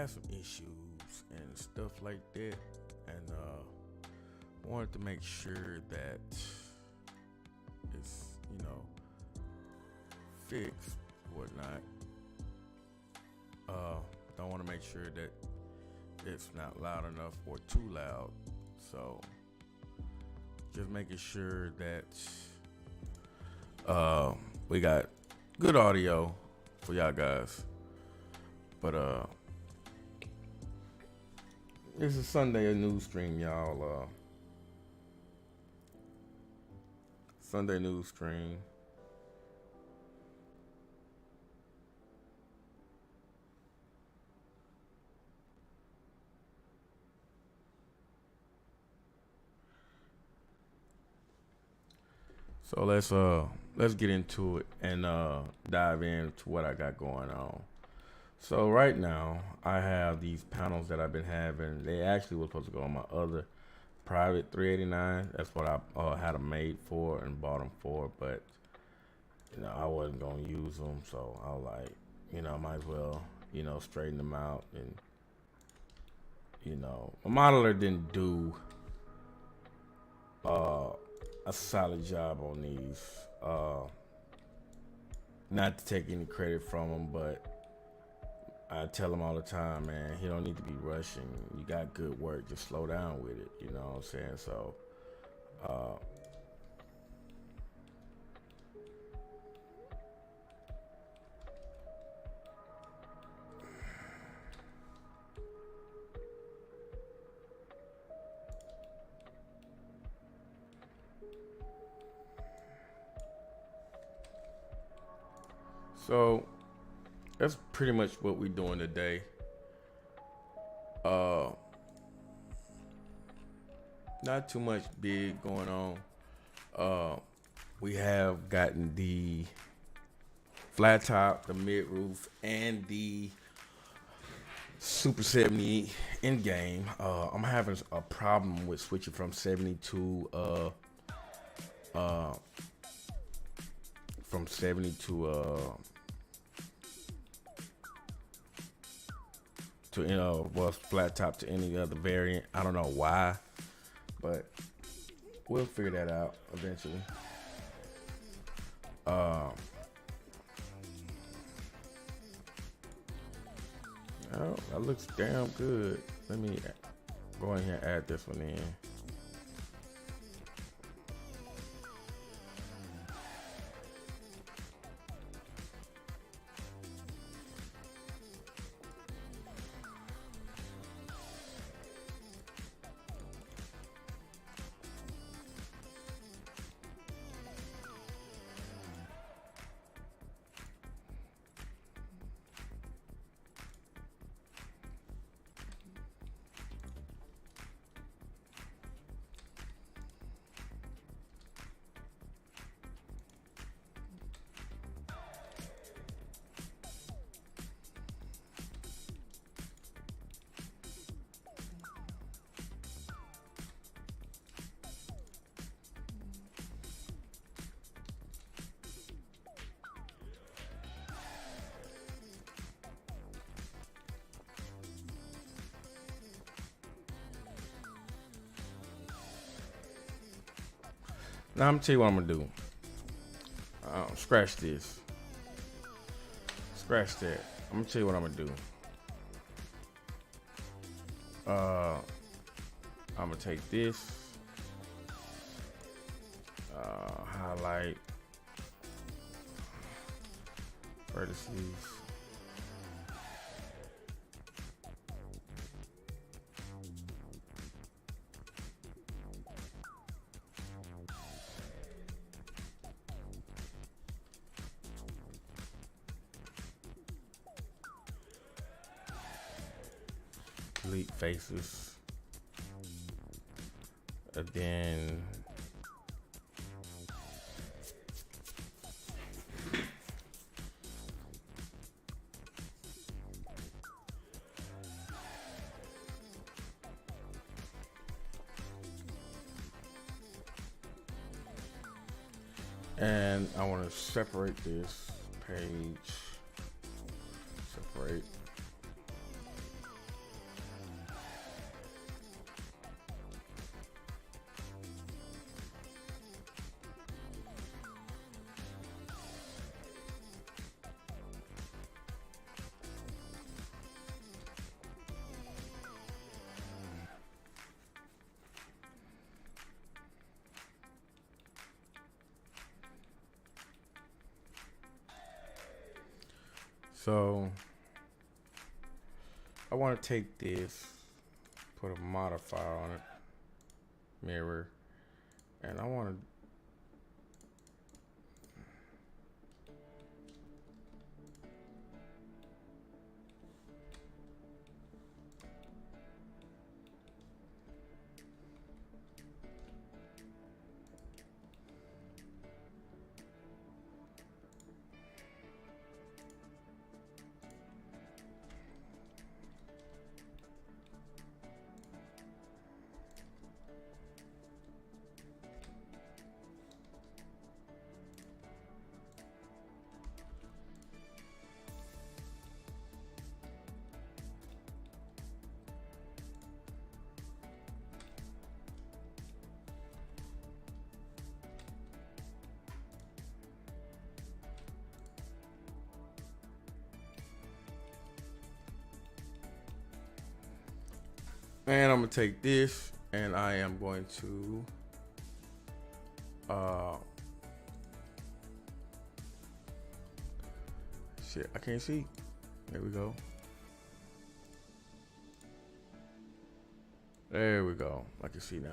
had some issues and stuff like that, and wanted to make sure that it's fixed, whatnot. Don't want to make sure that it's not loud enough or too loud. So just making sure that we got good audio for y'all guys. But this is Sunday news stream, y'all. Sunday news stream. So let's get into it and dive into what I got going on. So right now I have these panels that I've been having. They actually were supposed to go on my other private 389. That's what I had them made for and bought them for, but I wasn't gonna use them, so I was like, I might as well, straighten them out. And my modeler didn't do a solid job on these. Not to take any credit from him, but I tell him all the time, man, he don't need to be rushing. You got good work, just slow down with it. You know what I'm saying? So, so that's pretty much what we're doing today. Not too much big going on. We have gotten the flat top, the mid roof, and the Super 70 in game. I'm having a problem with switching from 70 to flat top to any other variant. I don't know why, but we'll figure that out eventually. Oh, that looks damn good. Let me go in here and add this one in. Now I'm gonna tell you what I'm gonna do. Scratch this. Scratch that. I'm gonna tell you what I'm gonna do. I'm gonna take this, highlight vertices. Delete faces, and then I want to separate this page. Separate. So I want to take this, put a modifier on it, mirror, and I want to. And I'm gonna take this, and I am going to shit, I can't see. There we go. There we go. I can see now.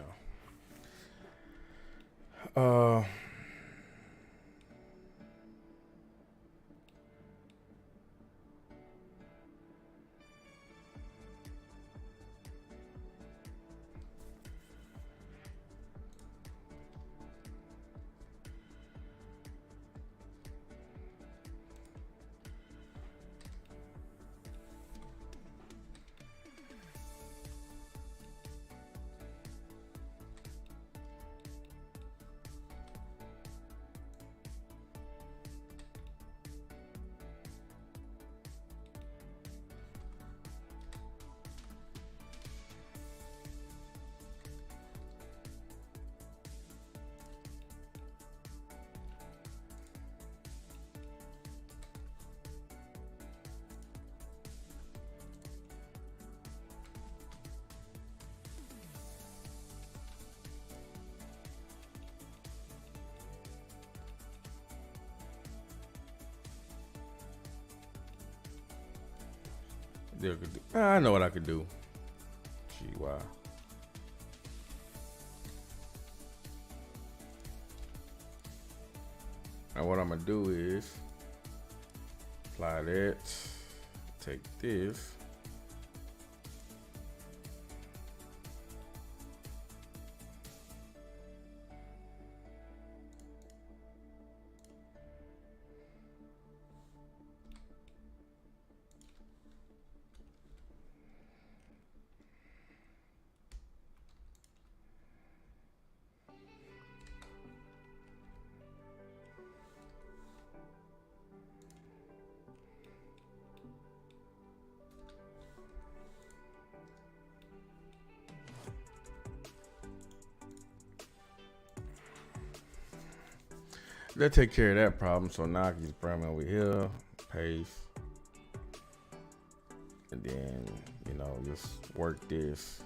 I know what I could do. Gee, wow. Now what I'm gonna do is apply that. Take this. That take care of that problem. So now I can just bring it over here, paste, and then just work this.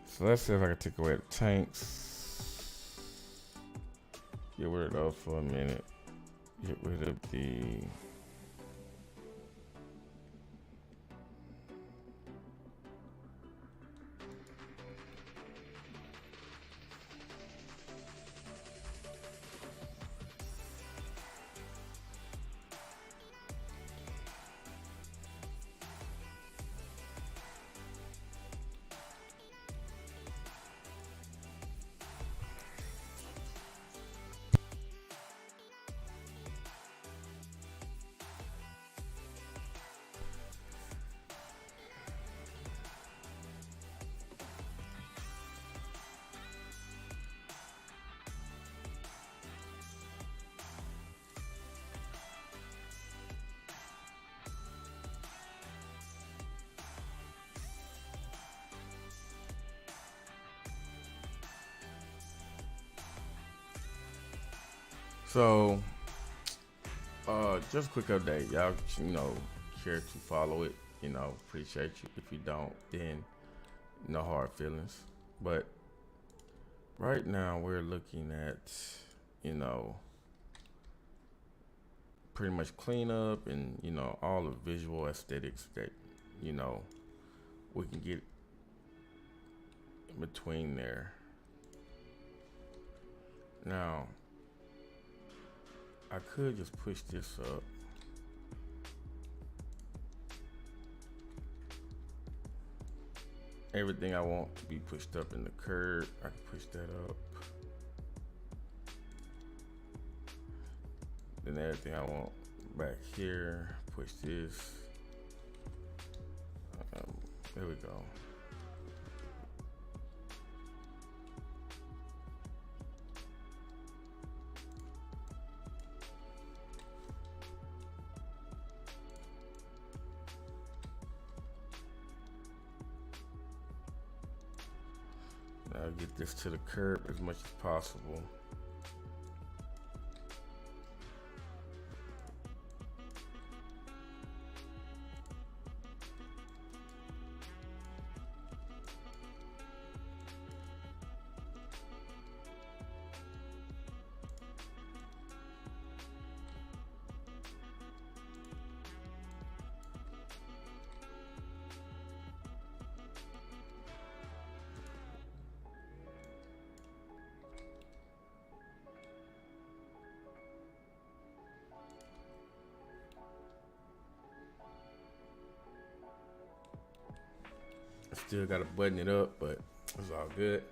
So let's see if I can take away the tanks. Get rid of those for a minute. Get rid of the So, just a quick update. Y'all, care to follow it. Appreciate you. If you don't, then no hard feelings. But right now we're looking at, you know, pretty much cleanup and, all the visual aesthetics that, you know, we can get in between there. Now, I could just push this up. Everything I want to be pushed up in the curb, I can push that up. Then everything I want back here, push this. There we go. Now get this to the curb as much as possible. Still gotta button it up, but it's all good.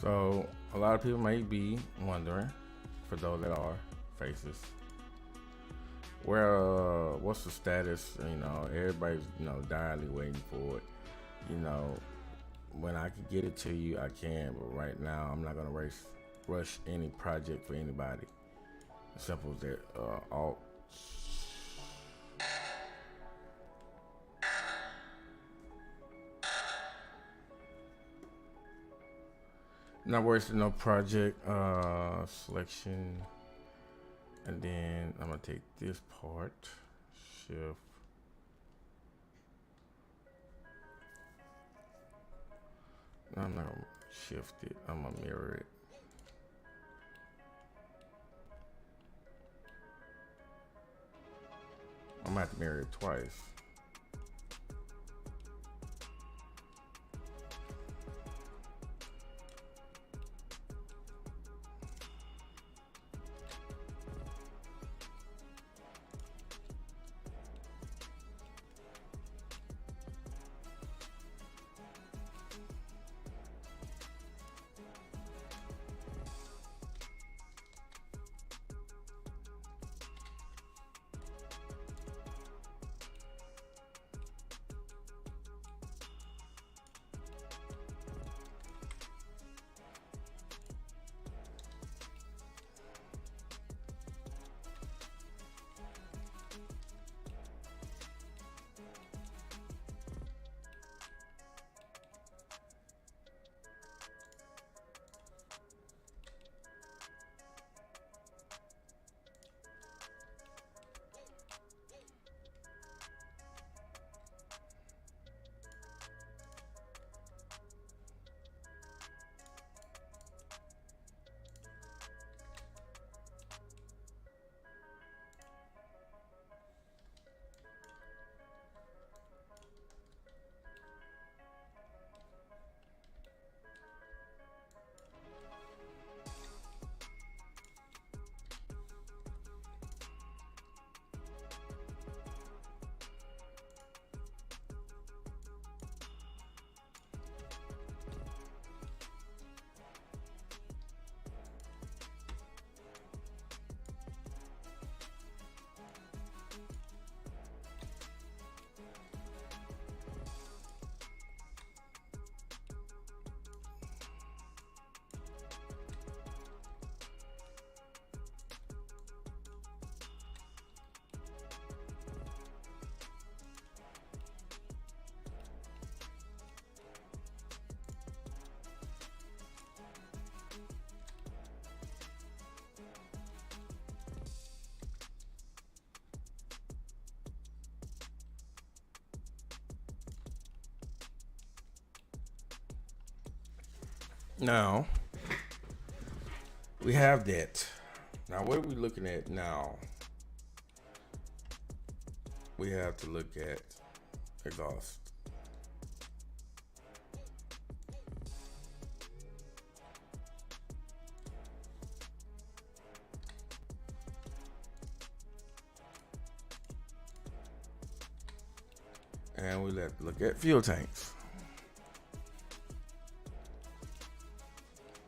So a lot of people may be wondering, for those that are faces, what's the status? Everybody's direly waiting for it. When I can get it to you, I can. But right now, I'm not gonna rush any project for anybody. As simple as that. Alt. Not wasting no project selection. And then I'm gonna take this part, shift. I'm not gonna shift it, I'm gonna mirror it. I'm gonna have to mirror it twice. Now we have that. Now what are we looking at now? We have to look at exhaust. And we look at fuel tanks.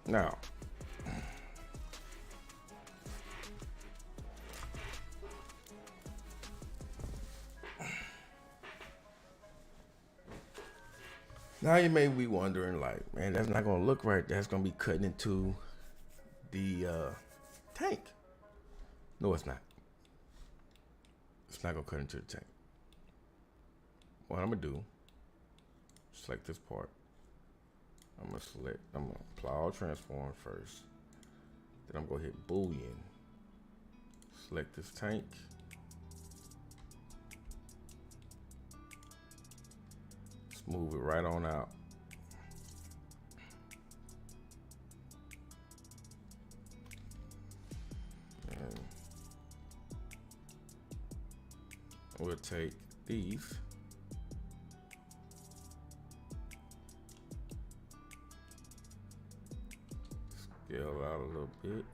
Now, you may be wondering, like, man, that's not gonna look right. That's gonna be cutting into the tank. No, it's not. It's not gonna cut into the tank. What I'm gonna do, select this part. I'm gonna apply all transform first. Then I'm gonna hit Boolean. Select this tank. Let's move it right on out. And we'll take these. Scale out a little bit.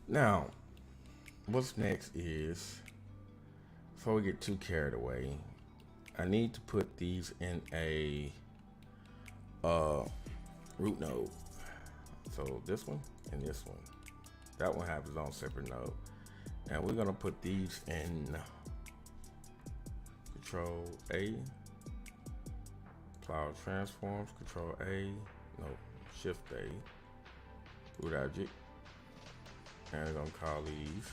Now, what's next is, before we get too carried away, I need to put these in a root node. So this one and this one. That one has its own separate node. And we're gonna put these in Control A, Cloud Transforms, Control A, no, Shift A, root object. And we're gonna call these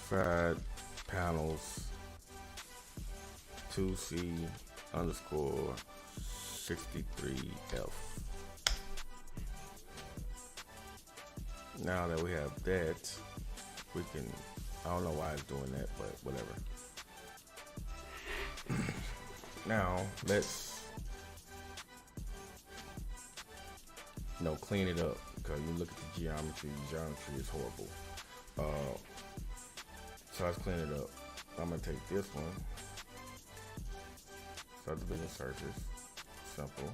side panels 2C underscore 63F. Now that we have that, we can, I don't know why it's doing that, but whatever. Now let's, clean it up, because you look at the geometry is horrible. So let's clean it up. I'm gonna take this one, subdivision surface, simple.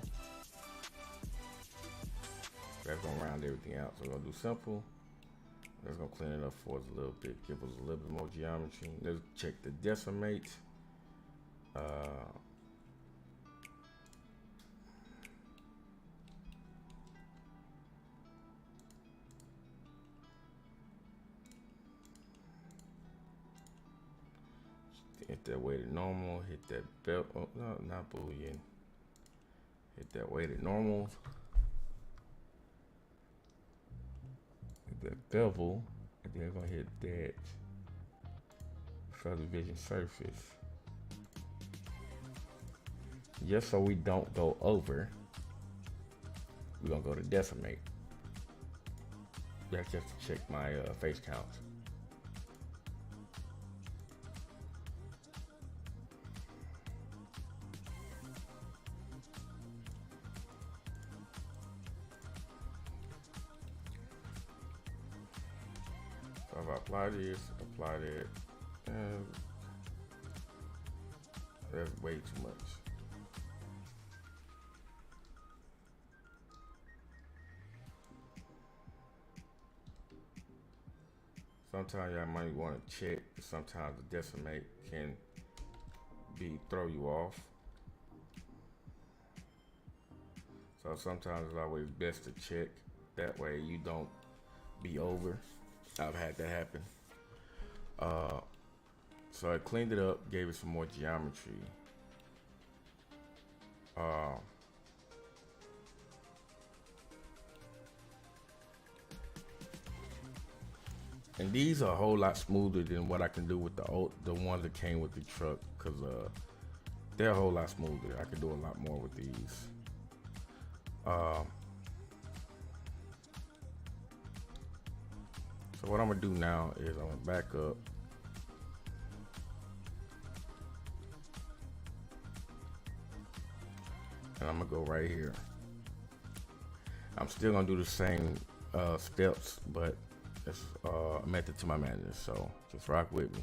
That's gonna round everything out. So we're gonna do simple. That's gonna clean it up for us a little bit, give us a little bit more geometry. Let's check the decimate. Hit that weighted normal, hit that belt, oh, no, not Boolean. Hit that weighted normal. Hit that bevel, and then we're gonna hit that subdivision surface. Just so we don't go over, we're gonna go to decimate. That's just to check my face counts. So if I apply this, apply that, and that's way too much. So sometimes y'all might want to check. Sometimes the decimate can be throw you off. So sometimes it's always best to check. That way you don't be over. I've had that happen. Uh, so I cleaned it up, gave it some more geometry. Uh, and these are a whole lot smoother than what I can do with the ones that came with the truck, cause they're a whole lot smoother. I can do a lot more with these. So what I'm gonna do now is I'm gonna back up. And I'm gonna go right here. I'm still gonna do the same steps, but it's a method to my madness. So just rock with me.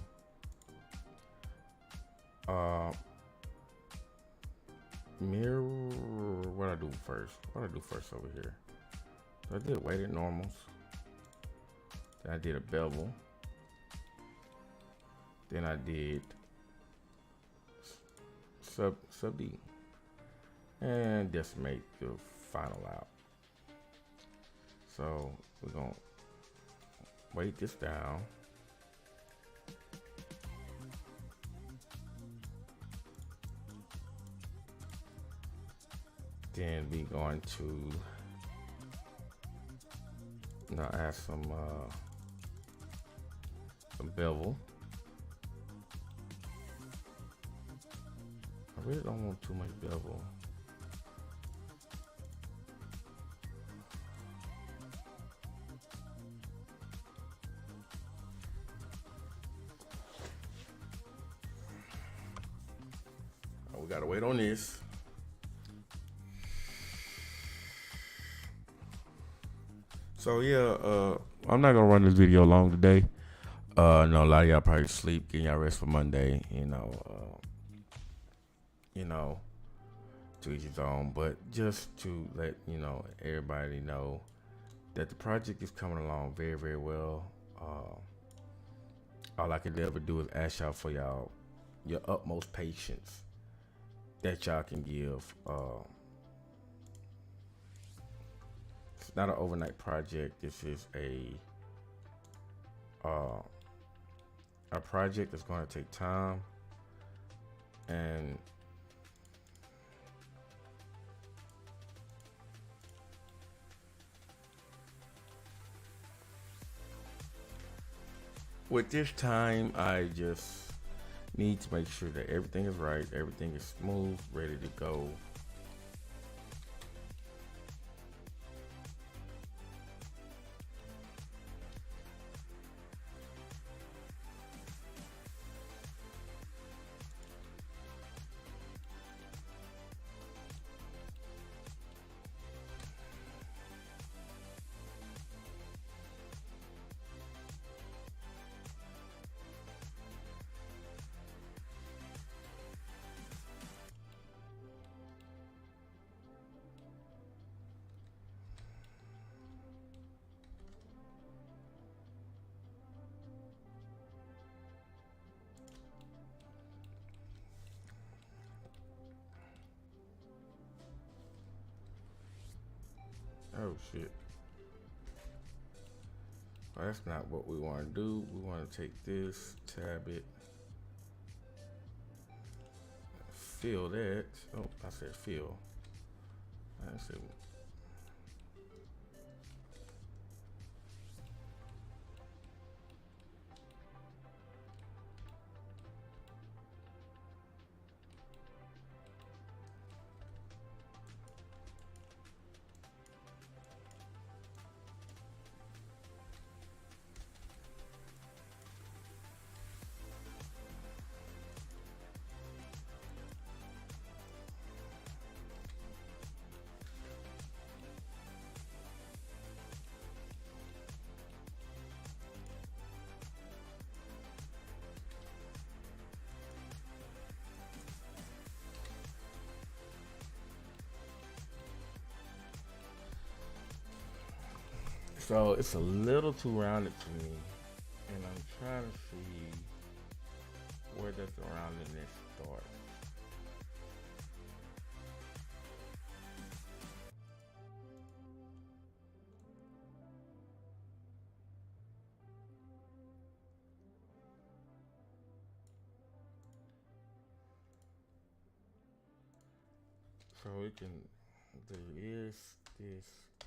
Mirror, what I do first? What I do first over here? So I did weighted normals. Then I did a bevel. Then I did sub D. And decimate the final out. So we're gonna weight this down. Then we going to now add some bevel. I really don't want too much bevel. We gotta wait on this. So yeah, I'm not gonna run this video long today. I know a lot of y'all probably sleep, getting y'all rest for Monday. To each his own. But just to let everybody know that the project is coming along very, very well. All I can ever do is ask y'all for your utmost patience that y'all can give. It's not an overnight project. This is a project that's going to take time, and with this time, I just need to make sure that everything is right, everything is smooth, ready to go. Oh shit. Well, that's not what we want to do. We want to take this, tab it, fill that. Oh, I said fill. I said so it's a little too rounded to me, and I'm around and then start. So we can do this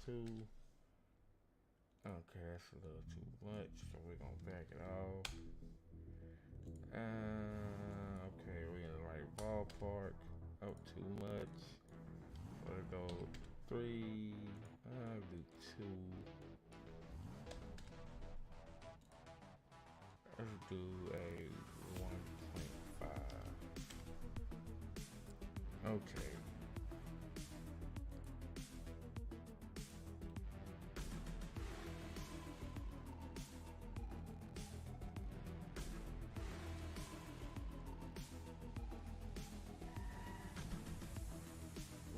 too. Okay, that's a little too much, so we're gonna back it off. Okay, we're in the right ballpark. Oh, too much. Let's go 3. I'll do 2. Let's do a 1.5. Okay.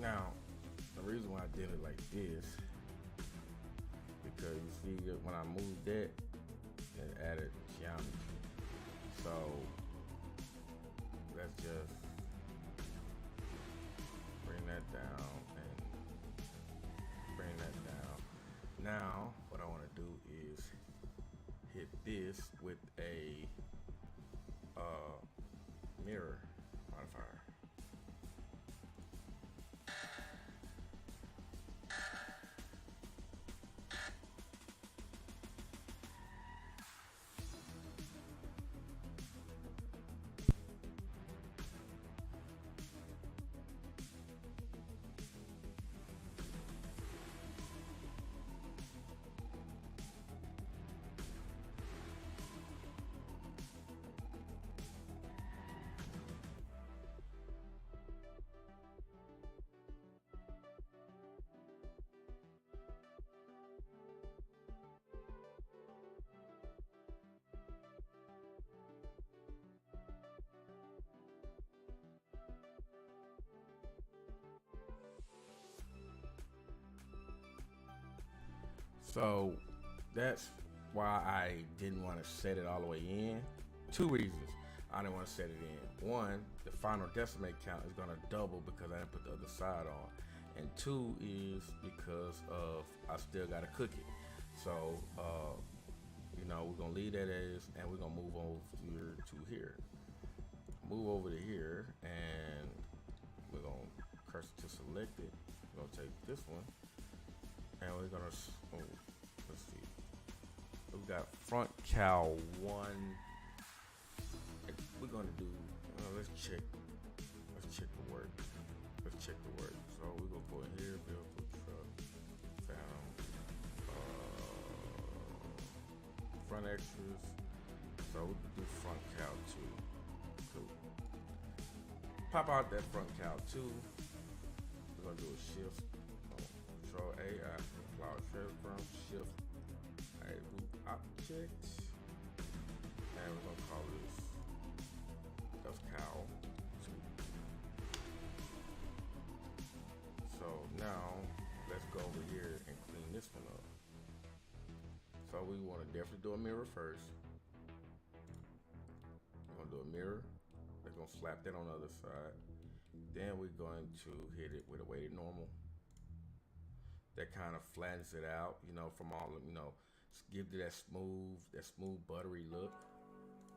Now, the reason why I did it like this, because you see that when I moved that, it added geometry. So let's just bring that down and bring that down. Now, what I want to do is hit this with a mirror modifier. So that's why I didn't want to set it all the way in. 2 reasons I didn't want to set it in. 1, the final decimate count is going to double because I didn't put the other side on. And 2 is because of I still got to cook it. So, we're going to leave that as, and we're going to move over to here. Move over to here, and we're going to cursor to select it. We're going to take this one. And we're gonna, let's see. We've got front cow 1. We're gonna do, let's check the work. So we're gonna go in here, build food truck, found, front extras. So we can do front cow 2. Cool. Pop out that front cow 2. We're gonna do a shift. Control A, cloud from shift a loop object, and we're gonna call this cow 2. So now let's go over here and clean this one up. So we want to definitely do a mirror first. We're gonna do a mirror. We're gonna slap that on the other side. Then we're going to hit it with a weighted normal. That kind of flattens it out, from all of, give it that smooth buttery look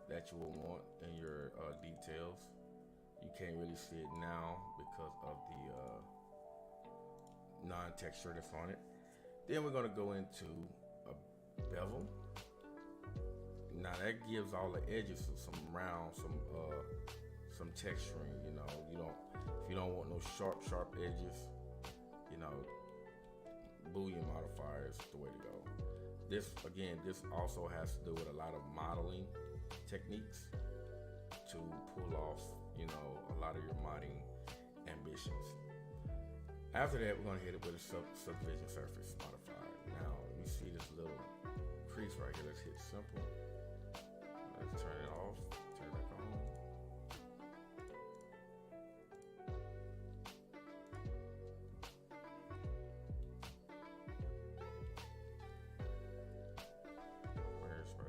that you will want in your details. You can't really see it now because of the non-texture that's on it. Then we're gonna go into a bevel. Now that gives all the edges some round, some texturing. If you don't want no sharp edges, Boolean modifier is the way to go. This also has to do with a lot of modeling techniques to pull off, a lot of your modding ambitions. After that, we're gonna hit it with a subdivision surface modifier. Now, you see this little crease right here. Let's hit simple. Let's turn it off, turn it back on.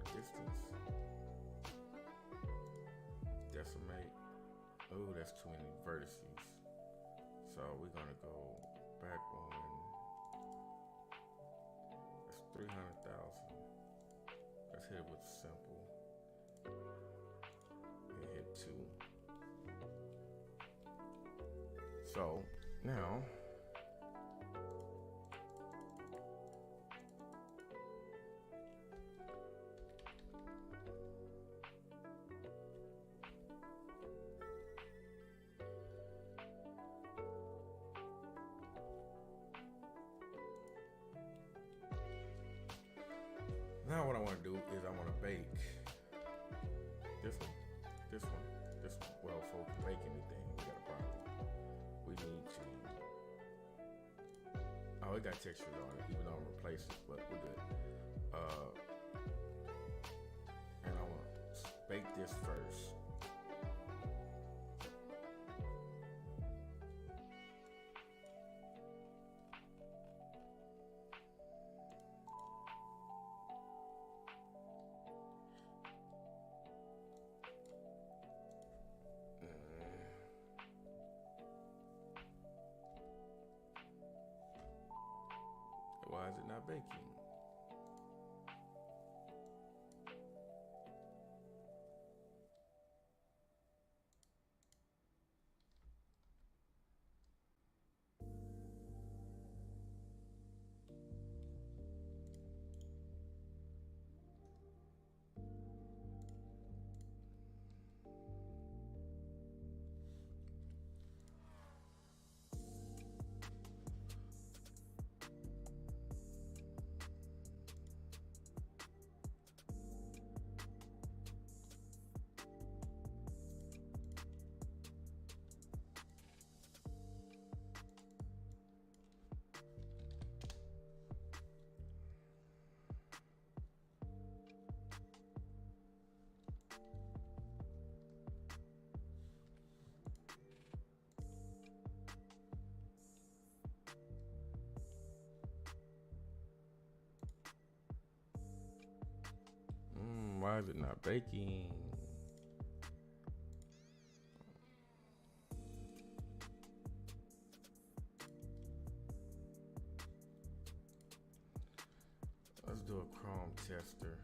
Distance, decimate, Ooh, that's too many vertices. So we're gonna go back on. That's 300,000. Let's hit it with simple. And hit 2. So now what I want to do is I want to bake this one, this one, this one. Well, before we can bake anything, we got a problem. We need to. Oh, it got textures on it, even though I'm replacing it, but we're good. And I want to bake this first. Why is it not baking? Why is it not baking? Let's do a Chrome tester.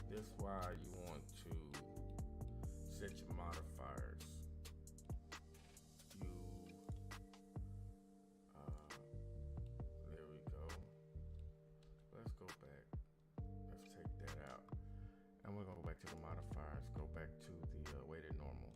This is why you want to set your modifiers. There we go. Let's go back. Let's take that out. And we're gonna go back to the modifiers. Go back to the weighted normals.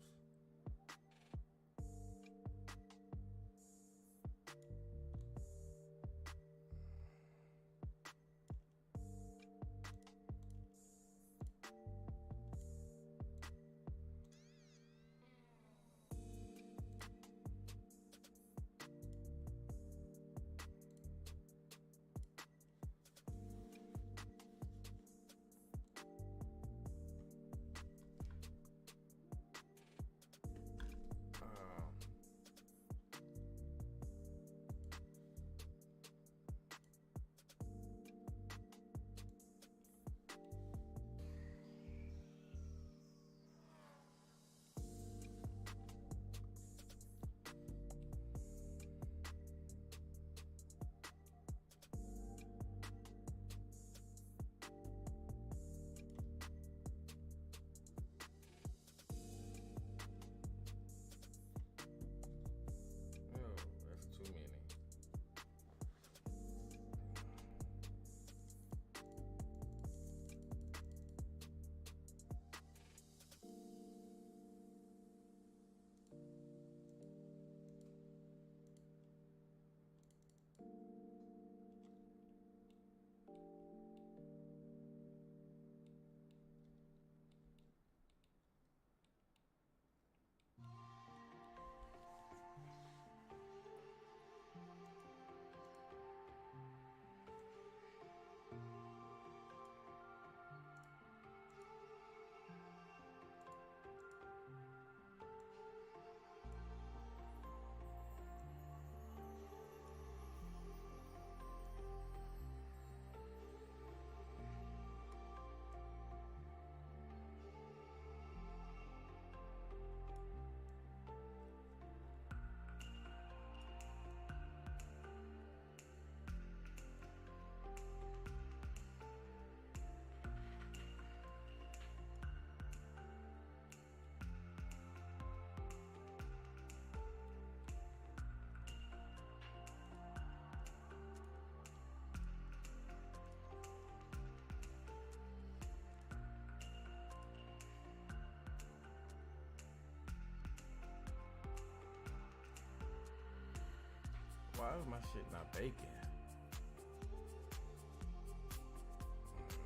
is my shit not baking?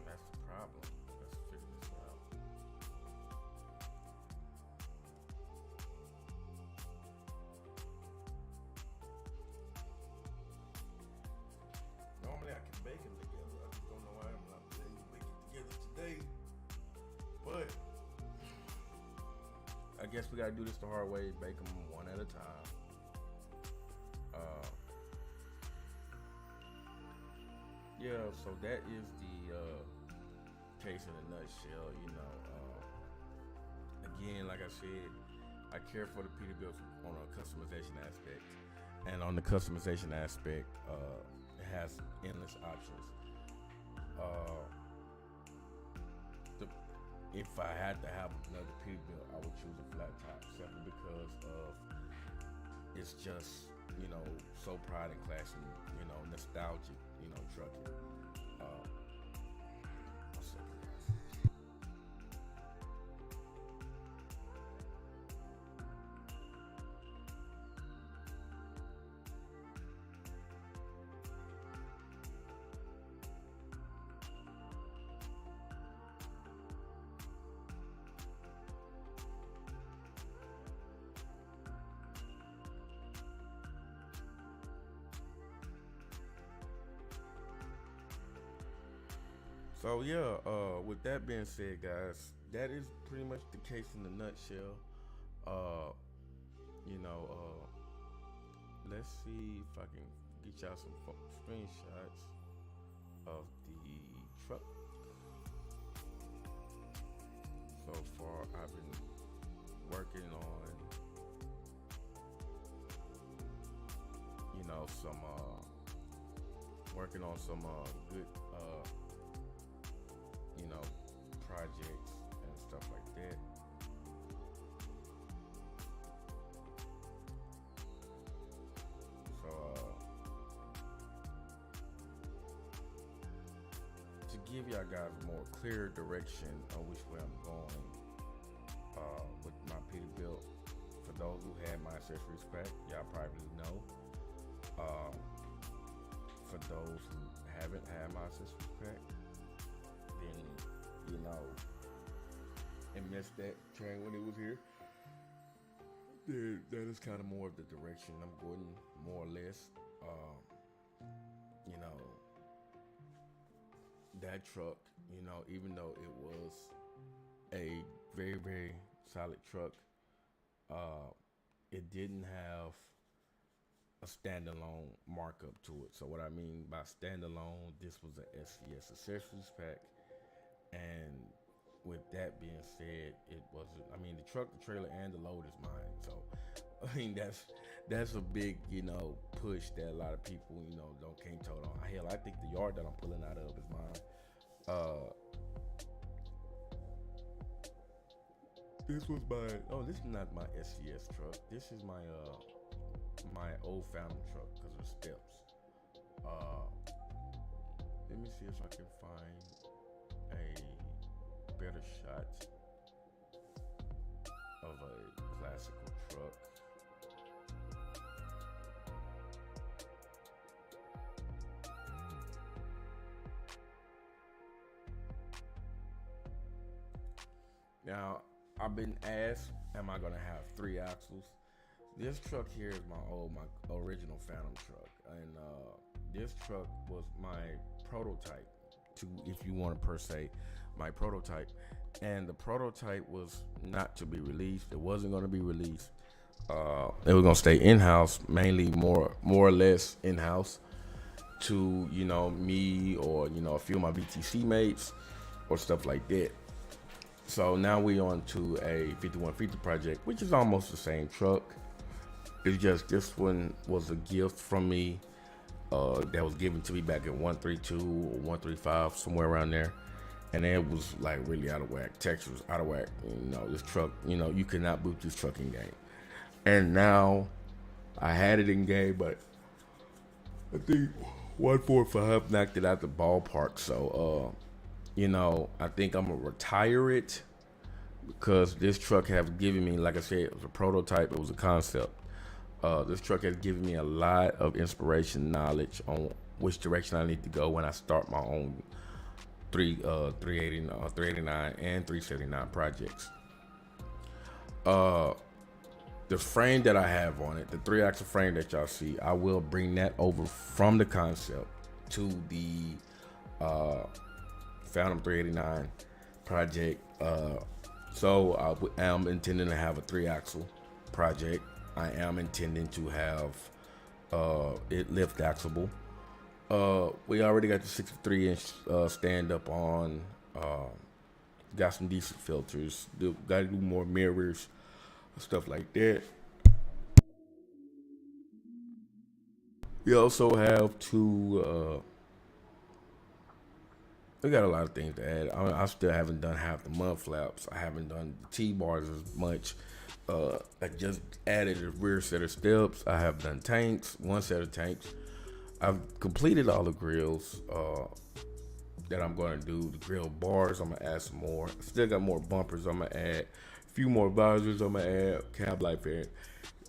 That's the problem. Let's figure this out. Normally I can bake them together. I just don't know why I'm not able to bake it together today. But I guess we gotta do this the hard way. Bake them one at a time. Uh, yeah. So that is the case in a nutshell. Again, like I said, I care for the Peterbilt on a customization aspect, and on the customization aspect, it has endless options. Uh, the, if I had to have another Peterbilt, I would choose a flat top simply because of it's just so pride and classy, nostalgic, trucking. Uh, one second, guys. So yeah, with that being said, guys, that is pretty much the case in a nutshell. Uh, let's see if I can get y'all some screenshots of the truck. So far, I've been working on, some good you know, projects and stuff like that. So, to give y'all guys a more clear direction on which way I'm going with my Peterbilt, for those who had my accessories pack, y'all probably know. For those who haven't had my accessories pack, then and missed that train when it was here. That is kind of more of the direction I'm going, more or less. You know, that truck, even though it was a very, very solid truck, it didn't have a standalone markup to it. So what I mean by standalone, this was a SCS accessories pack. And with that being said, it wasn't. I mean, the truck, the trailer, and the load is mine. So, I mean, that's a big, push that a lot of people, can't tote on. Hell, I think the yard that I'm pulling out of is mine. This was my. Oh, this is not my SCS truck. This is my old Phantom truck because of the steps. Let me see if I can find a better shot of a classical truck. Now, I've been asked, am I gonna have 3 axles? This truck here is my original Phantom truck, and this truck was my prototype. If you want to per se, my prototype, and the prototype was not to be released. It wasn't going to be released. It was going to stay in house, mainly more or less in house, to me or a few of my VTC mates or stuff like that. So now we on to a 5150 project, which is almost the same truck. It's just this one was a gift from me that was given to me back in 132 or 135, somewhere around there. And it was like really out of whack. Texture was out of whack. This truck, you cannot boot this truck in game. And now I had it in game, but I think 145 knocked it out the ballpark. So, I think I'm gonna retire it because this truck have given me, like I said, it was a prototype, it was a concept. This truck has given me a lot of inspiration, knowledge on which direction I need to go when I start my own 389 and 379 projects. The frame that I have on it, the 3-axle frame that y'all see, I will bring that over from the concept to the Phantom 389 project. So I am intending to have a 3-axle project. I am intending to have it lift axleable. We already got the 63-inch stand up on. Got some decent filters. Got to do more mirrors, stuff like that. We also have to. We got a lot of things to add. I still haven't done half the mud flaps. I haven't done the T-bars as much. I just added a rear set of steps. I have done tanks, one set of tanks. I've completed all the grills that I'm going to do. The grill bars, I'm going to add some more. Still got more bumpers I'm going to add. A few more visors I'm going to add. Cab light fan,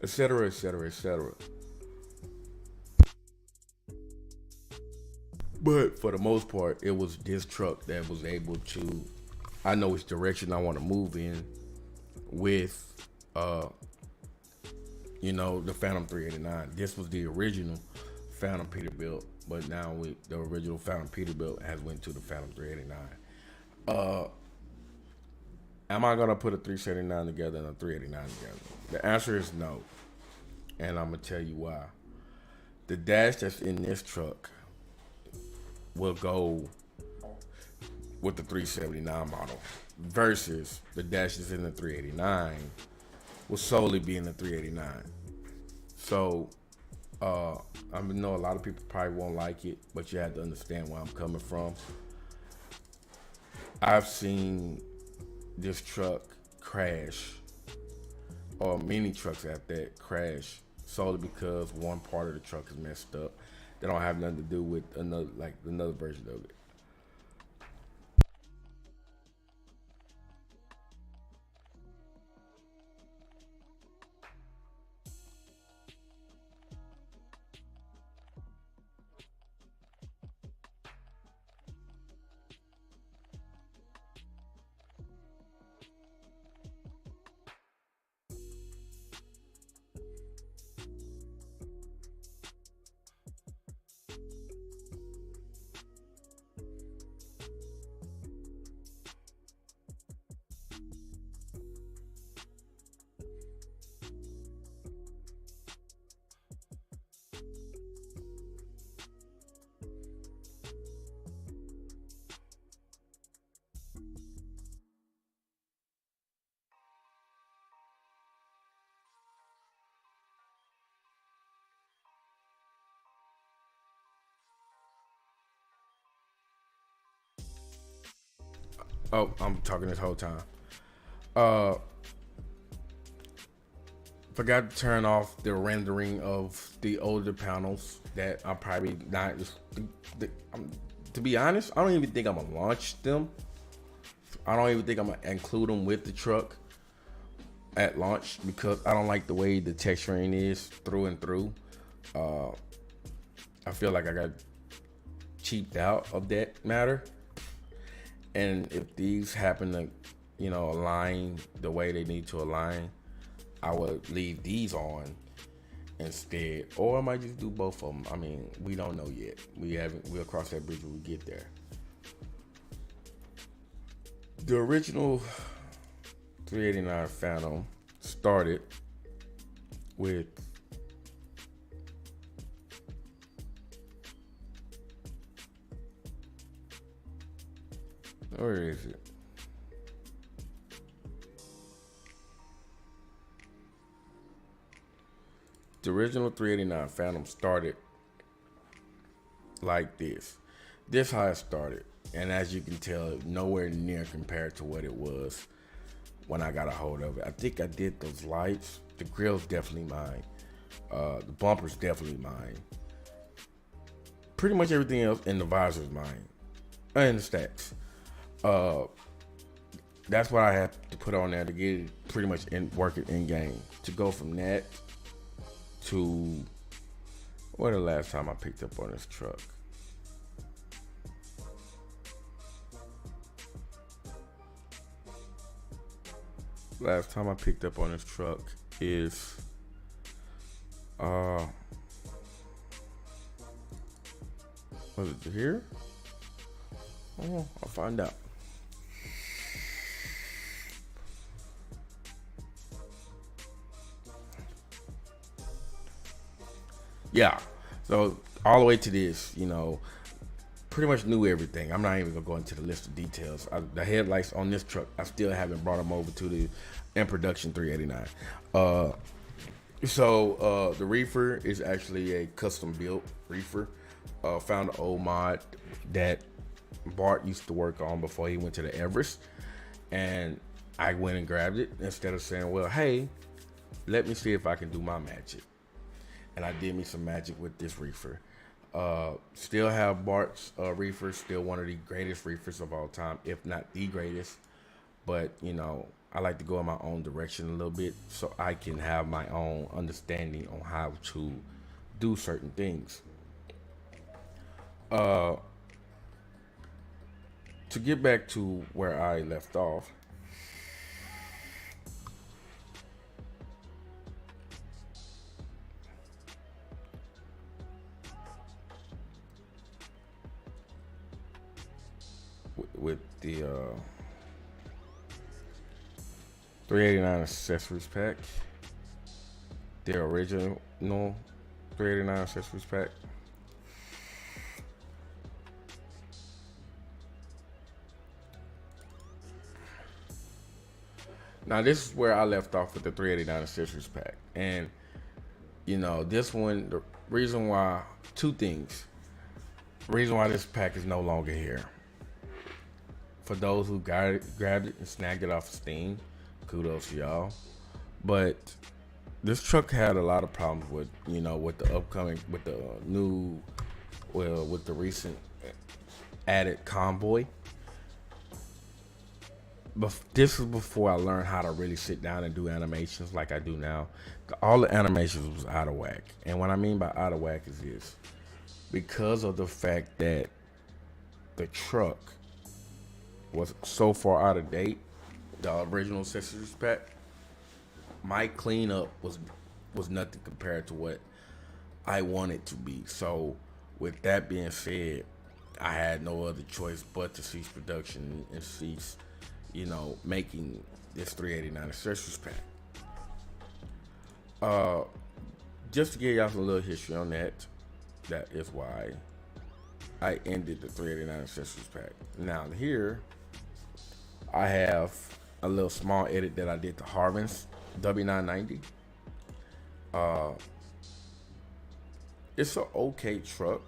etc., etc., etc. But for the most part, it was this truck that was able to, I know which direction I want to move in with, the Phantom 389. This was the original Phantom Peterbilt, but now the original Phantom Peterbilt has went to the Phantom 389. Am I gonna put a 379 together and a 389 together? The answer is no, and I'm gonna tell you why. The dash that's in this truck will go with the 379 model versus the dashes in the 389 will solely be in the 389. So I know a lot of people probably won't like it, but you have to understand where I'm coming from. I've seen this truck crash, or many trucks at that crash, solely because one part of the truck is messed up. They don't have nothing to do with another version of it. Oh, I'm talking this whole time. Forgot to turn off the rendering of the older panels that I'm probably not. To be honest, I don't even think I'm gonna launch them. I don't even think I'm gonna include them with the truck at launch because I don't like the way the texturing is through and through. I feel like I got cheaped out of that matter. And if these happen to, align the way they need to align, I would leave these on instead, or I might just do both of them. I mean, we don't know yet. We'll cross that bridge when we get there. The original 389 Phantom started with where is it? The original 389 Phantom started like this. This how it started. And as you can tell, nowhere near compared to what it was when I got a hold of it. I think I did those lights. The grill's definitely mine. The bumper's definitely mine. Pretty much everything else in the visor's mine. And the stacks. That's what I have to put on there to get it pretty much working in game. To go from that to what the last time I picked up on this truck. Last time I picked up on this truck is was it here? Oh, I'll find out. Yeah. So all the way to this, pretty much knew everything. I'm not even gonna go into the list of details. The headlights on this truck, I still haven't brought them over to the in production 389. The reefer is actually a custom built reefer. Found an old mod that Bart used to work on before he went to the Everest, and I went and grabbed it instead of saying, well, hey, let me see if I can do my magic. And I did me some magic with this reefer. Still have Bart's reefer, still one of the greatest reefers of all time, if not the greatest. But, I like to go in my own direction a little bit so I can have my own understanding on how to do certain things. To get back to where I left off, with the 389 accessories pack, the original 389 accessories pack. Now this is where I left off with the 389 accessories pack, and this one, the reason why, two things. The reason why this pack is no longer here. For those who grabbed it and snagged it off of Steam, kudos to y'all. But this truck had a lot of problems with, with the upcoming, with the new, with the recent added convoy. But this is before I learned how to really sit down and do animations like I do now. All the animations was out of whack. And what I mean by out of whack is this. Because of the fact that the truck was so far out of date, the original accessories pack, my cleanup was nothing compared to what I wanted to be. So with that being said, I had no other choice but to cease production and cease, making this 389 accessories pack. Just to give y'all a little history on that is why I ended the 389 accessories pack. Now here, I have a little small edit that I did to Harvin's W990. It's an okay truck,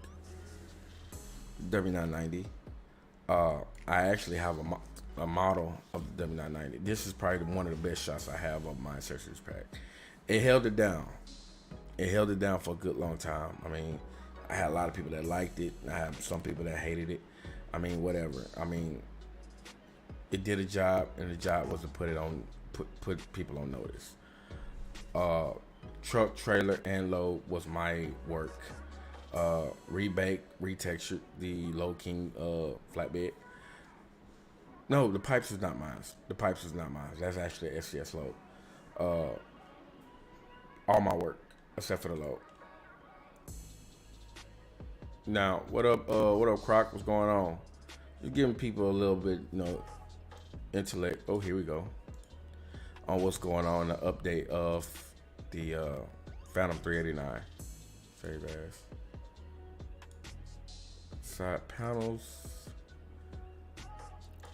W990. I actually have a model of the W990. This is probably one of the best shots I have of my accessories pack. It held it down. It held it down for a good long time. I mean, I had a lot of people that liked it. I had some people that hated it. I mean, whatever. I mean, it did a job, and the job was to put people on notice. Truck, trailer, and load was my work. Rebake, retextured the Low King flatbed. No, the pipes is not mine. That's actually an SCS load. All my work, except for the load. Now, what up, Croc? What's going on? Just giving people a little bit, intellect. Oh, here we go. On what's going on, the update of the Phantom 389. Save as. Side panels.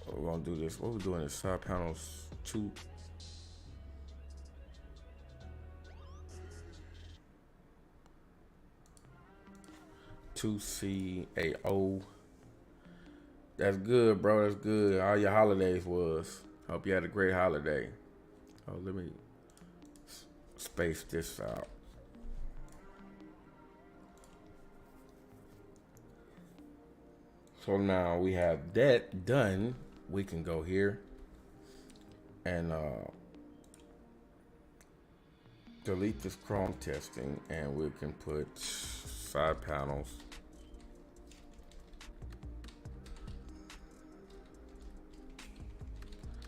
We're gonna do this. What we're doing is side panels 2. CAO. That's good, bro. That's good. All your holidays was. Hope you had a great holiday. Oh, let me space this out. So now we have that done. We can go here and delete this Chrome testing, and we can put side panels.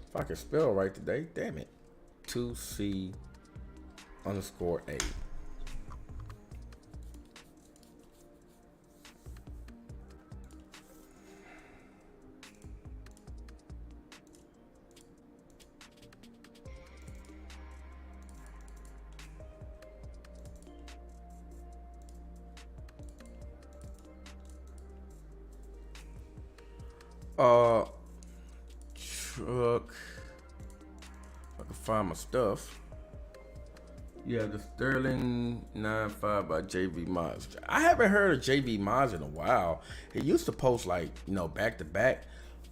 If I can spell right today, damn it. 2C underscore A. Uh, truck. If I can find my stuff. Yeah, the Sterling 95 by JV Mods. I haven't heard of JV Mods in a while. He used to post like, back to back.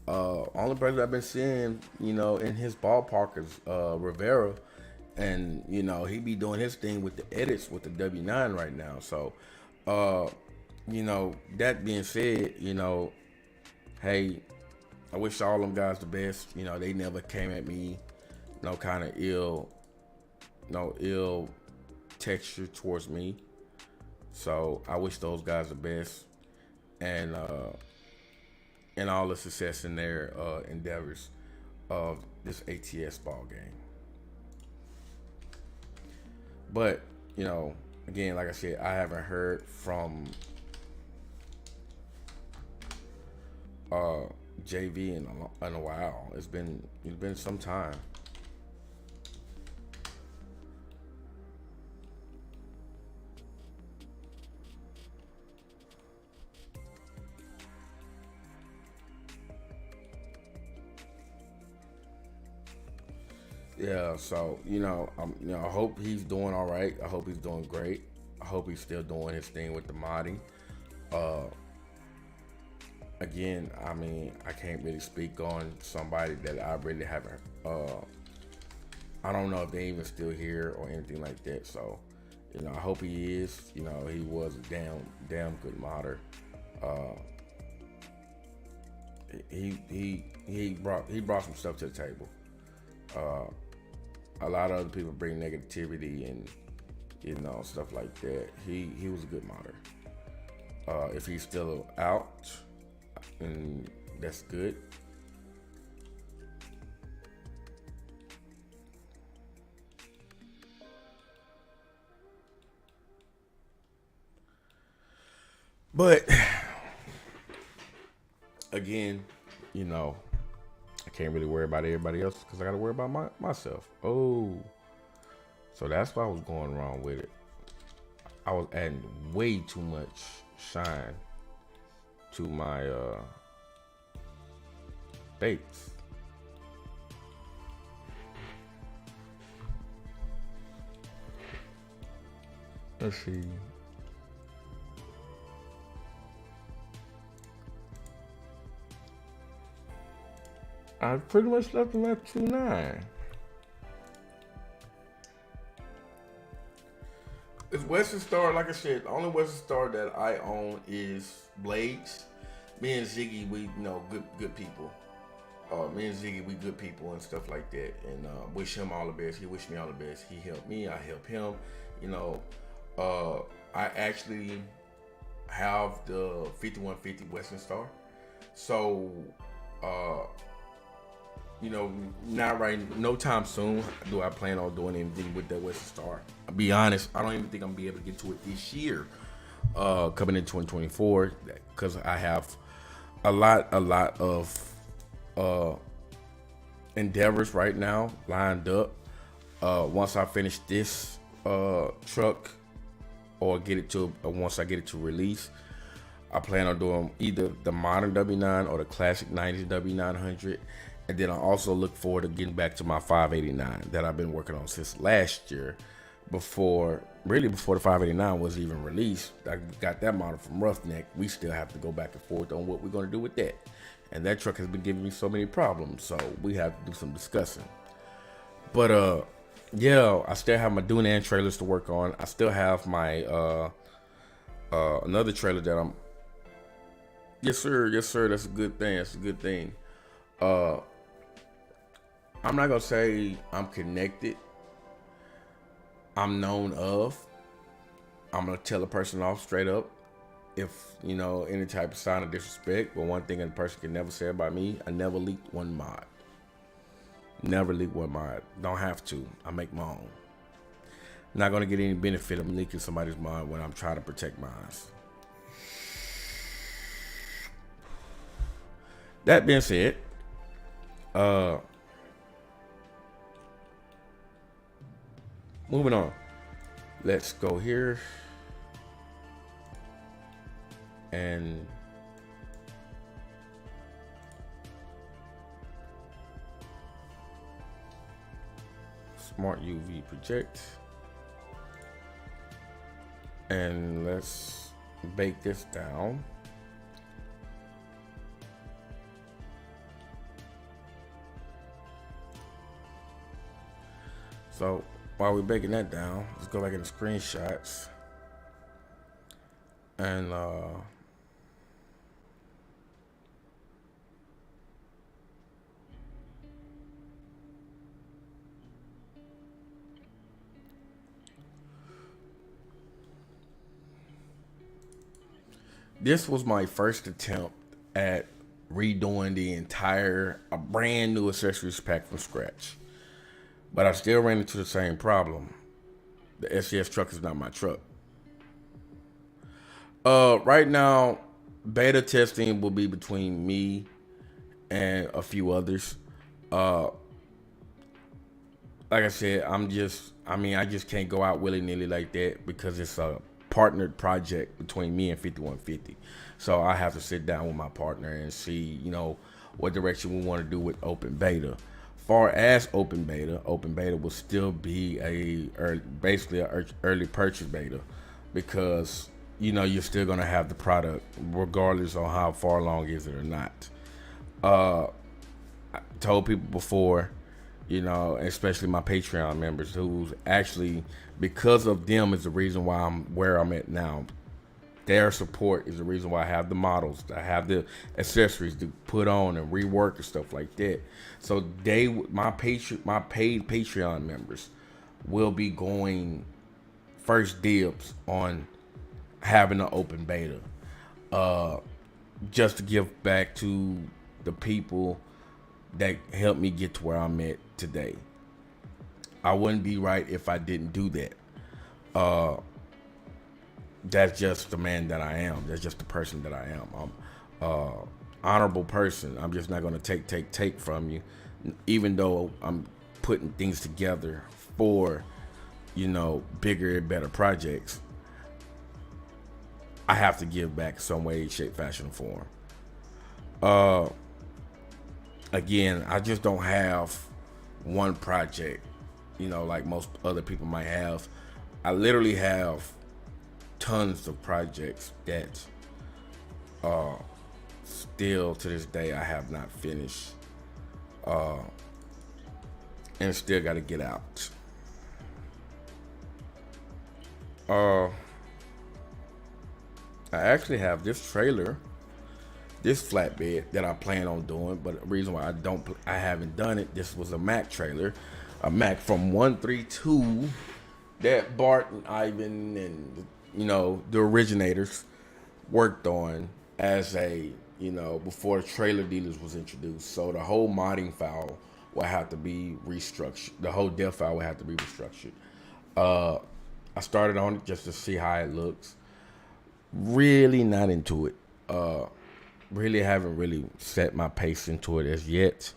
Only person I've been seeing, in his ballpark is Rivera. And, he be doing his thing with the edits with the W9 right now. So, that being said, hey, I wish all them guys the best. They never came at me no kind of ill texture towards me. So I wish those guys the best, and all the success in their endeavors of this ATS ball game. But again, like I said, I haven't heard from JV in a while. It's been some time. Yeah, so I hope he's doing all right. I hope he's doing great. I hope he's still doing his thing with the modding. Again, I mean, I can't really speak on somebody that I really haven't. I don't know if they even still here or anything like that. So, I hope he is. He was a damn good modder. He brought some stuff to the table. A lot of other people bring negativity and stuff like that. He was a good modder. If he's still out, and that's good. But again, I can't really worry about everybody else because I got to worry about myself. Oh, so that's why I was going wrong with it. I was adding way too much shine to my baits. Let's see. I pretty much left them at 2.9. It's Western Star, like I said, the only Western Star that I own is Blades. Me and Ziggy, we good people. Me and Ziggy, we good people and stuff like that. And wish him all the best. He wished me all the best. He helped me. I help him. I actually have the 5150 Western Star. So, not right, no time soon do I plan on doing anything with that Western Star. I'll be honest, I don't even think I'm gonna be able to get to it this year, coming in 2024, because I have a lot of endeavors right now lined up. Once I finish this truck, or once I get it to release, I plan on doing either the modern W9 or the classic 90s W900. And then I also look forward to getting back to my 589 that I've been working on since last year, before the 589 was even released. I got that model from Roughneck. We still have to go back and forth on what we're going to do with that. And that truck has been giving me so many problems, so we have to do some discussing. But yeah, I still have my Dunan trailers to work on. I still have my another trailer that I'm. Yes sir, that's a good thing. I'm not gonna say I'm connected I'm known of, I'm gonna tell a person off straight up if any type of sign of disrespect. But one thing a person can never say about me, I never leaked one mod. Never leak one mod. Don't have to. I make my own. Not gonna get any benefit of leaking somebody's mod when I'm trying to protect mine. That being said, moving on. Let's go here and smart UV project, and let's bake this down. So while we're baking that down, let's go back into screenshots and this was my first attempt at redoing the entire brand new accessories pack from scratch. But I still ran into the same problem. The SCS truck is not my truck. Right now, beta testing will be between me and a few others. Like I said, I just can't go out willy-nilly like that because it's a partnered project between me and 5150. So I have to sit down with my partner and see, what direction we want to do with open beta. Far as open beta will still be basically an early purchase beta, because you're still gonna have the product regardless of how far along is it or not. I told people before, especially my Patreon members, who's actually, because of them is the reason why I'm where I'm at now. Their support is the reason why I have the models, I have the accessories to put on and rework and stuff like that. So my paid Patreon members will be going first dibs on having an open beta, just to give back to the people that helped me get to where I'm at today. I wouldn't be right if I didn't do that. That's just the man that I am. That's just the person that I am. I'm honorable person. I'm just not going to take from you, even though I'm putting things together for, bigger and better projects. I have to give back some way, shape, fashion, or form. Again, I just don't have one project, like most other people might have. I literally have tons of projects that still to this day I have not finished, and still got to get out. I actually have this trailer, this flatbed that I plan on doing, but the reason why I haven't done it, this was a Mac trailer, a Mac from 132 that Bart and Ivan and the originators worked on as before the trailer dealers was introduced. So the whole modding file will have to be restructured. The whole dev file will have to be restructured. I started on it just to see how it looks. Really not into it. Really haven't really set my pace into it as yet.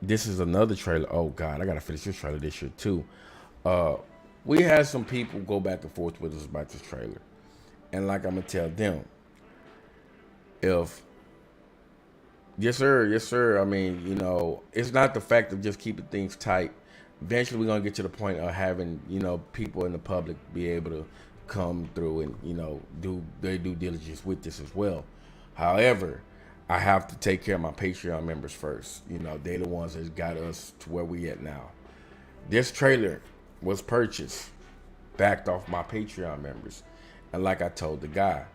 This is another trailer. Oh God, I gotta finish this trailer this year too. We had some people go back and forth with us about this trailer. And like I'm going to tell them, if, yes, sir. I mean, it's not the fact of just keeping things tight. Eventually, we're going to get to the point of having, people in the public be able to come through and, do their due diligence with this as well. However, I have to take care of my Patreon members first. They're the ones that got us to where we at now. This trailer was purchased, backed off my Patreon members. And like I told the guy,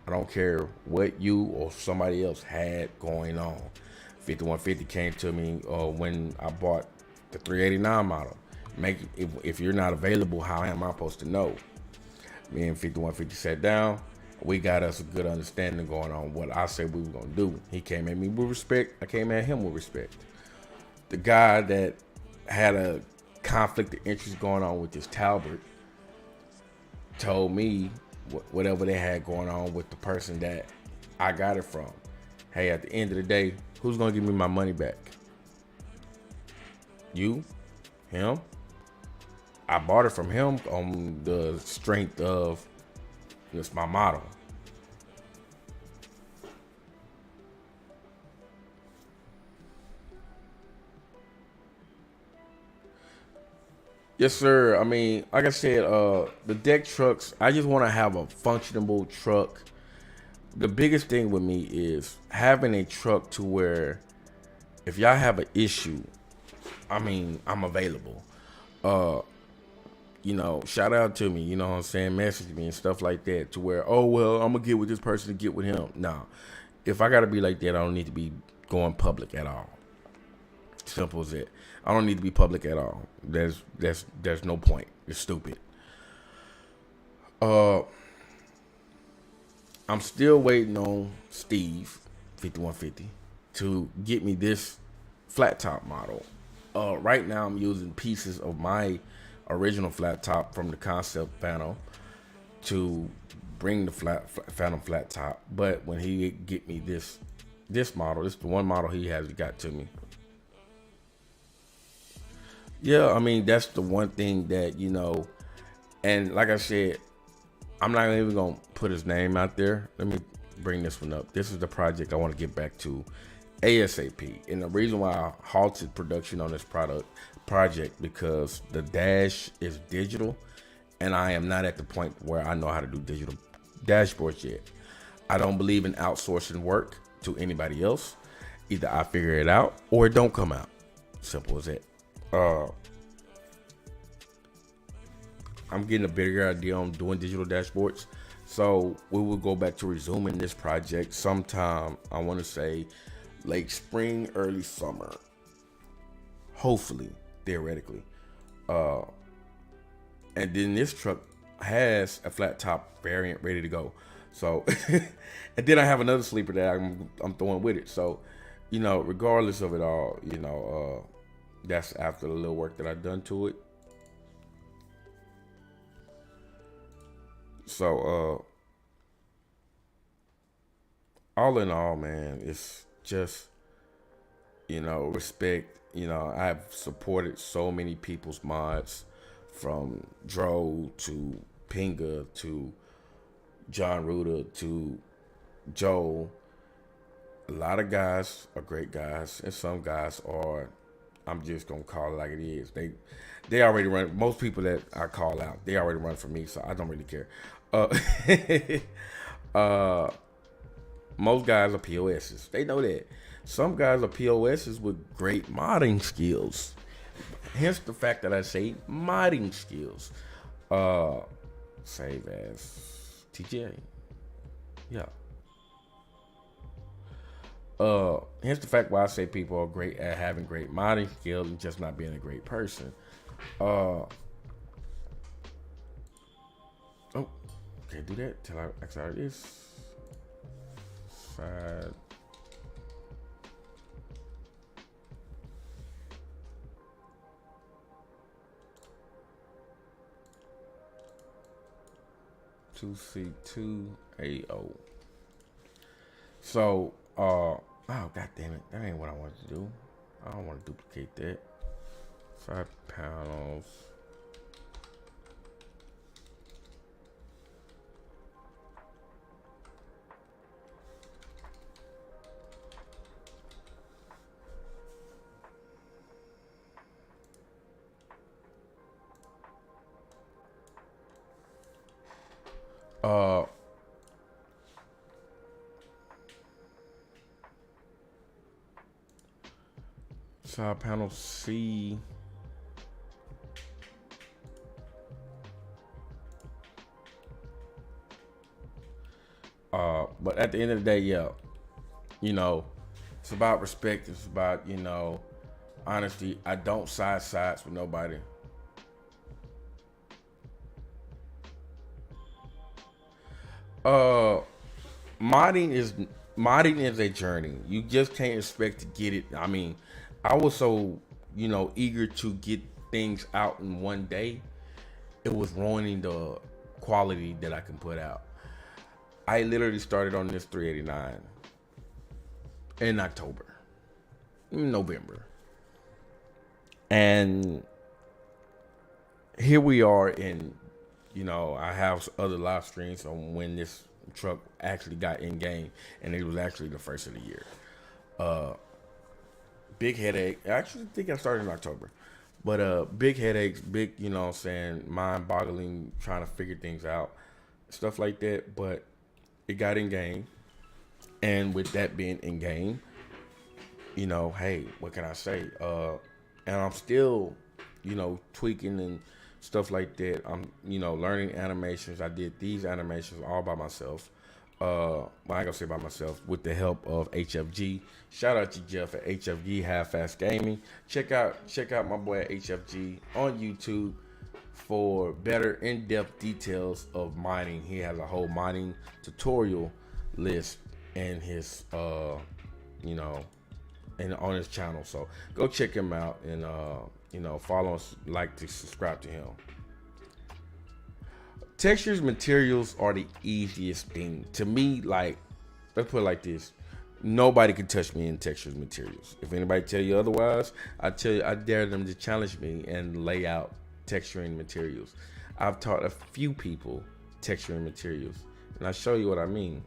I don't care what you or somebody else had going on. 5150 came to me when I bought the 389 model. Make if you're not available, how am I supposed to know? Me and 5150 sat down. We got us a good understanding going on what I said we were gonna do. He came at me with respect. I came at him with respect. The guy that had a conflict of interest going on with this Talbert told me whatever they had going on with the person that I got it from. Hey, at the end of the day, who's gonna give me my money back? You? Him? I bought it from him on the strength of it's my motto. Yes, sir. I mean, like I said, the deck trucks, I just want to have a functionable truck. The biggest thing with me is having a truck to where if y'all have an issue, I mean, I'm available. Shout out to me, you know what I'm saying? Message me and stuff like that to where, oh, well, I'm going to get with this person to get with him. No. If I got to be like that, I don't need to be going public at all. Simple as that. I don't need to be public at all. There's no point. It's stupid. I'm still waiting on Steve 5150 to get me this flat top model. Right now I'm using pieces of my original flat top from the concept panel to bring the Phantom flat top. But when he get me this model, this is the one model he has got to me. Yeah, I mean, that's the one thing that, and like I said, I'm not even going to put his name out there. Let me bring this one up. This is the project I want to get back to ASAP. And the reason why I halted production on this project because the dash is digital and I am not at the point where I know how to do digital dashboards yet. I don't believe in outsourcing work to anybody else. Either I figure it out or it don't come out. Simple as that. I'm getting a bigger idea on doing digital dashboards. So we will go back to resuming this project sometime, I want to say late spring, early summer. Hopefully, theoretically. And then this truck has a flat top variant ready to go. So, and then I have another sleeper that I'm throwing with it. So, regardless of it all, that's after the little work that I've done to it. So, all in all, man, it's just, respect. I've supported so many people's mods from Dro to Pinga to John Ruder to Joe. A lot of guys are great guys, and some guys are, I'm just gonna call it like it is. They already run. Most people that I call out, they already run for me, so I don't really care. Most guys are POSs. They know that. Some guys are POSs with great modding skills. Hence the fact that I say modding skills. Save as TJ. Yeah. Hence the fact why I say people are great at having great modding skills and just not being a great person. Oh, can't do that till I exit this side. C2AO. So, oh god damn it, that ain't what I wanted to do. I don't want to duplicate that. Side panels. Side panel C. But at the end of the day, yeah, it's about respect. It's about, honesty. I don't side sides with nobody. Uh, modding is modding is a journey. You just can't expect to get it. I mean, I was so eager to get things out in one day. It was ruining the quality that I can put out. I literally started on this 389 in October, November, and here we are in. I have other live streams on when this truck actually got in game, and it was actually the first of the year. Uh, Big headache. I actually think I started in October. But big headaches, big, what I'm saying, mind boggling, trying to figure things out, stuff like that. But it got in game. And with that being in game, hey, what can I say? And I'm still, tweaking and stuff like that. I'm, learning animations. I did these animations all by myself. Well, I ain't gonna say by myself, with the help of HFG. Shout out to Jeff at HFG Half Fast Gaming. Check out my boy at HFG on YouTube for better in-depth details of mining. He has a whole mining tutorial list in his and on his channel. So go check him out and follow us, like to subscribe to him. Textures, materials are the easiest thing to me. Like, let's put it like this: nobody can touch me in textures, materials. If anybody tell you otherwise, I tell you, I dare them to challenge me and lay out texturing materials. I've taught a few people texturing materials, and I'll show you what I mean.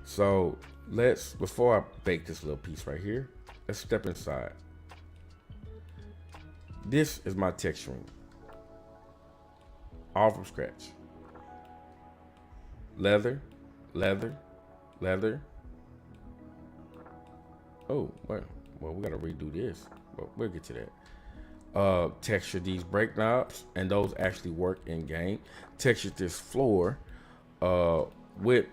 So before I bake this little piece right here, let's step inside. This is my texturing, all from scratch. Leather, leather, leather. Oh, well, we gotta redo this, but we'll get to that. Texture these brake knobs, and those actually work in game. Texture this floor with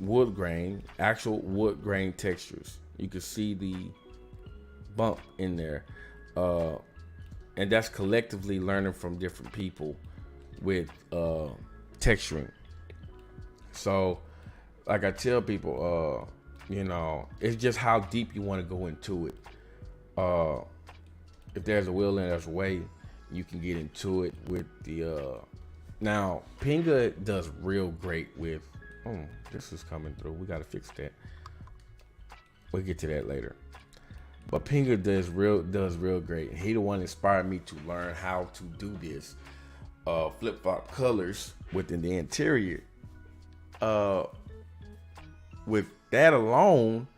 wood grain, actual wood grain textures. You can see the bump in there. And that's collectively learning from different people with texturing. So, like I tell people, it's just how deep you want to go into it. If there's a will and there's a way, you can get into it with the. Now, Pinga does real great with. Oh, this is coming through. We gotta fix that. We'll get to that later. But Pinga does real great. He the one inspired me to learn how to do this. Flip flop colors within the interior. With that alone,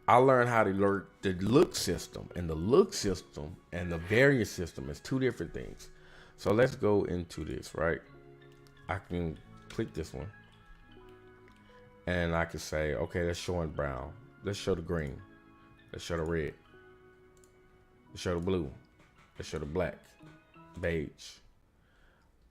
I learned how to learn the look system. And the look system and the variance system is two different things. So let's go into this, right? I can click this one. And I can say, okay, that's showing brown. Let's show the green. Let's show the red. Let's show the blue. Let's show the black. Beige.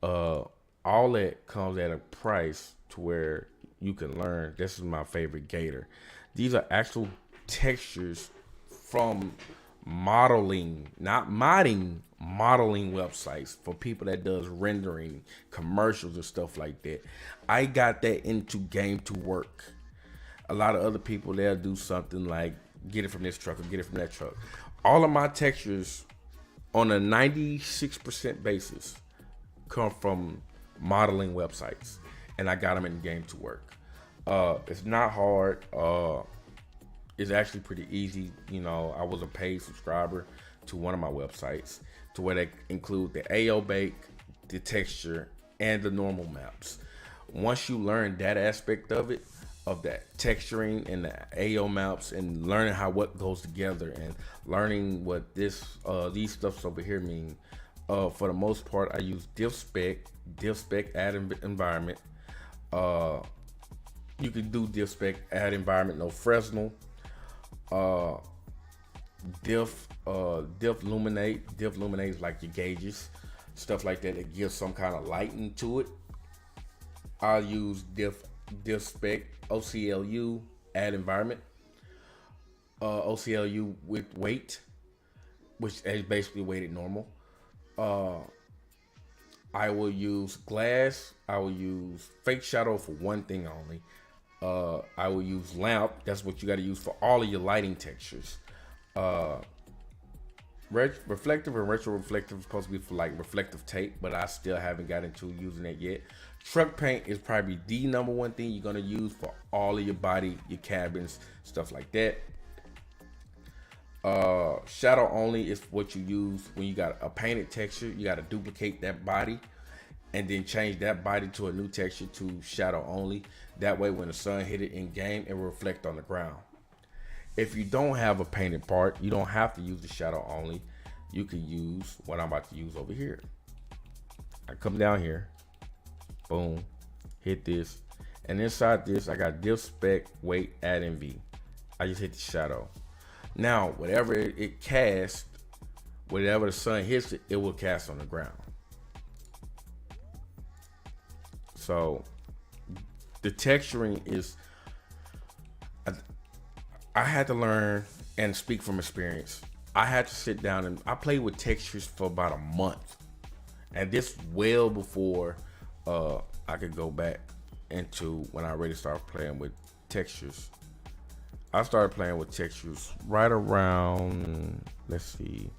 All that comes at a price to where you can learn. This is my favorite gator. These are actual textures from modeling, not modding, modeling websites for people that does rendering, commercials and stuff like that. I got that into game to work. A lot of other people, they'll do something like get it from this truck or get it from that truck. All of my textures on a 96% basis come from modeling websites, and I got them in the game to work. It's not hard. It's actually pretty easy. I was a paid subscriber to one of my websites to where they include the AO bake, the texture, and the normal maps. Once you learn that aspect of it, of that texturing and the AO maps, and learning how what goes together, and learning what these stuffs over here mean. For the most part, I use diff spec add environment. You can do diff spec add environment, no Fresnel. Diff luminate is like your gauges, stuff like that. It gives some kind of lighting to it. I'll use diff spec OCLU add environment. OCLU with weight, which is basically weighted normal. I will use glass. I will use fake shadow for one thing only. I will use lamp. That's what you got to use for all of your lighting textures. Uh, reflective and retro reflective is supposed to be for like reflective tape, but I still haven't got into using it yet. Truck paint is probably the number one thing you're gonna use for all of your body, your cabins, stuff like that. Shadow only is what you use when you got a painted texture. You got to duplicate that body and then change that body to a new texture to shadow only. That way, when the sun hit it in game, it will reflect on the ground. If you don't have a painted part, you don't have to use the shadow only. You can use what I'm about to use over here. I come down here, boom, hit this, and inside this, I got diff spec, weight, add NV. I just hit the shadow. Now, whatever it casts, whenever the sun hits it, it will cast on the ground. So the texturing is, I had to learn and speak from experience. I had to sit down and I played with textures for about a month. And this well before I could go back into when I really started playing with textures. I started playing with textures right around, let's see,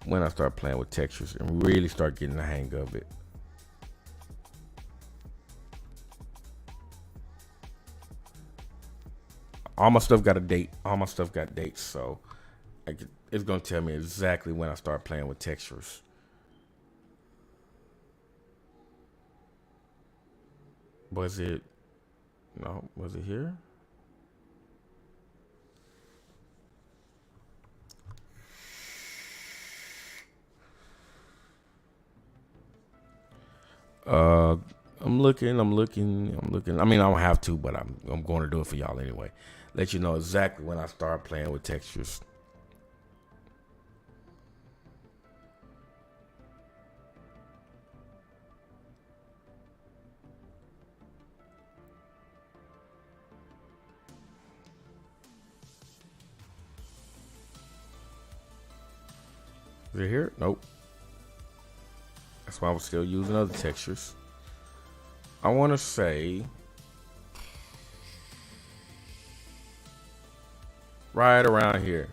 when I started playing with textures and really start getting the hang of it. All my stuff got a date. All my stuff got dates, so it's gonna tell me exactly when I start playing with textures. Was it? No, was it here? I'm looking. I mean, I don't have to, but I'm going to do it for y'all anyway. Let you know exactly when I start playing with textures. Is it here? Nope. That's why I was still using other textures. I want to say right around here.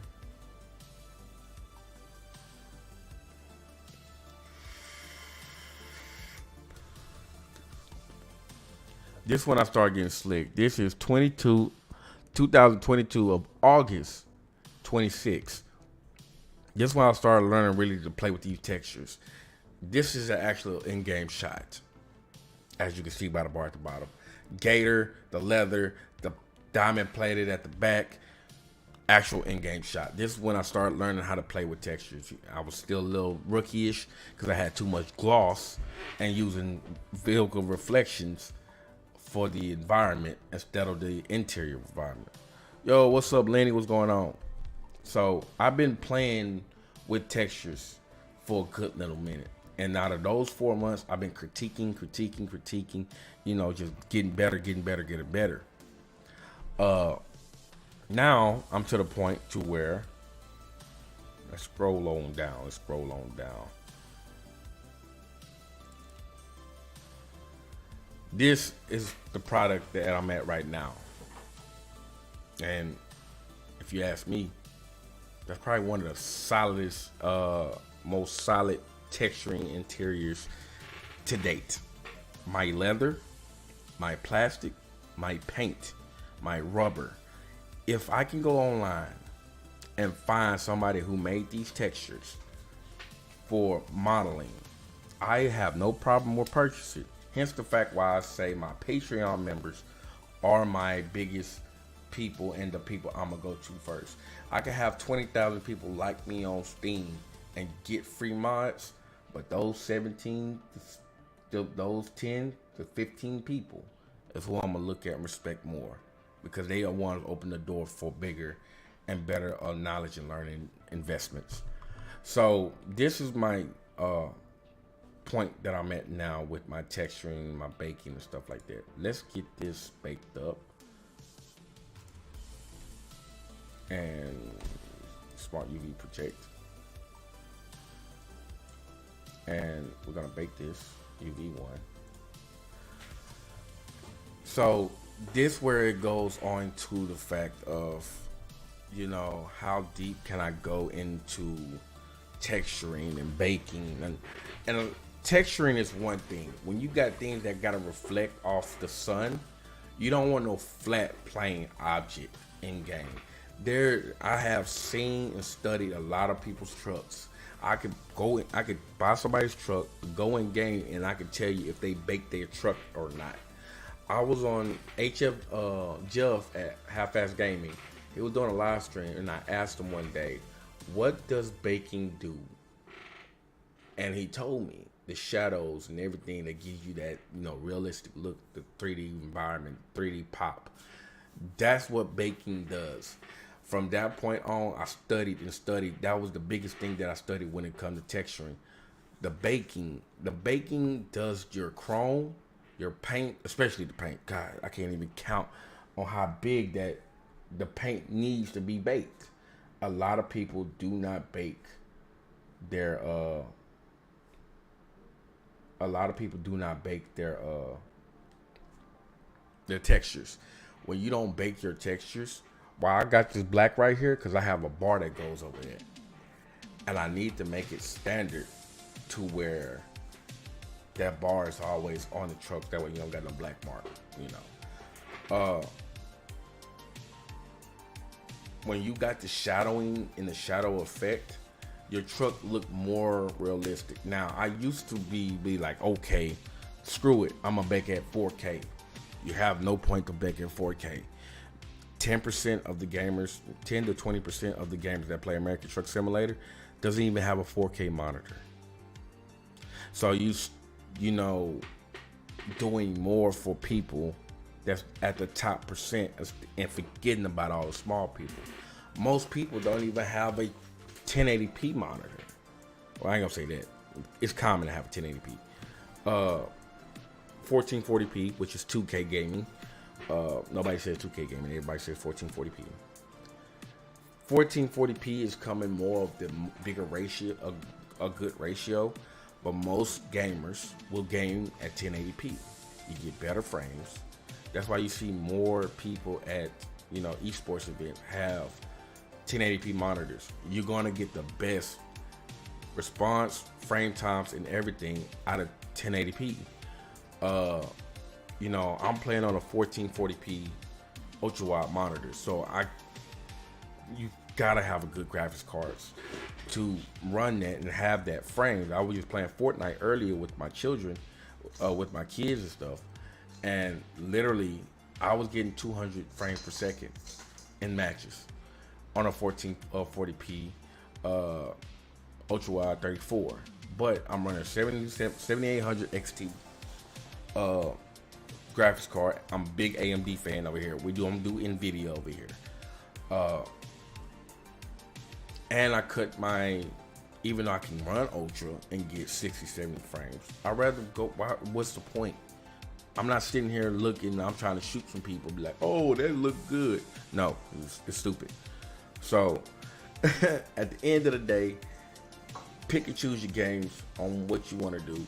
This when I start getting slick. This is 2022 of August 26. This is when I started learning really to play with these textures. This is an actual in-game shot, as you can see by the bar at the bottom. Gator, the leather, the diamond plated at the back, actual in-game shot. This is when I started learning how to play with textures. I was still a little rookie-ish because I had too much gloss and using vehicle reflections for the environment instead of the interior environment. Yo, what's up, Lenny? What's going on? So I've been playing with textures for a good little minute. And out of those 4 months, I've been critiquing, you know, just getting better. Now I'm to the point to where, let's scroll on down. This is the product that I'm at right now. And if you ask me, that's probably one of the solidest, most solid texturing interiors to date. My leather, my plastic, my paint, my rubber. If I can go online and find somebody who made these textures for modeling, I have no problem with purchasing it. Hence the fact why I say my Patreon members are my biggest people and the people I'm gonna go to first. I can have 20,000 people like me on Steam and get free mods, but those 17, those 10 to 15 people is who I'm gonna look at and respect more, because they are ones who open the door for bigger and better knowledge and learning investments. So this is my point that I'm at now with my texturing, my baking and stuff like that. Let's get this baked up. And smart UV protect. and we're gonna bake this UV1. So this where it goes on to the fact of, how deep can I go into texturing and baking, and texturing is one thing. When you got things that gotta reflect off the sun, you don't want no flat plain object in game. I have seen and studied a lot of people's trucks. I could buy somebody's truck, go in game, and I could tell you if they baked their truck or not. I was on HF Jeff at Half Fast Gaming. He was doing a live stream, and I asked him one day, "What does baking do?" And he told me the shadows and everything that gives you that realistic look, the 3D environment, 3D pop. That's what baking does. From that point on, I studied and studied. That was the biggest thing that I studied when it comes to texturing. The baking does your chrome, your paint, especially the paint. God, I can't even count on how big that the paint needs to be baked. A lot of people do not bake their their textures. When you don't bake your textures, I got this black right here because I have a bar that goes over there, and I need to make it standard to where that bar is always on the truck. That way you don't got no black mark. When you got the shadowing and the shadow effect, your truck look more realistic. Now, I used to be like, okay, screw it, I'm gonna bake at 4K. You have no point to bake at 4K. 10% of the gamers, 10 to 20% of the gamers that play American Truck Simulator doesn't even have a 4K monitor. So doing more for people that's at the top percent and forgetting about all the small people. Most people don't even have a 1080p monitor. Well, I ain't gonna say that. It's common to have a 1080p. 1440p, which is 2K gaming. Nobody says 2K gaming. Everybody says 1440p. 1440p is coming more of the bigger ratio, a good ratio. But most gamers will game at 1080p. You get better frames. That's why you see more people at esports events have 1080p monitors. You're gonna get the best response, frame times, and everything out of 1080p. I'm playing on a 1440p ultra wide monitor, so you gotta have a good graphics cards to run that and have that frame. I was just playing Fortnite earlier with my children, with my kids and stuff, and literally I was getting 200 frames per second in matches on a 1440p ultra wide 34. But I'm running 7800 XT graphics card. I'm a big AMD fan over here. I'm do NVIDIA over here. And I cut even though I can run ultra and get 60, 70 frames, I'd rather go. What's the point? I'm not sitting here looking, I'm trying to shoot some people, be like, oh, that look good. No, it's stupid. So, at the end of the day, pick and choose your games on what you want to do.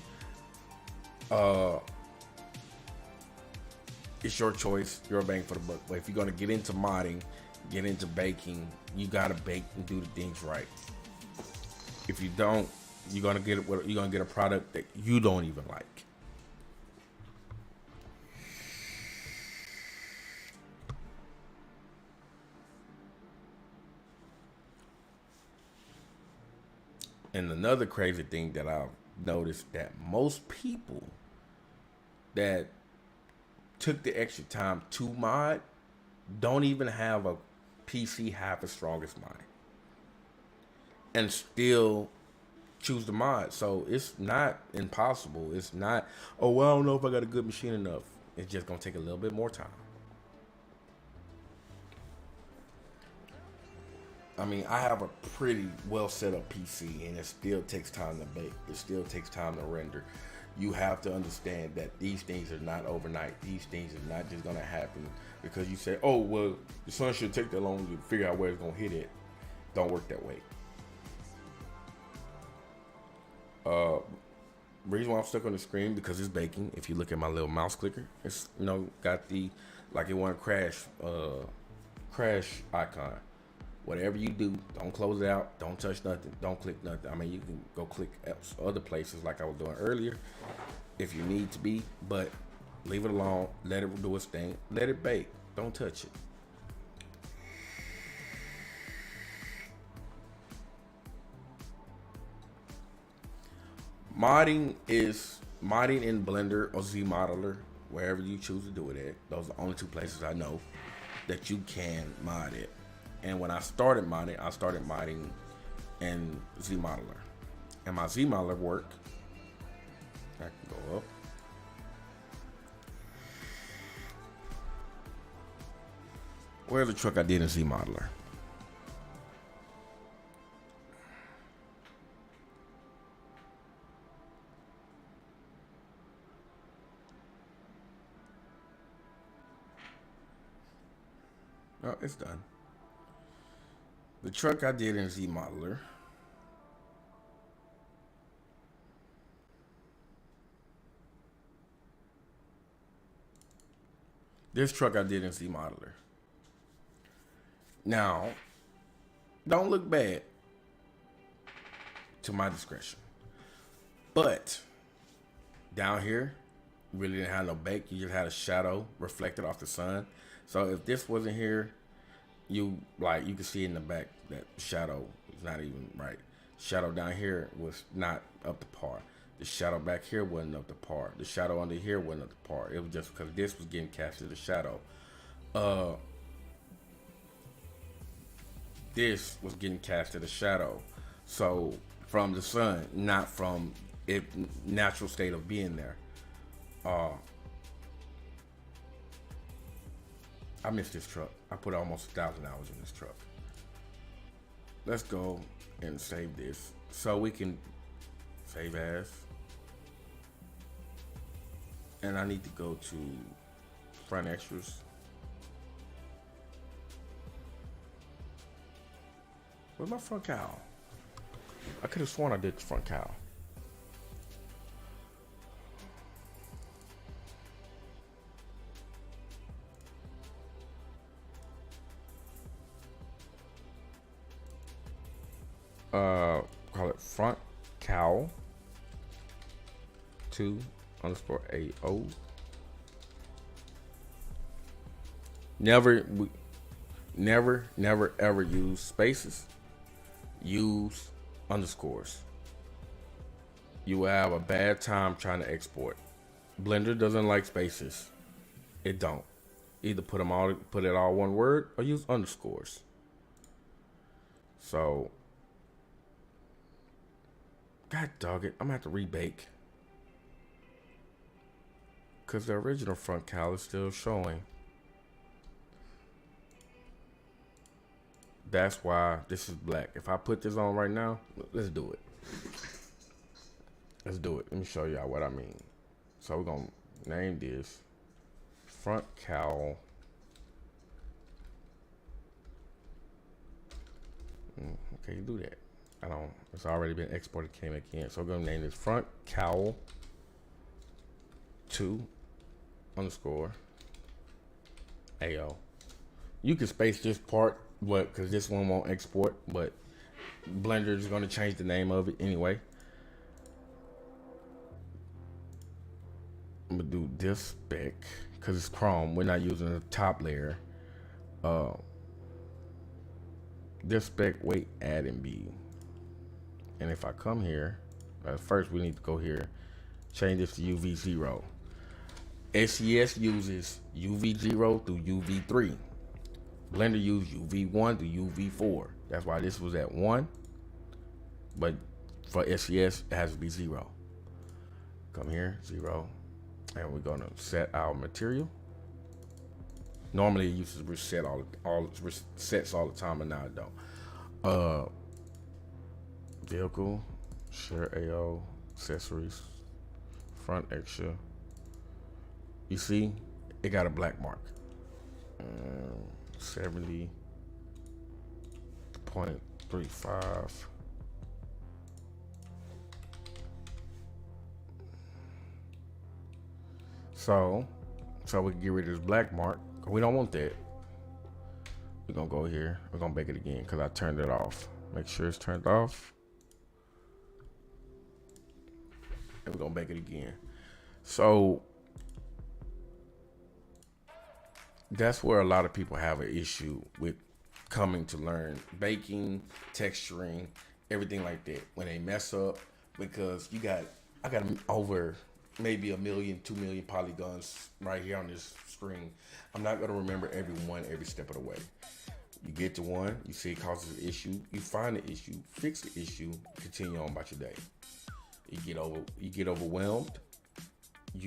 It's your choice, your bang for the buck. But if you're going to get into modding, get into baking, you got to bake and do the things right. If you don't, you're going to get a product that you don't even like. And another crazy thing that I've noticed, that most people that took the extra time to mod don't even have a PC half as strong as mine and still choose to mod. So it's not impossible. It's not, oh, well, I don't know if I got a good machine enough. It's just going to take a little bit more time. I mean, I have a pretty well set up PC, and it still takes time to bake. It still takes time to render. You have to understand that these things are not overnight. These things are not just going to happen because you say, oh, well, the sun should take that long to figure out where it's going to hit it. Don't work that way. reason why I'm stuck on the screen because it's baking. If you look at my little mouse clicker, it's got the like it want crash icon. Whatever you do, don't close it out. Don't touch nothing. Don't click nothing. I mean, you can go click other places like I was doing earlier if you need to be, but leave it alone. Let it do its thing. Let it bake. Don't touch it. Modding in Blender or Z Modeler, wherever you choose to do it at. Those are the only two places I know that you can mod it. And when I started modding in Z Modeler. And my Z Modeler work. I can go up. Where's the truck I did in Z Modeler? Oh, it's done. The truck I did in Z Modeler. This truck I did in Z Modeler. Now, don't look bad to my discretion. But down here, really didn't have no bake. You just had a shadow reflected off the sun. So if this wasn't here, you can see in the back that shadow is not even right. Shadow down here was not up to par. The shadow back here wasn't up to par. The shadow under here wasn't up to par. It was just because this was getting captured the shadow. This was getting cast to the shadow. So from the sun, not from it natural state of being there. I missed this truck. I put almost 1,000 hours in this truck. Let's go and save this so we can save as. And I need to go to front extras. Where's my front cowl? I could have sworn I did the front cowl. Call it front cowl 2_AO. Never ever use spaces. Use underscores. You will have a bad time trying to export. Blender doesn't like spaces. It don't. Either put it all one word or use underscores. So, God dog it, I'm gonna have to rebake. Cause the original front cowl is still showing. That's why this is black. If I put this on right now, let's do it. Let's do it. Let me show y'all what I mean. So we're gonna name this front cowl. Okay, you do that. It's already been exported, came back in. So we're gonna name this front cowl 2_AO. You can space this part, but because this one won't export, but Blender is gonna change the name of it anyway. I'm gonna do this spec because it's Chrome. We're not using the top layer. This spec weight add and B. And if I come here, first we need to go here, change this to UV0. SES uses UV0 through UV3. Blender uses UV1 to UV4. That's why this was at 1. But for SES, it has to be 0. Come here, 0. And we're gonna set our material. Normally it used to reset resets all the time, and now it don't. Vehicle, share AO, accessories, front extra. You see, it got a black mark. 70.35. So we can get rid of this black mark. We don't want that. We're gonna go here. We're gonna bake it again because I turned it off. Make sure it's turned off. And we're gonna bake it again. So that's where a lot of people have an issue with coming to learn baking, texturing, everything like that. When they mess up, because I got over maybe 1 million, 2 million polygons right here on this screen. I'm not gonna remember every one every step of the way. You get to one, you see it causes an issue, you find the issue, fix the issue, continue on about your day. You get overwhelmed. If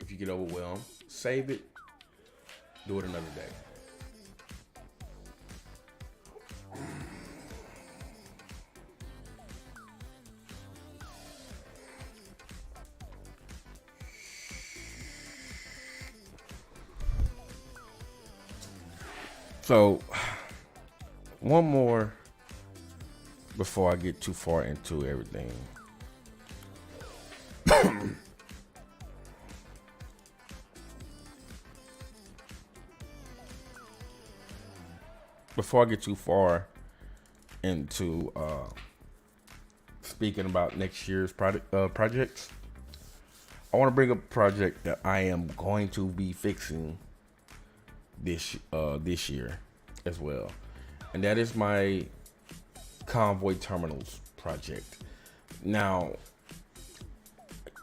you get overwhelmed, save it, do it another day. So, one more before I get too far into everything. Before I get too far into speaking about next year's projects, I want to bring up a project that I am going to be fixing this year as well, and that is my Convoy Terminals project. Now,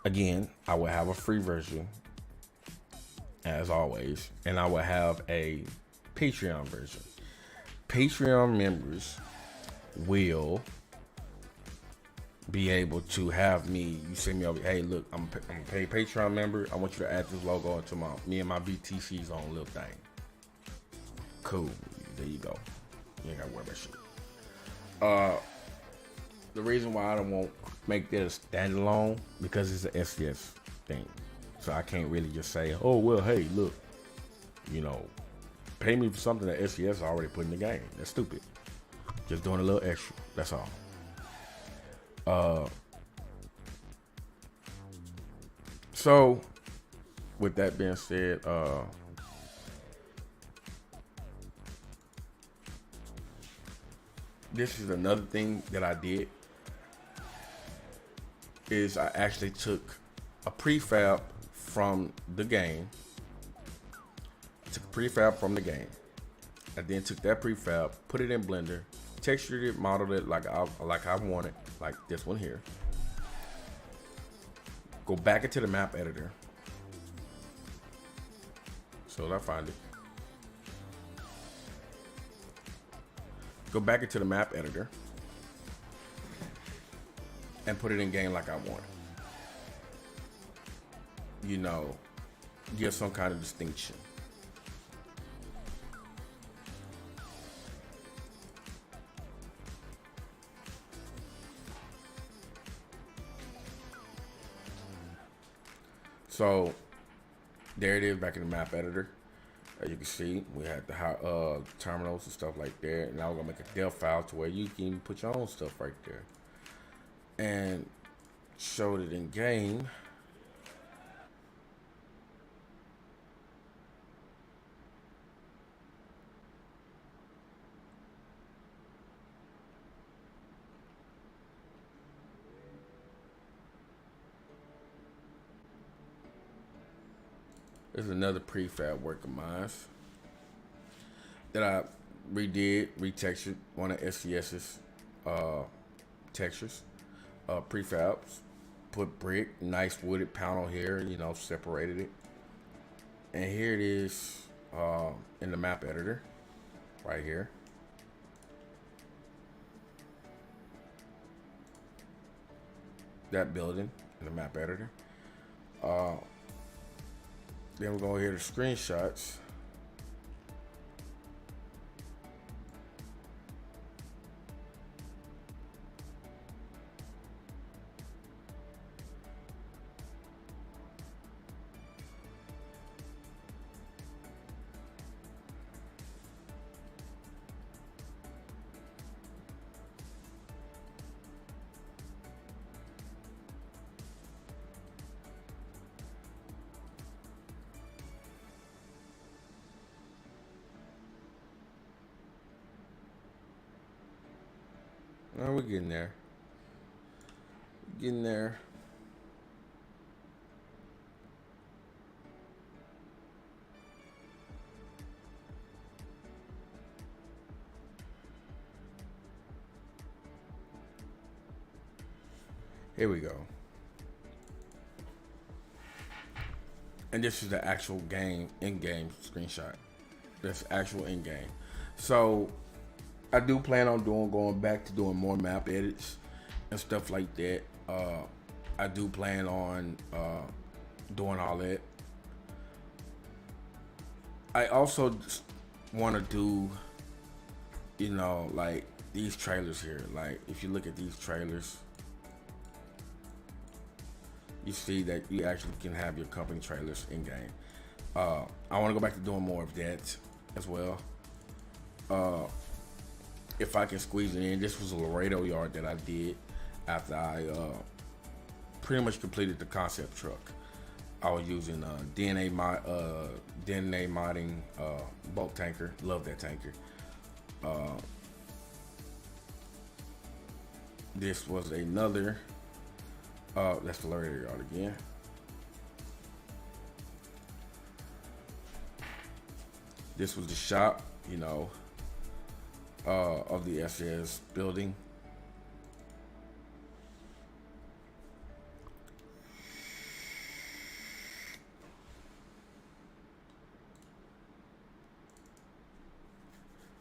again, I will have a free version as always, and I will have a Patreon version. Patreon members will be able to have me. You send me over. Hey, look, I'm a paid Patreon member. I want you to add this logo into me and my BTC's on little thing. Cool. There you go. You ain't gotta worry about shit. The reason why I don't want make that a standalone because it's an SCS thing, so I can't really just say, oh well, hey, look, pay me for something that SCS already put in the game. That's stupid. Just doing a little extra. That's all. So with that being said, this is another thing that I did, is I actually took a prefab from the game. I then took that prefab, put it in Blender, textured it, modeled it like I wanted, like this one here. Go back into the map editor. So I find it. Go back into the map editor and put it in game like I want it. Give some kind of distinction. So there it is back in the map editor. As you can see, we had the terminals and stuff like that. And now we're gonna make a dev file to where you can put your own stuff right there. And showed it in game. There's another prefab work of mine that I retextured one of SCS's textures, prefabs, put brick, nice wooded panel here, separated it. And here it is in the map editor, right here. That building in the map editor. Then we're going here to screenshots. Oh, we're getting there. Getting there. Here we go. And this is the actual game in-game screenshot. That's actual in-game. So I do plan on going back to doing more map edits and stuff like that. I do plan on doing all that. I also want to do, like these trailers here. Like if you look at these trailers, you see that you actually can have your company trailers in game. I want to go back to doing more of that as well. If I can squeeze it in, this was a Laredo yard that I did after I pretty much completed the concept truck. I was using DNA modding bulk tanker. Love that tanker. This was another. That's the Laredo yard again. This was the shop, of the SS building.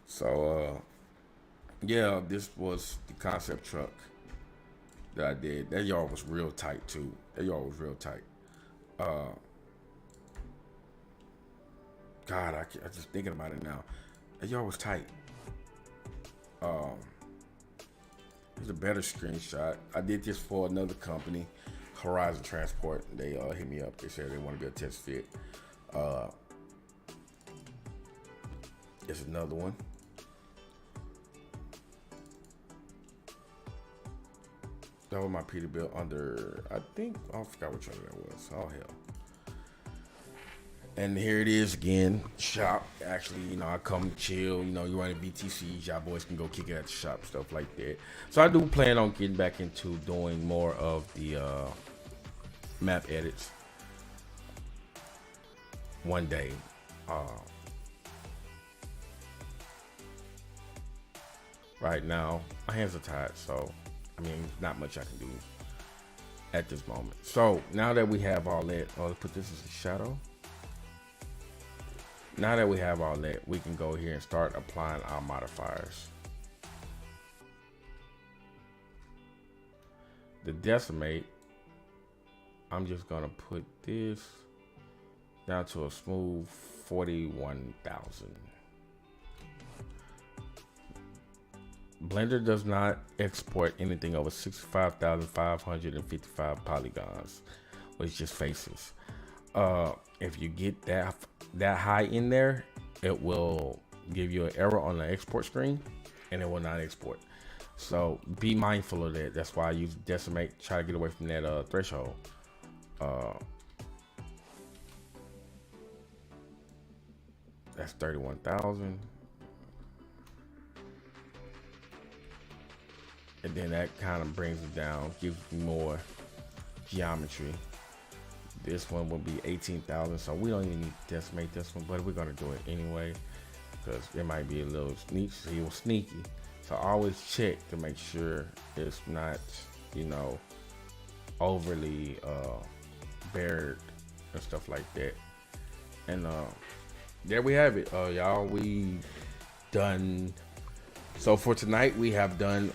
So, yeah, this was the concept truck that I did. That yard was real tight too. That yard was real tight. God, I just thinking about it now. That yard was tight. Here's a better screenshot. I did this for another company, Horizon Transport. They hit me up. They said they want to be a test fit. There's another one. That was my Peterbilt under, I forgot which one that was. Oh, hell. And here it is again, shop. Actually, I come chill. You run BTCs, y'all boys can go kick it at the shop, stuff like that. So I do plan on getting back into doing more of the map edits one day. Right now, my hands are tied, so not much I can do at this moment. So now that we have all that, let's put this as a shadow. Now that we have all that, we can go here and start applying our modifiers. The decimate, I'm just gonna put this down to a smooth 41,000. Blender does not export anything over 65,555 polygons, which just faces. If you get that high in there, it will give you an error on the export screen and it will not export. So be mindful of that. That's why I use decimate, try to get away from that threshold. That's 31,000. And then that kind of brings it down, gives you more geometry. This one will be 18,000, so we don't even need to decimate this one, but we're gonna do it anyway because it might be a little sneaky. So always check to make sure it's not, overly bared and stuff like that. And there we have it, y'all. We done. So for tonight, we have done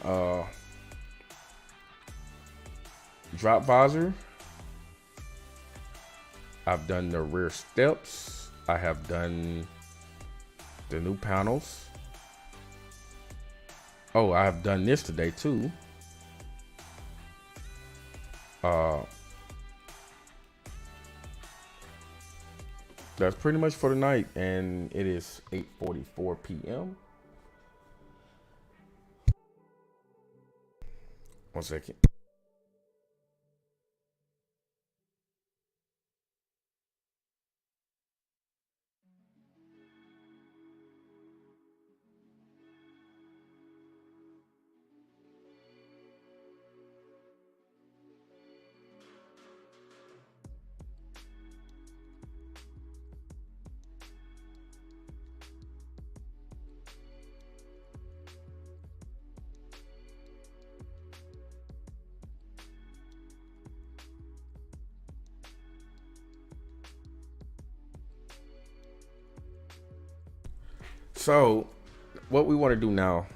drop visor. I've done the rear steps. I have done the new panels. Oh, I have done this today too. That's pretty much for tonight, and it is 8:44 p.m. 1 second. So what we want to do now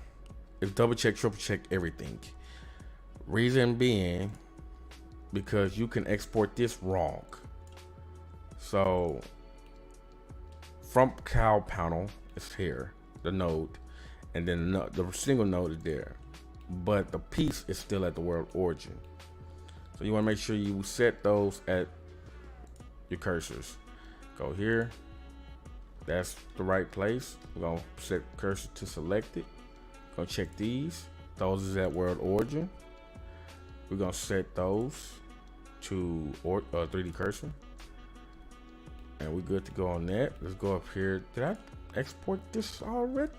is double check, triple check everything. Reason being, because you can export this wrong. So front cowl panel is here, the node, and then the single node is there, but the piece is still at the world origin. So you want to make sure you set those at your cursors. Go here, that's the right place. We're gonna set cursor to select it. Gonna check these, those is at world origin. We're gonna set those to 3D cursor, and we're good to go on that. Let's go up here. Did I export this already?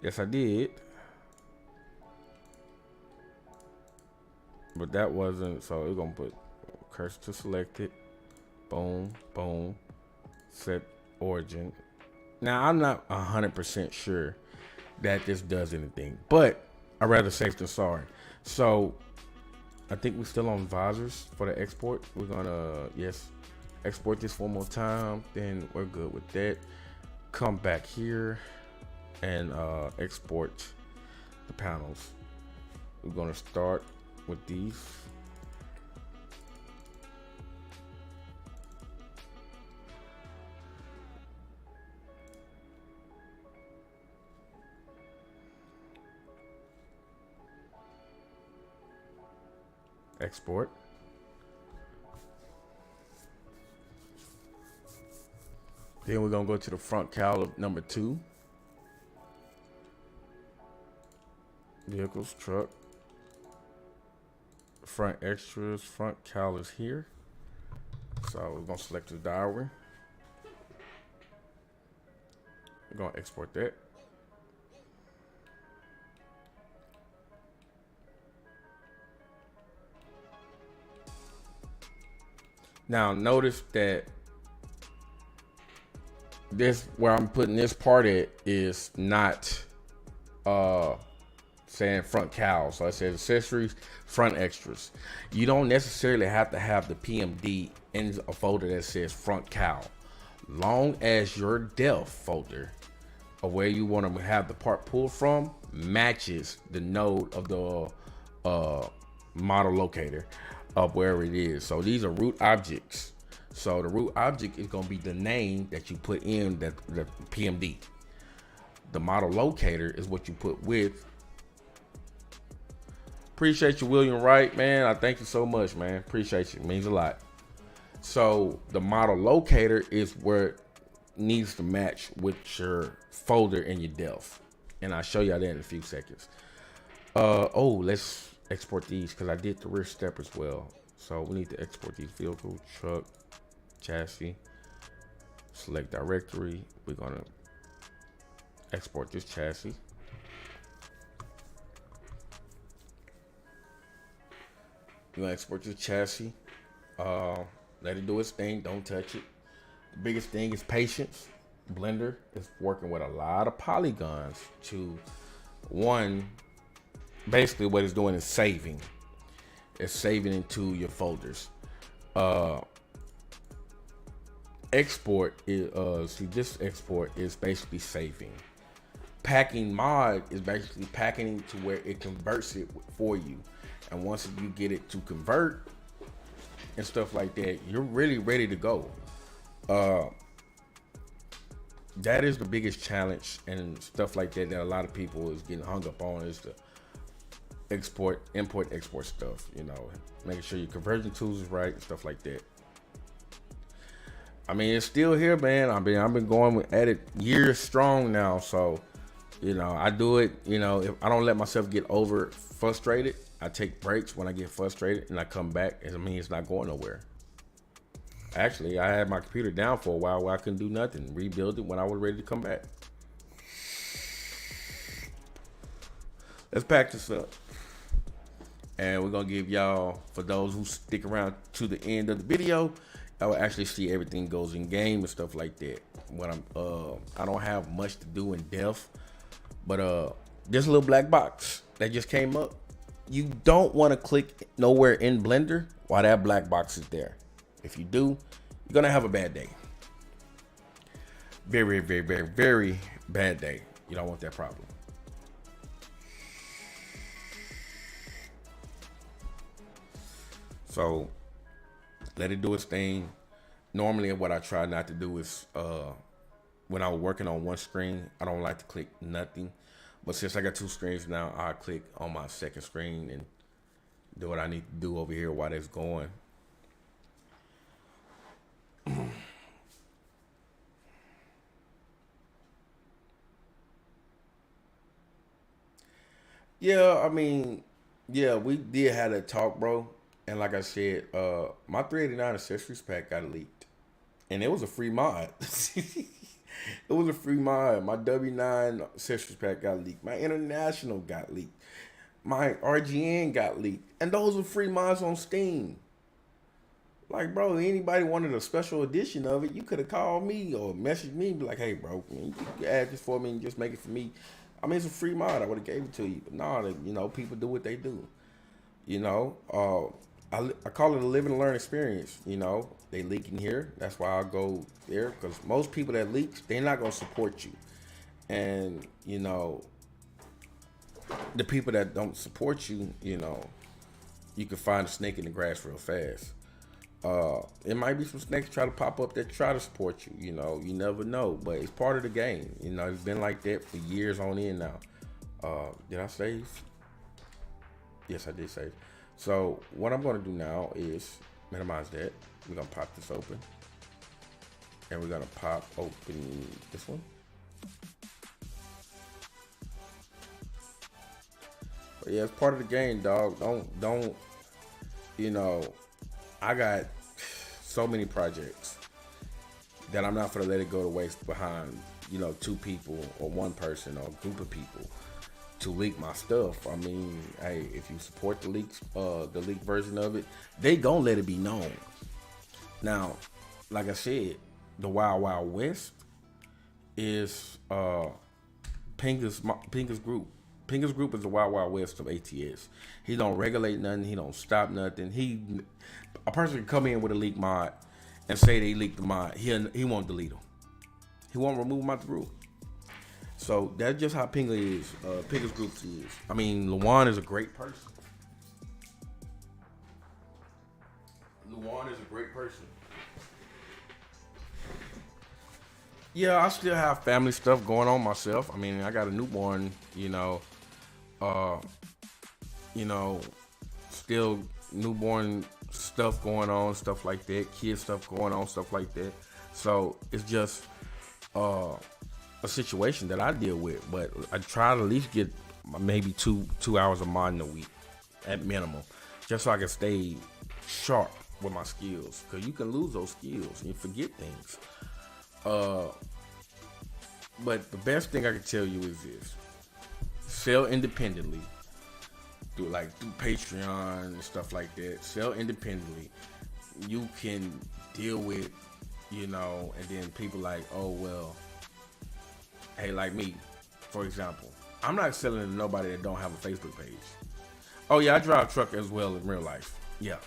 Yes, I did, but that wasn't. So we're gonna put cursor to select it. Boom, boom. Set origin. Now I'm not 100% sure that this does anything, but I'd rather safe than sorry. So I think we're still on visors for the export. We're gonna, yes, export this one more time, then we're good with that. Come back here and export the panels. We're gonna start with these. Export. Then we're gonna go to the front cowl of number 2. Vehicles, truck, front extras, front cowl is here. So we're gonna select the diary. We're gonna export that. Now notice that this, where I'm putting this part at, is not saying front cowl. So it says accessories, front extras. You don't necessarily have to have the PMD in a folder that says front cowl. Long as your def folder, or where you want to have the part pulled from, matches the node of the model locator of wherever it is. So these are root objects. So the root object is going to be the name that you put in the PMD. The model locator is what you put with. Appreciate you, William Wright, man. I thank you so much, man. Appreciate you. It means a lot. So the model locator is where it needs to match with your folder in your def. And I'll show you that in a few seconds. Oh, let's export these because I did the rear step as well. So we need to export these: vehicle, truck, chassis. Select directory. We're gonna export this chassis. You're gonna export this chassis. Let it do its thing. Don't touch it. The biggest thing is patience. Blender is working with a lot of polygons to, one, basically what it's doing is saving. It's saving into your folders. Export is this export is basically saving. Packing mod is basically packing it to where it converts it for you. And once you get it to convert and stuff like that, you're really ready to go. That is the biggest challenge and stuff like that a lot of people is getting hung up on, is the import, export stuff, you know, making sure your conversion tools is right and stuff like that. I mean, it's still here, man. I've been going at it years strong now. So, you know, I do it, you know, if I don't let myself get over frustrated, I take breaks when I get frustrated and I come back, and I mean, it's not going nowhere. Actually, I had my computer down for a while where I couldn't do nothing. Rebuild it when I was ready to come back. Let's pack this up. And we're going to give y'all, for those who stick around to the end of the video, I will actually see everything goes in game and stuff like that. When I don't have much to do in depth, but this little black box that just came up, you don't want to click nowhere in Blender while that black box is there. If you do, you're gonna have a bad day. Very, very, very, very bad day. You don't want that problem. So let it do its thing. Normally, what I try not to do is when I was working on one screen, I don't like to click nothing. But since I got two screens now, I click on my second screen and do what I need to do over here while it's going. Yeah, I mean, yeah, we did have a talk, bro. And like I said, my 389 accessories pack got leaked. And it was a free mod. It was a free mod. My W9 accessories pack got leaked. My international got leaked. My RGN got leaked. And those were free mods on Steam. Like, bro, anybody wanted a special edition of it, you could have called me or messaged me and be like, hey, bro, you can add this for me and just make it for me. I mean, it's a free mod. I would have gave it to you. But no, people do what they do. You know, I call it a live and learn experience. You know, they leak in here. That's why I go there, because most people that leak, they're not going to support you. And, the people that don't support you, you can find a snake in the grass real fast. It might be some snakes try to pop up that try to support you. You never know, but it's part of the game. It's been like that for years on end now. Did I save? Yes, I did save. So what I'm going to do now is minimize that. We're going to pop this open, and we're going to pop open this one. But yeah, it's part of the game, dog. Don't. I got so many projects that I'm not gonna let it go to waste behind, two people or one person or a group of people to leak my stuff. I mean, hey, if you support the leaked version of it, they gonna let it be known. Now, like I said, the Wild Wild West is Pinga's group. Pinga's group is the Wild Wild West of ATS. He don't regulate nothing. He don't stop nothing. A person can come in with a leak mod and say they leaked the mod. He won't delete them. He won't remove them out the group. So that's just how Pinga is. Pinga's group is. I mean, Luan is a great person. Luan is a great person. Yeah, I still have family stuff going on myself. I mean, I got a newborn, still newborn stuff going on, stuff like that, kid stuff going on, stuff like that. So it's just a situation that I deal with, but I try to at least get maybe two hours of modding a week at minimum, just so I can stay sharp with my skills, because you can lose those skills and you forget things. But the best thing I can tell you is this: sell independently through Patreon and stuff like that. Sell independently. You can deal with, and then people like, oh well, hey, like me, for example, I'm not selling to nobody that don't have a Facebook page. Oh yeah, I drive truck as well in real life. Yeah,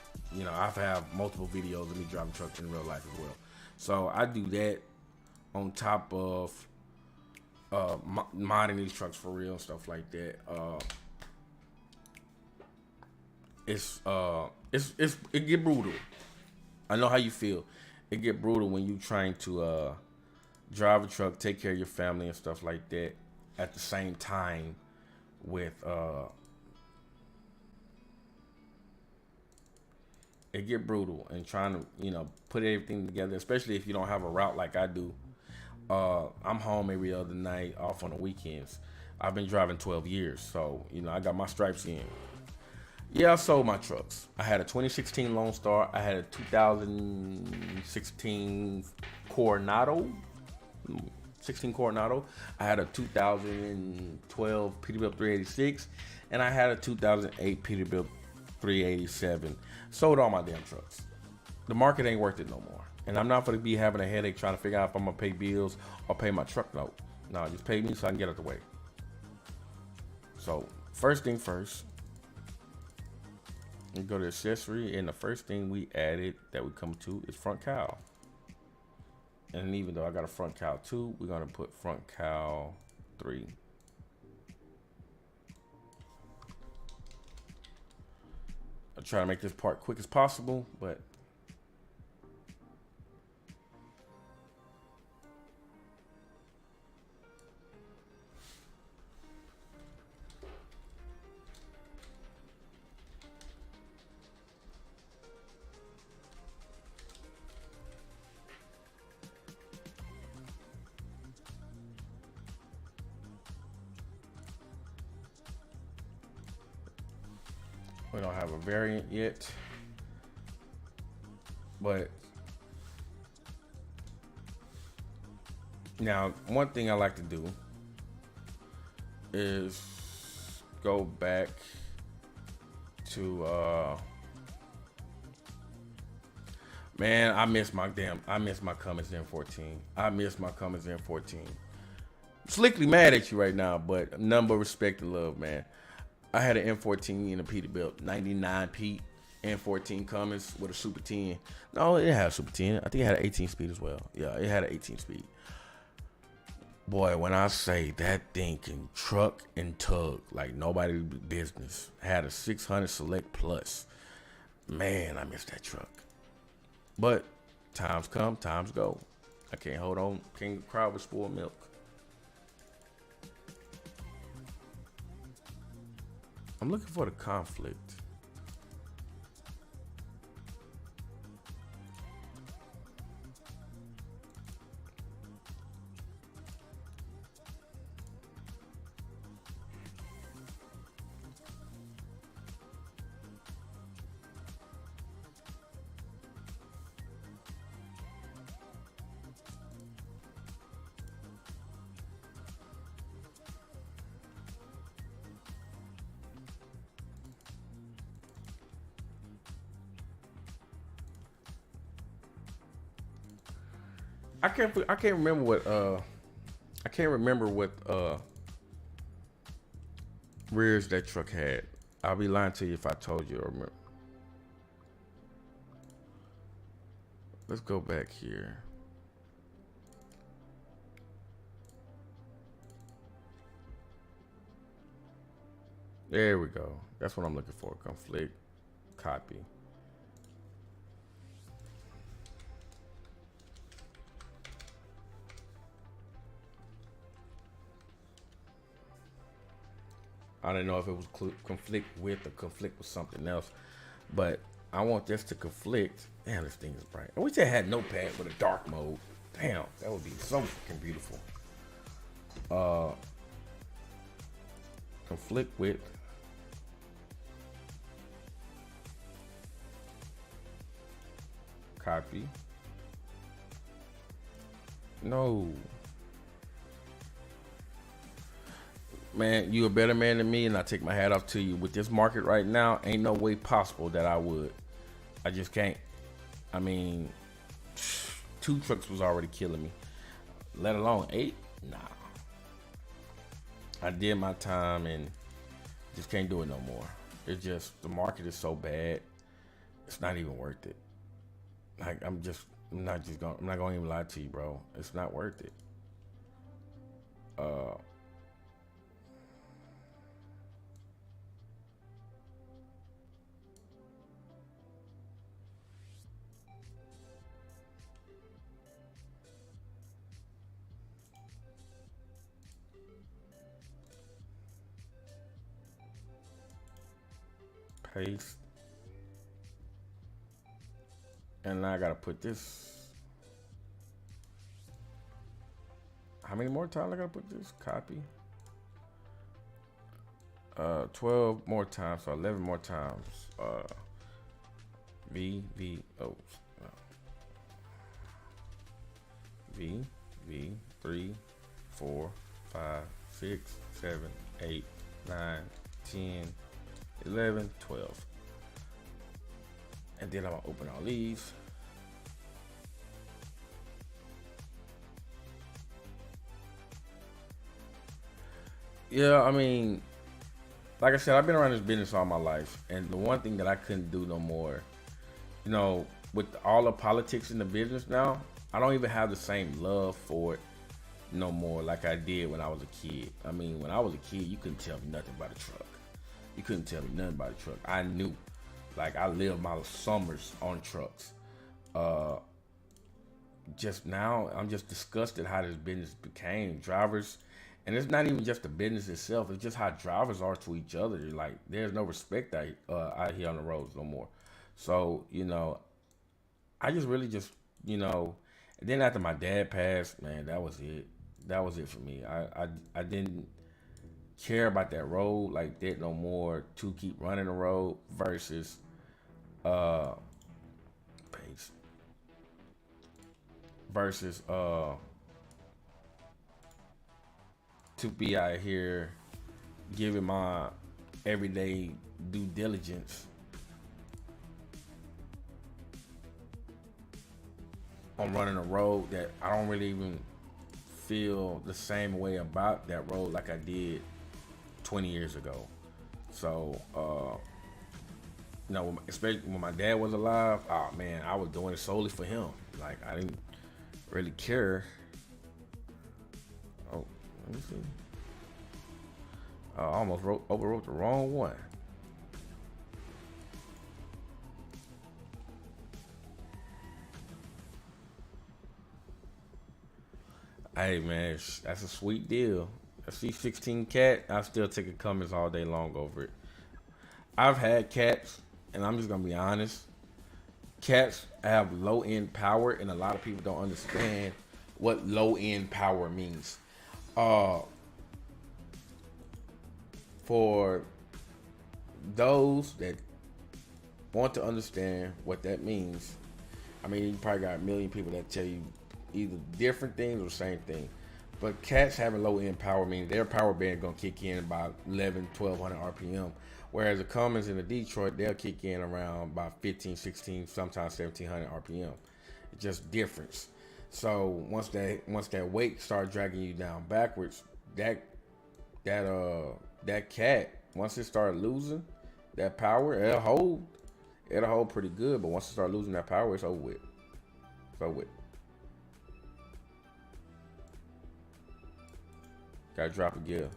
I've have multiple videos of me driving truck in real life as well. So I do that on top of modding these trucks for real and stuff like that. It get brutal. I know how you feel. It get brutal when you trying to drive a truck, take care of your family and stuff like that at the same time with it get brutal and trying to put everything together, especially if you don't have a route like I do. I'm home every other night, off on the weekends. I've been driving 12 years, so I got my stripes in. Yeah, I sold my trucks. I had a 2016 Lone Star. I had a 2016 Coronado. I had a 2012 Peterbilt 386, and I had a 2008 Peterbilt 387. Sold all my damn trucks. The market ain't worth it no more. And I'm not going to be having a headache trying to figure out if I'm going to pay bills or pay my truck note. No, just pay me so I can get out the way. So, first thing first, We go to accessory, and the first thing we added that we come to is front cowl. And even though I got a front cowl 2, we're gonna put front cowl 3. I'll try to make this part quick as possible, but we don't have a variant yet. But now, one thing I like to do is go back to man, I miss my Cummins N14. I miss my Cummins N14. Slickly mad at you right now, but none but respect and love, man. I had an N14 in a Peterbilt, 99 Pete, N14 Cummins with a Super 10. No, it had a Super 10. I think it had an 18 speed as well. Yeah, it had an 18 speed. Boy, when I say that thing can truck and tug like nobody's business. Had a 600 Select Plus. Man, I miss that truck. But times come, times go. I can't hold on. Can't cry with spoiled milk. I'm looking for the conflict. I can't remember what rears that truck had. I'll be lying to you if I told you or remember. Let's go back here. There we go. That's what I'm looking for. Conflict. Copy. I didn't know if it was conflict with or conflict with something else, but I want this to conflict. Damn, this thing is bright. I wish they had Notepad with a dark mode. Damn, that would be so fucking beautiful. Conflict with. Copy. No. Man, you a better man than me, and I take my hat off to you. With this market right now, ain't no way possible that I would. I just can't. I mean, 2 trucks was already killing me, let alone 8. Nah. I did my time and just can't do it no more. It's just the market is so bad. It's not even worth it. Like I'm not gonna even lie to you, bro. It's not worth it. Paste. And now I gotta put this. How many more times I gotta put this? Copy. 12 more times, so 11 more times. V 3 4 5 6 7 8 9 10 11 12. And then I'm gonna open all these. Yeah, I mean, like I said, I've been around this business all my life, and the one thing that I couldn't do no more, you know, with all the politics in the business now, I don't even have the same love for it no more like I did when I was a kid. I mean, when I was a kid, you couldn't tell me nothing about a truck. You couldn't tell me nothing about a truck. I knew. Like, I lived my summers on trucks. Just now, I'm just disgusted how this business became. Drivers, and it's not even just the business itself. It's just how drivers are to each other. Like, there's no respect out here on the roads no more. So, I just really just, and then after my dad passed, man, that was it. That was it for me. I didn't care about that road like that no more, to keep running the road versus pace versus to be out here giving my everyday due diligence on running a road that I don't really even feel the same way about that road like I did 20 years ago. So, especially when my dad was alive, oh man, I was doing it solely for him. Like, I didn't really care. Oh, let me see. I almost overwrote the wrong one. Hey man, that's a sweet deal. A C16 cat, I still take a Cummins all day long over it. I've had cats, and I'm just gonna be honest. Cats have low end power, and a lot of people don't understand what low end power means. Uh, for those that want to understand what that means, I mean, you probably got a million people that tell you either different things or the same thing. But cats having low end power means their power band gonna kick in about 11, 1200 RPM. Whereas the Cummins in the Detroit, they'll kick in around about 15, 16, sometimes 1700 RPM. It's just difference. So once that weight start dragging you down backwards, that cat, once it start losing that power, it'll hold pretty good. But once it start losing that power, it's over with. It's over with. Gotta drop a gear.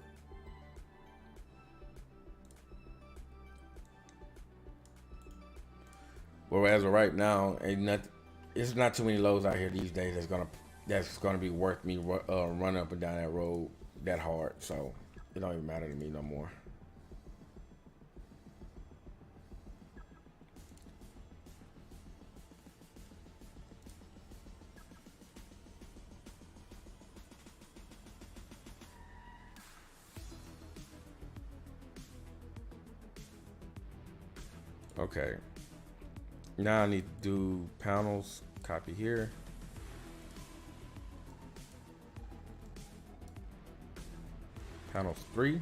Well, as of right now, it's not too many lows out here these days that's gonna be worth me running up and down that road that hard. So it don't even matter to me no more. Okay. Now I need to do panels. Copy here. Panels 3.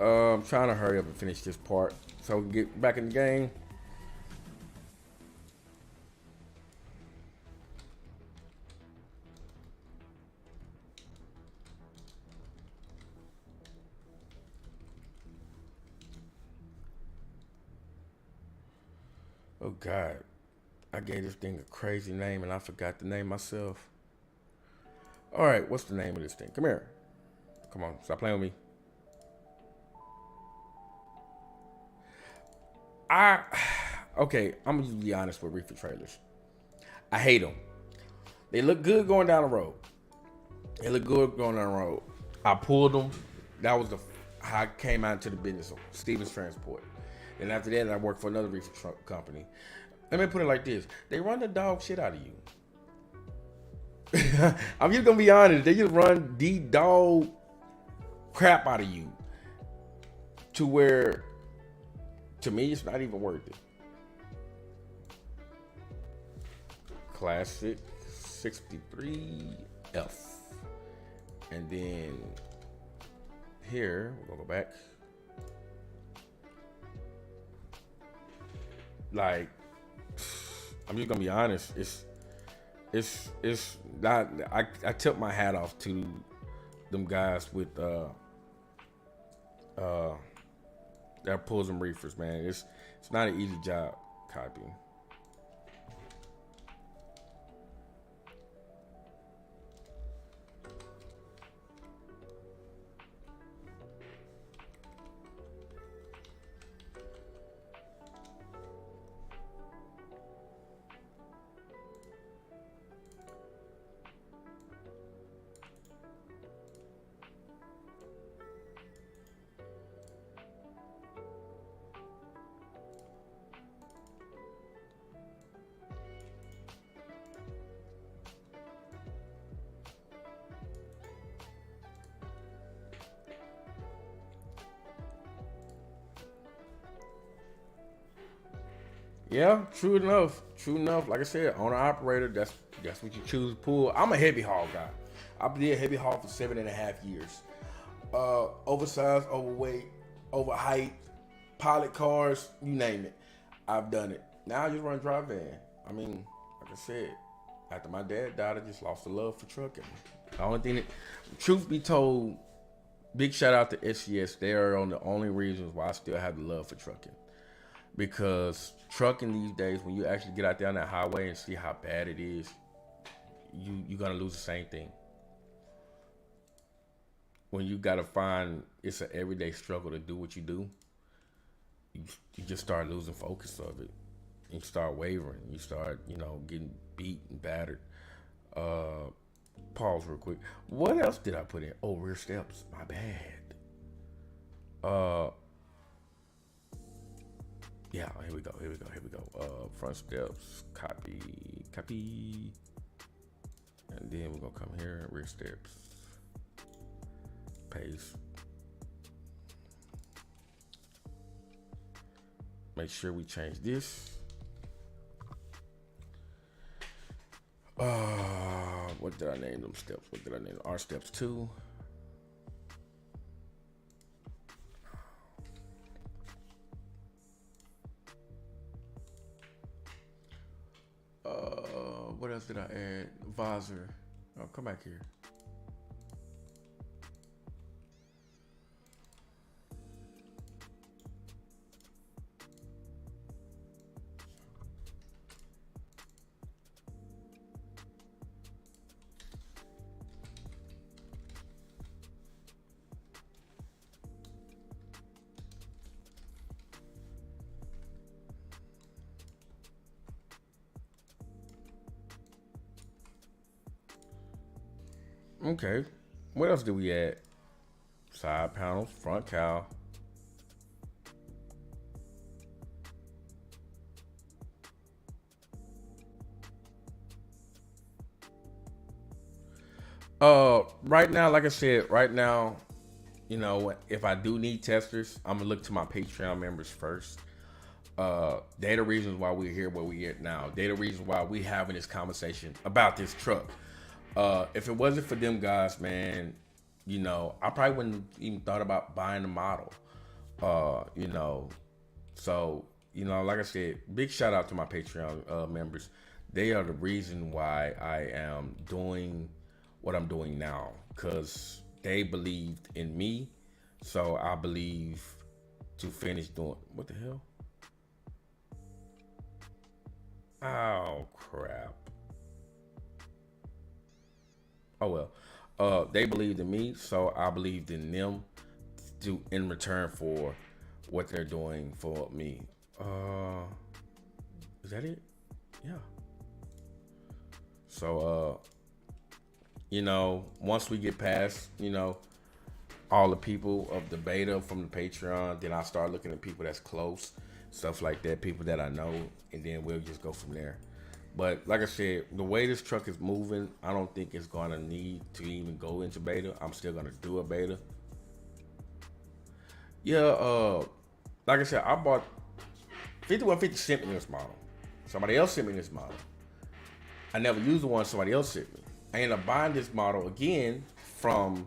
I'm trying to hurry up and finish this part so we can get back in the game. Oh God, I gave this thing a crazy name and I forgot the name myself. All right, what's the name of this thing? Come here. Come on, stop playing with me. Okay, I'm gonna just be honest with reefer trailers. I hate them. They look good going down the road. They look good going down the road. I pulled them. That was how I came out into the business of Stevens Transport. And after that, I worked for another reefer truck company. Let me put it like this: they run the dog shit out of you. I'm just gonna be honest. They just run the dog crap out of you to where, to me, it's not even worth it. Classic 63F. And then here. We're gonna go back. Like, I'm just gonna be honest. It's not. I tip my hat off to them guys with that pulls and reefers, man. It's not an easy job copying. Yeah, true enough. True enough. Like I said, owner operator, that's what you choose to pull. I'm a heavy haul guy. I did heavy haul for 7.5 years. Oversized, overweight, over height, pilot cars, you name it. I've done it. Now I just run dry van. I mean, like I said, after my dad died, I just lost the love for trucking. The only thing that, truth be told, big shout out to SES. They are on the only reasons why I still have the love for trucking. Because trucking these days, when you actually get out there on that highway and see how bad it is, you're gonna lose the same thing. When you gotta find it's an everyday struggle to do what you do, you just start losing focus of it. You start wavering. You start, getting beat and battered. Pause real quick. What else did I put in? Oh, rear steps. My bad. Yeah, here we go. Front steps, copy. And then we're gonna come here, rear steps, paste. Make sure we change this. What did I name them steps? What did I name our steps 2? What else did I add? Visor. Oh, come back here. Okay. What else did we add? Side panels, front cowl. Right now, like I said, if I do need testers, I'm gonna look to my Patreon members first. They the reasons why we're here where we're at now. They the reasons why we having this conversation about this truck. If it wasn't for them guys, man, I probably wouldn't even thought about buying the model. So, like I said, big shout out to my Patreon members. They are the reason why I am doing what I'm doing now, because they believed in me. So I believe to finish doing, what the hell? Oh, crap. Oh well, they believed in me, so I believed in them in return for what they're doing for me. Is that it? Yeah. So once we get past, all the people of the beta from the Patreon, then I start looking at people that's close, stuff like that, people that I know, and then we'll just go from there. But like I said, the way this truck is moving, I don't think it's gonna need to even go into beta. I'm still gonna do a beta. Yeah, like I said, I bought 5150 sent me this model. Somebody else sent me this model. I never used the one somebody else sent me. I ended up buying this model again from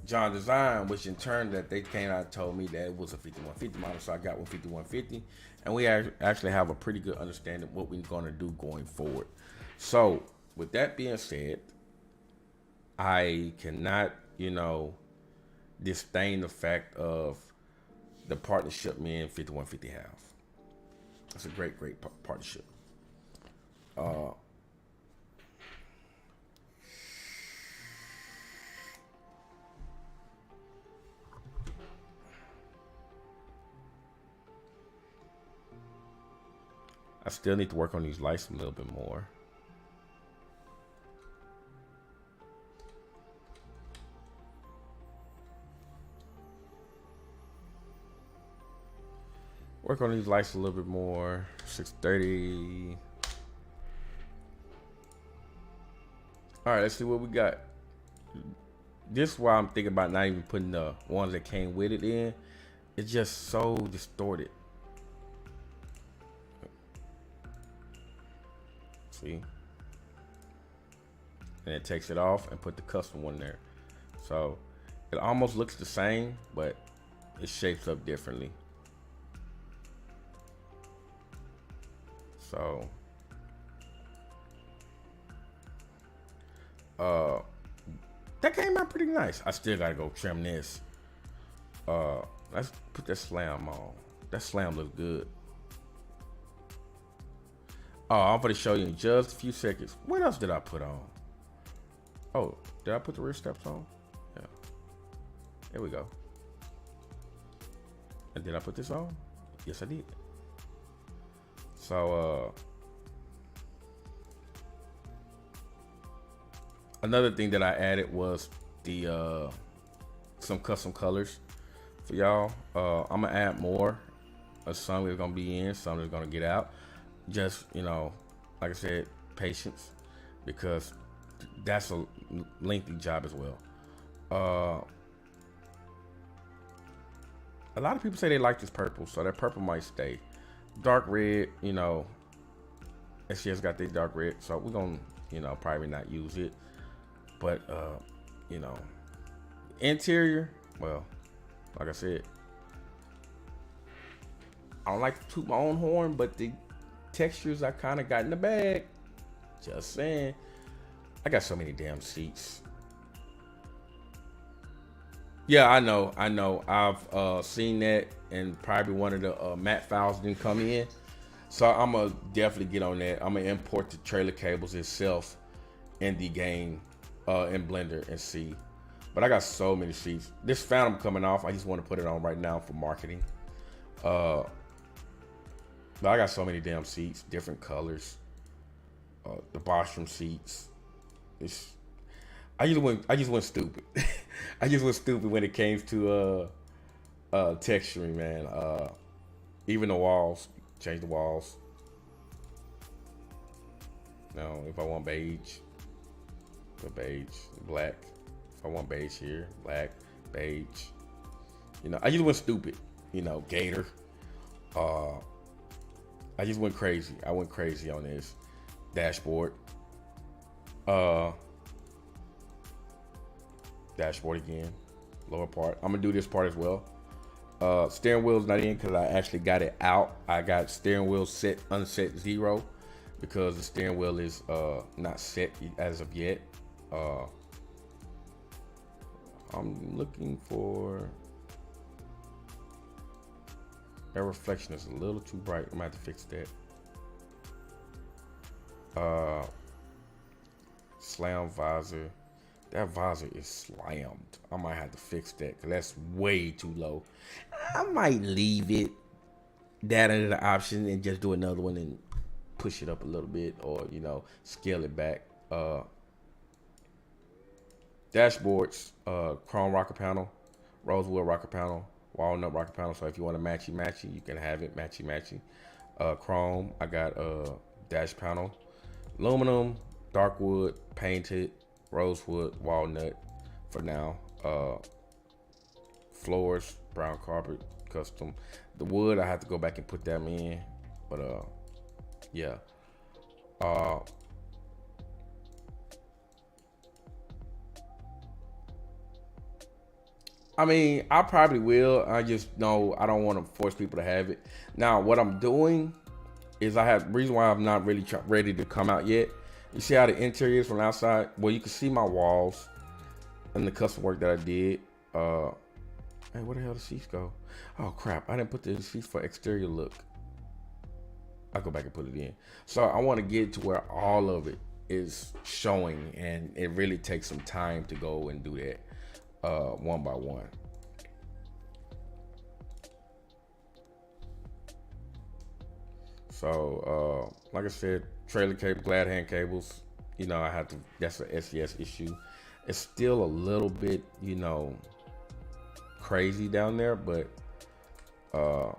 John Design, which in turn that they came out and told me that it was a 5150 model, so I got one 5150, and we actually have a pretty good understanding of what we're going to do going forward. So with that being said, I cannot, disdain the fact of the partnership me and 5150 have. It's a great, great partnership. I still need to work on these lights a little bit more. Work on these lights a little bit more. 630. All right, let's see what we got. This is why I'm thinking about not even putting the ones that came with it in. It's just so distorted. See? And it takes it off and put the custom one there. So it almost looks the same, but it shapes up differently. So that came out pretty nice. I still gotta go trim this. Let's put that slam on. That slam looks good. Oh, I'm gonna show you in just a few seconds. What else did I put on? Oh, did I put the rear steps on? Yeah. There we go. And did I put this on? Yes, I did. So, another thing that I added was the some custom colors for y'all. I'm gonna add more. Some is gonna be in, some is gonna get out. Just, like I said, patience, because that's a lengthy job as well. A lot of people say they like this purple, so that purple might stay. Dark red, SGS got this dark red, so we're gonna, probably not use it. But interior, well, like I said, I don't like to toot my own horn, but the textures I kind of got in the bag. Just saying. I got so many damn seats. Yeah, I know. I've seen that, and probably one of the matte files didn't come in. So I'm going to definitely get on that. I'm going to import the trailer cables itself in the game, in Blender, and see. But I got so many seats. This Phantom coming off, I just want to put it on right now for marketing. But I got so many damn seats, different colors. The Bostrom seats. I just went stupid. I just went stupid when it came to texturing, man. Even the walls, change the walls. Now, if I want beige, put beige, black. If I want beige here, black, beige. I just went stupid. Gator. I just went crazy. I went crazy on this dashboard. Dashboard again. Lower part. I'm gonna do this part as well. Steering wheel's not in because I actually got it out. I got steering wheel set unset 0 because the steering wheel is not set as of yet. I'm looking for that reflection is a little too bright. I'm gonna have to fix that. Slam visor. That visor is slammed. I might have to fix that because that's way too low. I might leave it that under the option and just do another one and push it up a little bit, or scale it back. Dashboards, chrome rocker panel, rosewood rocker panel, walnut rocker panel. So if you want to matchy, you can have it matchy. Chrome, I got dash panel, aluminum, dark wood, painted, rosewood, walnut for now. Floors, brown carpet, custom. The wood, I have to go back and put them in, but yeah. I'm I mean, I probably will. I just know I don't want to force people to have it. Now, what I'm doing is I have reason why I'm not really ready to come out yet. You see how the interior is from outside? Well, you can see my walls and the custom work that I did. Hey, where the hell the sheets go? Oh crap! I didn't put the sheets for exterior look. I'll go back and put it in. So I want to get to where all of it is showing, and it really takes some time to go and do that one by one. So like I said, trailer cable, glad hand cables. You know, I have to. That's an SES issue. It's still a little bit, you know, crazy down there, but uh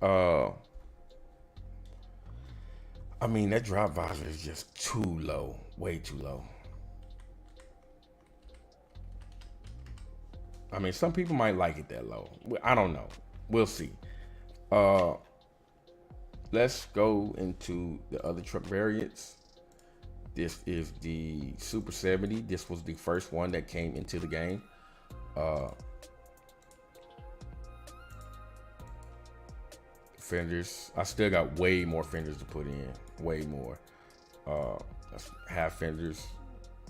uh I mean, that drop visor is just too low, way too low. I mean, some people might like it that low. I don't know. We'll see. Uh, let's go into the other truck variants. This is the Super 70. This was the first one that came into the game. Uh, fenders. I still got way more fenders to put in. Way more. That's half fenders.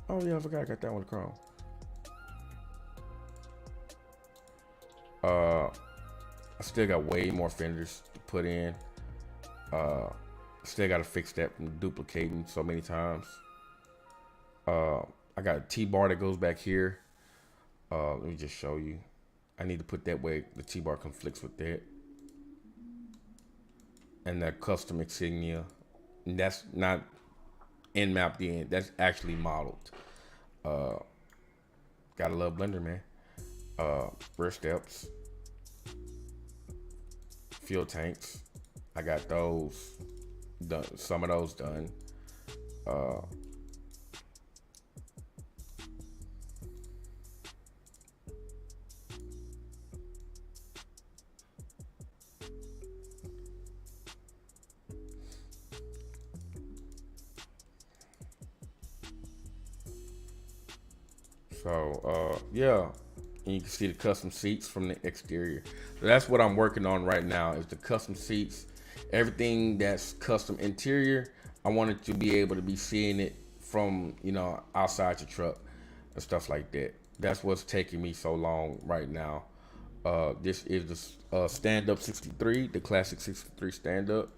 Oh yeah, I forgot I got that one chrome. I still got way more fenders to put in. Still got to fix that from duplicating so many times. I got a T-bar that goes back here. Let me just show you. I need to put that way the T-bar conflicts with that. And that custom insignia. And that's not in mapped in. That's actually modeled. Gotta love Blender, man. Rear steps. Fuel tanks. I got those done. Some of those done. So yeah, and you can see the custom seats from the exterior. So that's what I'm working on right now is the custom seats. Everything that's custom interior, I wanted to be able to be seeing it from, you know, outside your truck and stuff like that. That's what's taking me so long right now. This is the stand-up 63, the classic 63 stand-up.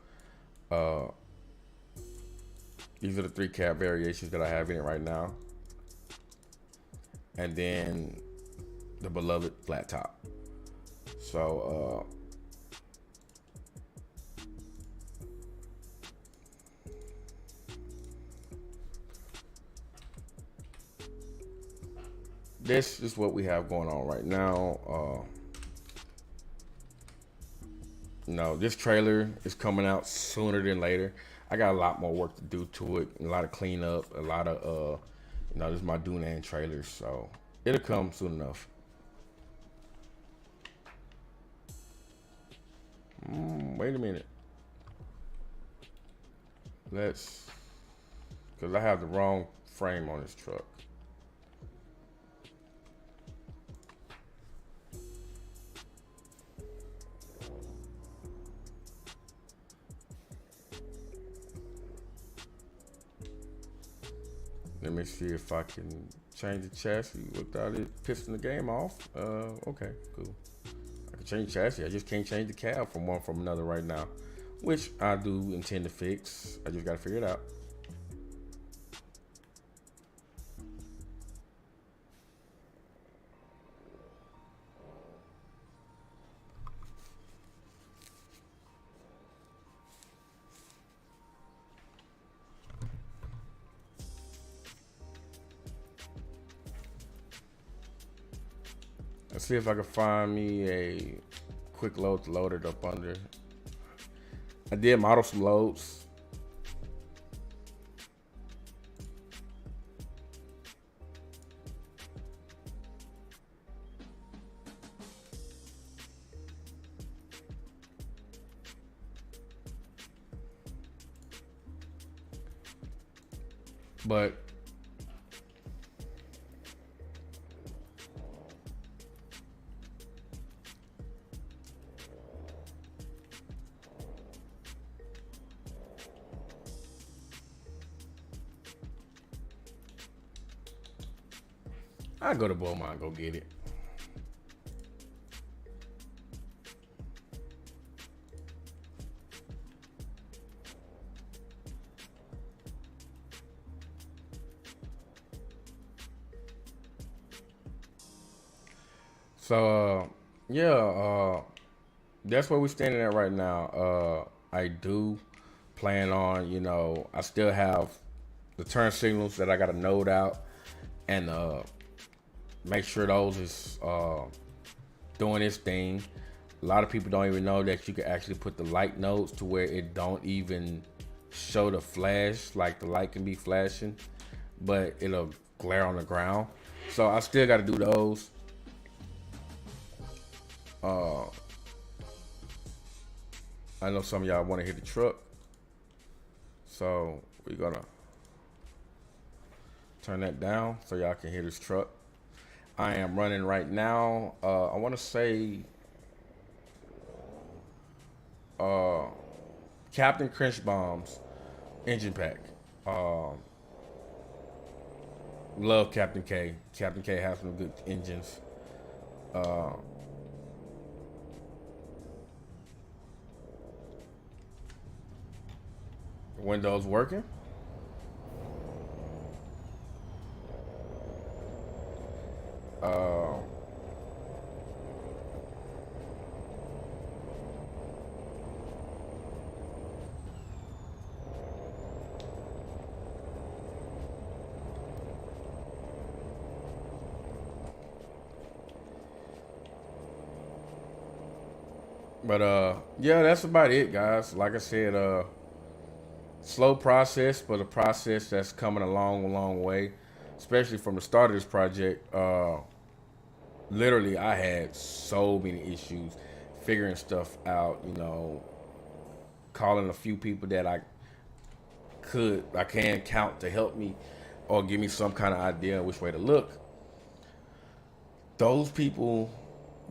These are the 3 cab variations that I have in it right now. And then the beloved flat top. So this is what we have going on right now. No, this trailer is coming out sooner than later. I got a lot more work to do to it, a lot of cleanup, a lot of you know, this is my Dunan trailer, so it'll come soon enough. Wait a minute. Because I have the wrong frame on this truck. Let me see if I can change the chassis without it pissing the game off. Okay, cool. I can change the chassis. I just can't change the cab from one from another right now, which I do intend to fix. I just got to figure it out. Let's see if I can find me a quick load to load it up under. I did model some loads. But I go to Beaumont and go get it. So yeah, that's where we're standing at right now. I do plan on, I still have the turn signals that I got to node out and make sure those is doing its thing. A lot of people don't even know that you can actually put the light nodes to where it don't even show the flash, like the light can be flashing, but it'll glare on the ground. So I still got to do those. Uh, I know some of y'all want to hit the truck, so we're gonna turn that down so y'all can hear this truck. I am running right now. I want to say Captain Crunchbomb's engine pack. Love Captain K. Captain K has some good engines. Windows working. Uh, but yeah, that's about it, guys. Like I said, slow process, but a process that's coming a long, long way. Especially from the start of this project. Literally, I had so many issues figuring stuff out. Calling a few people that I can count to help me or give me some kind of idea which way to look. Those people,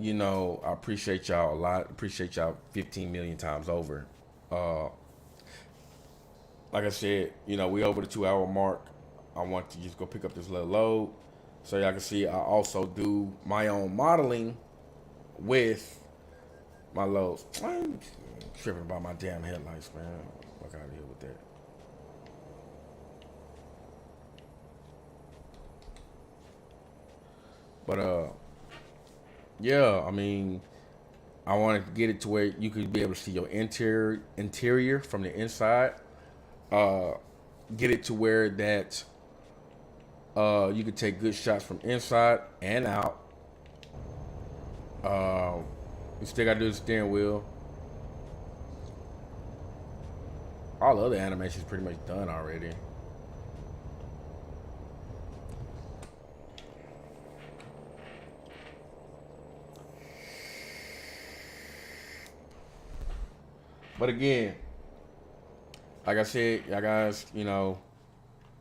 I appreciate y'all a lot. Appreciate y'all 15 million times over. Uh, like I said, we over the 2 hour mark. I want to just go pick up this little load. So y'all can see I also do my own modeling with my loads. I'm tripping about my damn headlights, man. Fuck out of here with that. But yeah, I mean, I wanted to get it to where you could be able to see your interior from the inside. Uh, get it to where that you could take good shots from inside and out. You still got to do the steering wheel. All the other animations pretty much done already. But again, like I said, y'all guys,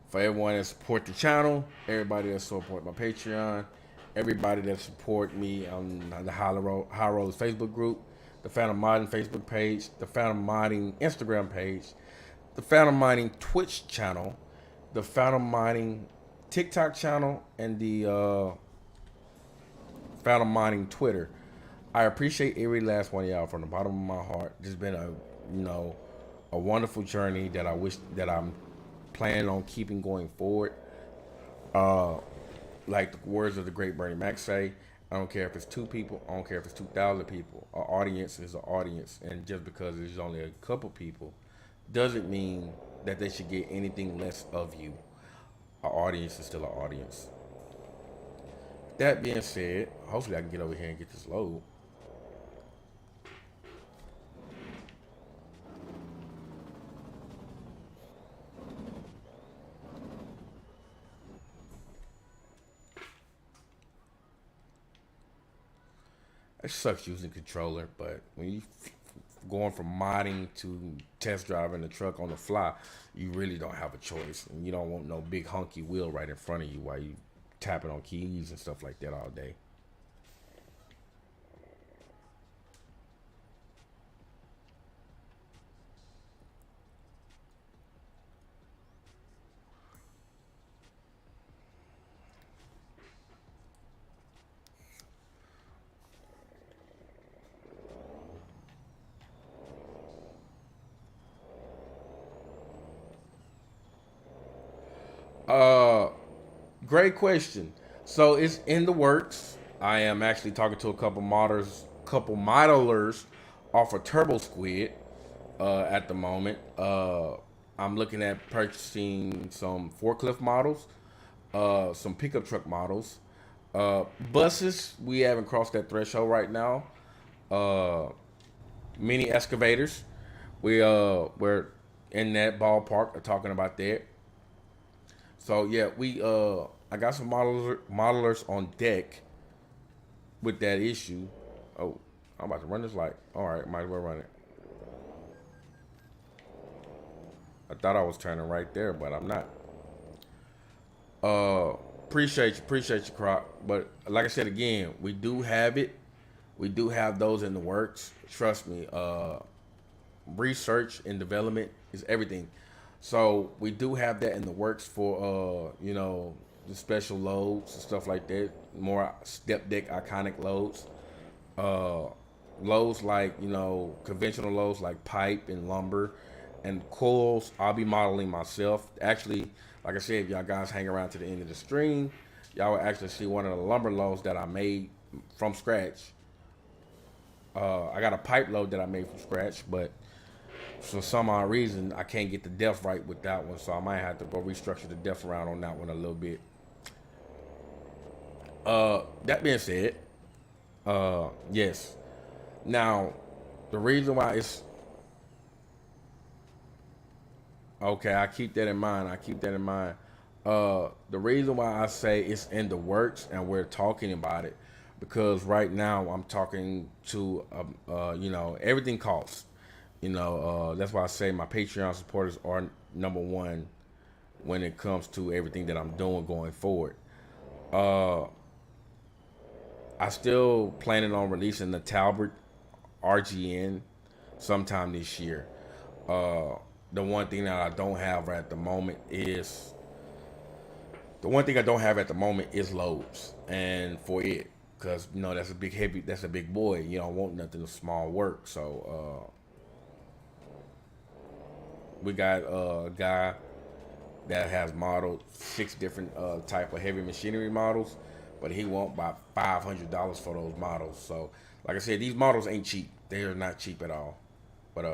for everyone that support the channel, everybody that support my Patreon, everybody that support me on the High Rollers Facebook group, the Phantom Modding Facebook page, the Phantom Modding Instagram page, the Phantom Modding Twitch channel, the Phantom Modding TikTok channel, and the Phantom Modding Twitter. I appreciate every last one of y'all from the bottom of my heart. It's been a wonderful journey that I wish that I'm planning on keeping going forward. Like the words of the great Bernie Mac say, I don't care if it's 2 people, I don't care if it's 2,000 people. Our audience is an audience, and just because there's only a couple people, doesn't mean that they should get anything less of you. Our audience is still an audience. That being said, hopefully I can get over here and get this load. It sucks using controller, but when you going from modding to test driving the truck on the fly, you really don't have a choice, and you don't want no big hunky wheel right in front of you while you tapping on keys and stuff like that all day. Uh, Great question. So it's in the works. I am actually talking to a couple modelers off of Turbo Squid at the moment. I'm looking at purchasing some forklift models, some pickup truck models, buses. We haven't crossed that threshold right now. Uh, Mini excavators. We're in that ballpark talking about that. So yeah, we I got some modelers on deck with that issue. Oh, I'm about to run this light. All right, might as well run it. I thought I was turning right there, but I'm not. Appreciate you, Croc. But like I said again, we do have it. We do have those in the works. Trust me. Research and development is everything. So we do have that in the works for the special loads and stuff like that. More step deck iconic loads. Uh Loads like, conventional loads like pipe and lumber and coils. I'll be modeling myself. Actually, like I said, if y'all guys hang around to the end of the stream, y'all will actually see one of the lumber loads that I made from scratch. I got a pipe load that I made from scratch, but for some odd reason, I can't get the depth right with that one, so I might have to go restructure the depth around on that one a little bit. That being said, yes. Now, the reason why it's okay, I keep that in mind. I keep that in mind. The reason why I say it's in the works and we're talking about it, because right now I'm talking to, everything costs. That's why I say my Patreon supporters are number one when it comes to everything that I'm doing going forward. Uh, I still planning on releasing the Talbot RGN sometime this year. Uh, the one thing that I don't have at the moment is the one thing I don't have at the moment is loads, and for it, because that's a big heavy, that's a big boy. You don't want nothing of small work. So we got a guy that has modeled 6 different type of heavy machinery models, but he want about $500 for those models. So, like I said, these models ain't cheap. They are not cheap at all. But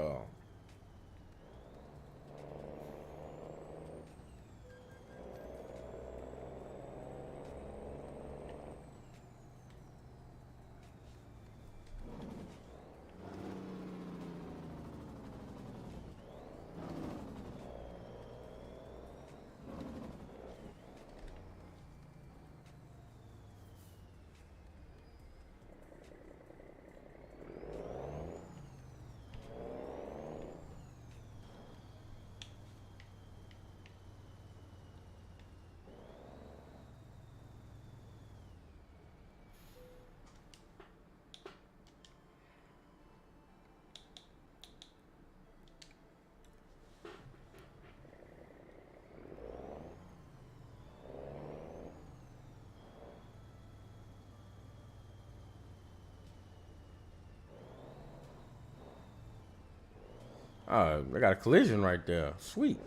I got a collision right there. Sweet.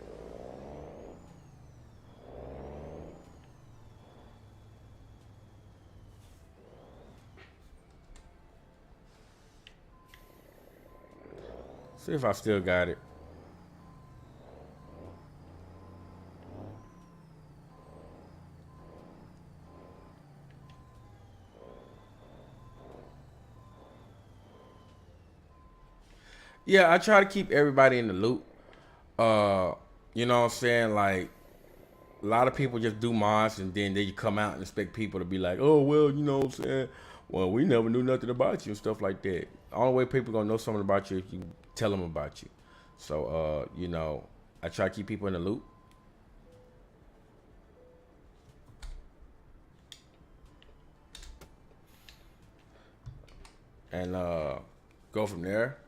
See if I still got it. Yeah, I try to keep everybody in the loop. You know what I'm saying? Like, a lot of people just do mods and then they come out and expect people to be like, oh, well, you know what I'm saying? Well, we never knew nothing about you and stuff like that. The only way people gonna know something about you if you tell them about you. So, I try to keep people in the loop. And go from there.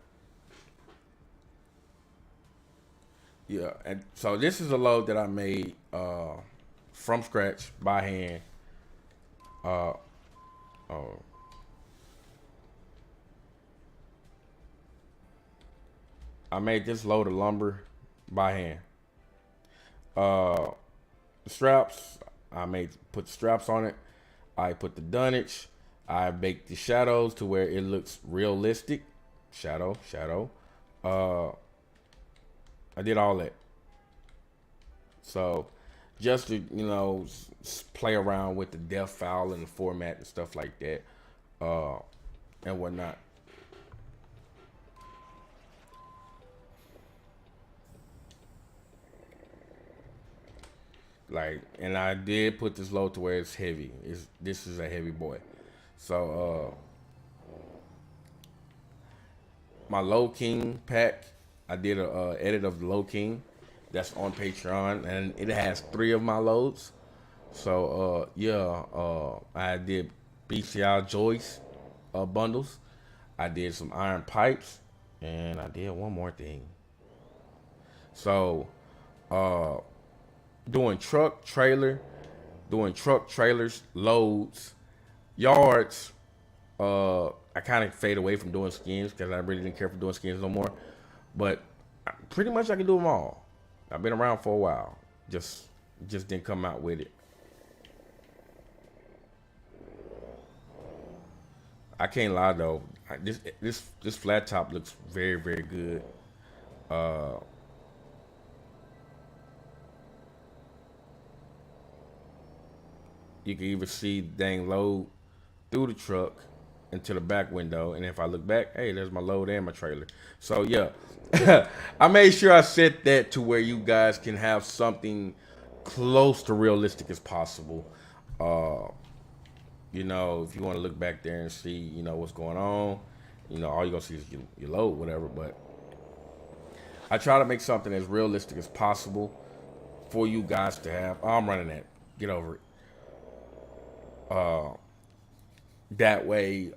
Yeah, and so this is a load that I made from scratch by hand. Uh, oh, I made this load of lumber by hand. Uh, straps, I made put the straps on it. I put the dunnage. I baked the shadows to where it looks realistic. Shadow, shadow. Uh, I did all that. So just to play around with the depth file and the format and stuff like that, uh, and whatnot. Like, and I did put this load to where it's heavy. This is a heavy boy. So my Low King pack, I did a edit of the Low King. That's on Patreon, and it has 3 of my loads. So I did BCI joist bundles. I did some iron pipes, and I did one more thing. So uh, doing truck trailers, loads, yards. I kind of fade away from doing skins because I really didn't care for doing skins no more. But pretty much I can do them all. I've been around for a while. Just didn't come out with it. I can't lie though. This flat top looks very very good. Uh, you can even see the dang load through the truck into the back window, and if I look back, hey, there's my load and my trailer. So yeah, I made sure I set that to where you guys can have something close to realistic as possible. Uh, if you want to look back there and see, what's going on, all you're gonna see is your load, whatever. But I try to make something as realistic as possible for you guys to have. Oh, I'm running that. Get over it. That way,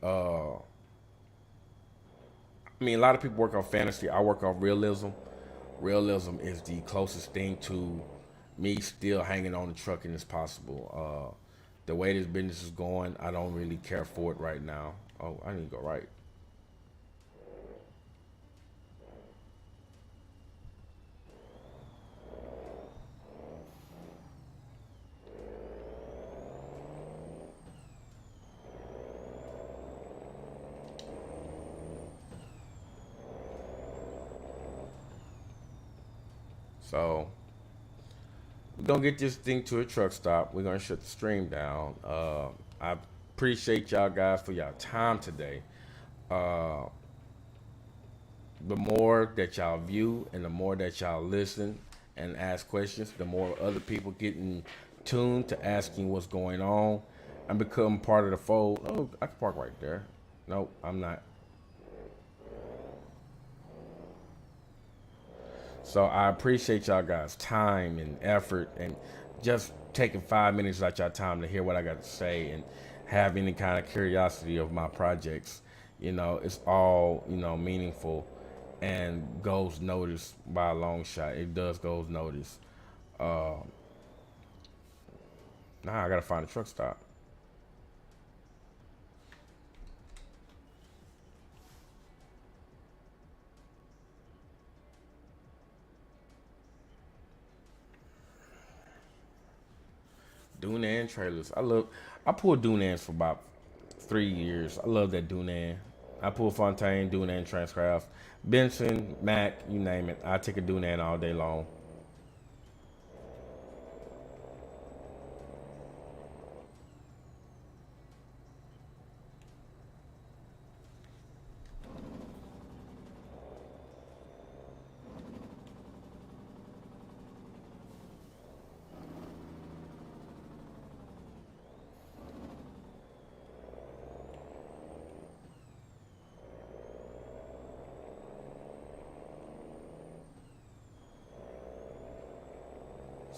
I mean, a lot of people work off fantasy. I work off realism. Realism is the closest thing to me still hanging on the trucking as possible. The way this business is going, I don't really care for it right now. Oh, I need to go right. So we're gonna get this thing to a truck stop. We're gonna shut the stream down. I appreciate y'all guys for y'all time today. Uh, the more that y'all view and the more that y'all listen and ask questions, the more other people get in tune to asking what's going on and become part of the fold. Oh, I can park right there. Nope, I'm not. So I appreciate y'all guys' time and effort and just taking 5 minutes out y'all time to hear what I got to say and have any kind of curiosity of my projects. It's all, meaningful and goes noticed by a long shot. It does goes noticed. Uh, now I gotta find a truck stop. Dunan trailers. I pulled Dunans for about 3 years. I love that Dunan. I pull Fontaine, Dunan, Transcraft, Benson, Mac, you name it. I take a Dunan all day long.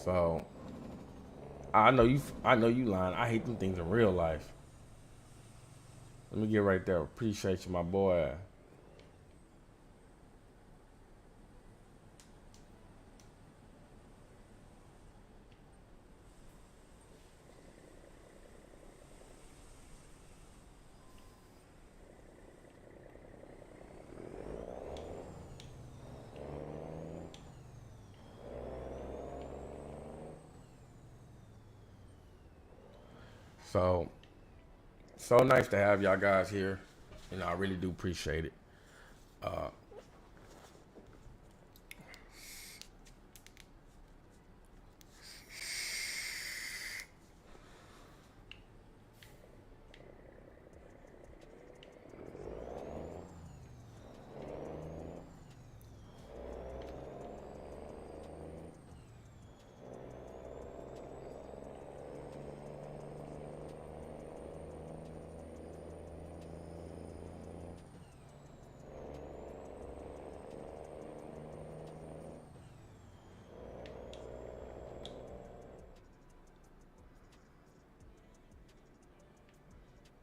So I know you. I know you lying. I hate them things in real life. Let me get right there. Appreciate you, my boy. So so nice to have y'all guys here. You know, I really do appreciate it. Uh,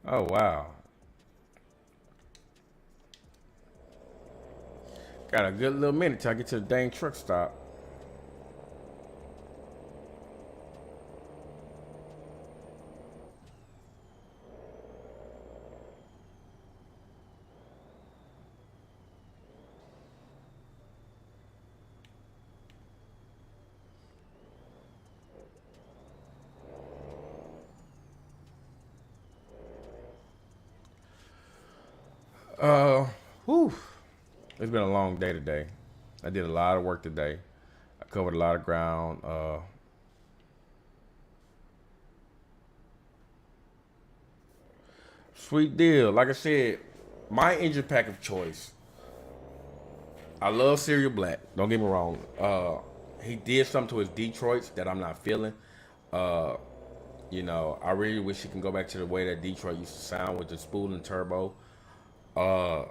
oh wow, got a good little minute till I get to the dang truck stop. Uh, whew. It's been a long day today. I did a lot of work today. I covered a lot of ground. Sweet deal. Like I said, my engine pack of choice. I love Cereal Black. Don't get me wrong. He did something to his Detroits that I'm not feeling. Uh, you know, I really wish he can go back to the way that Detroit used to sound with the spool and turbo. Uh,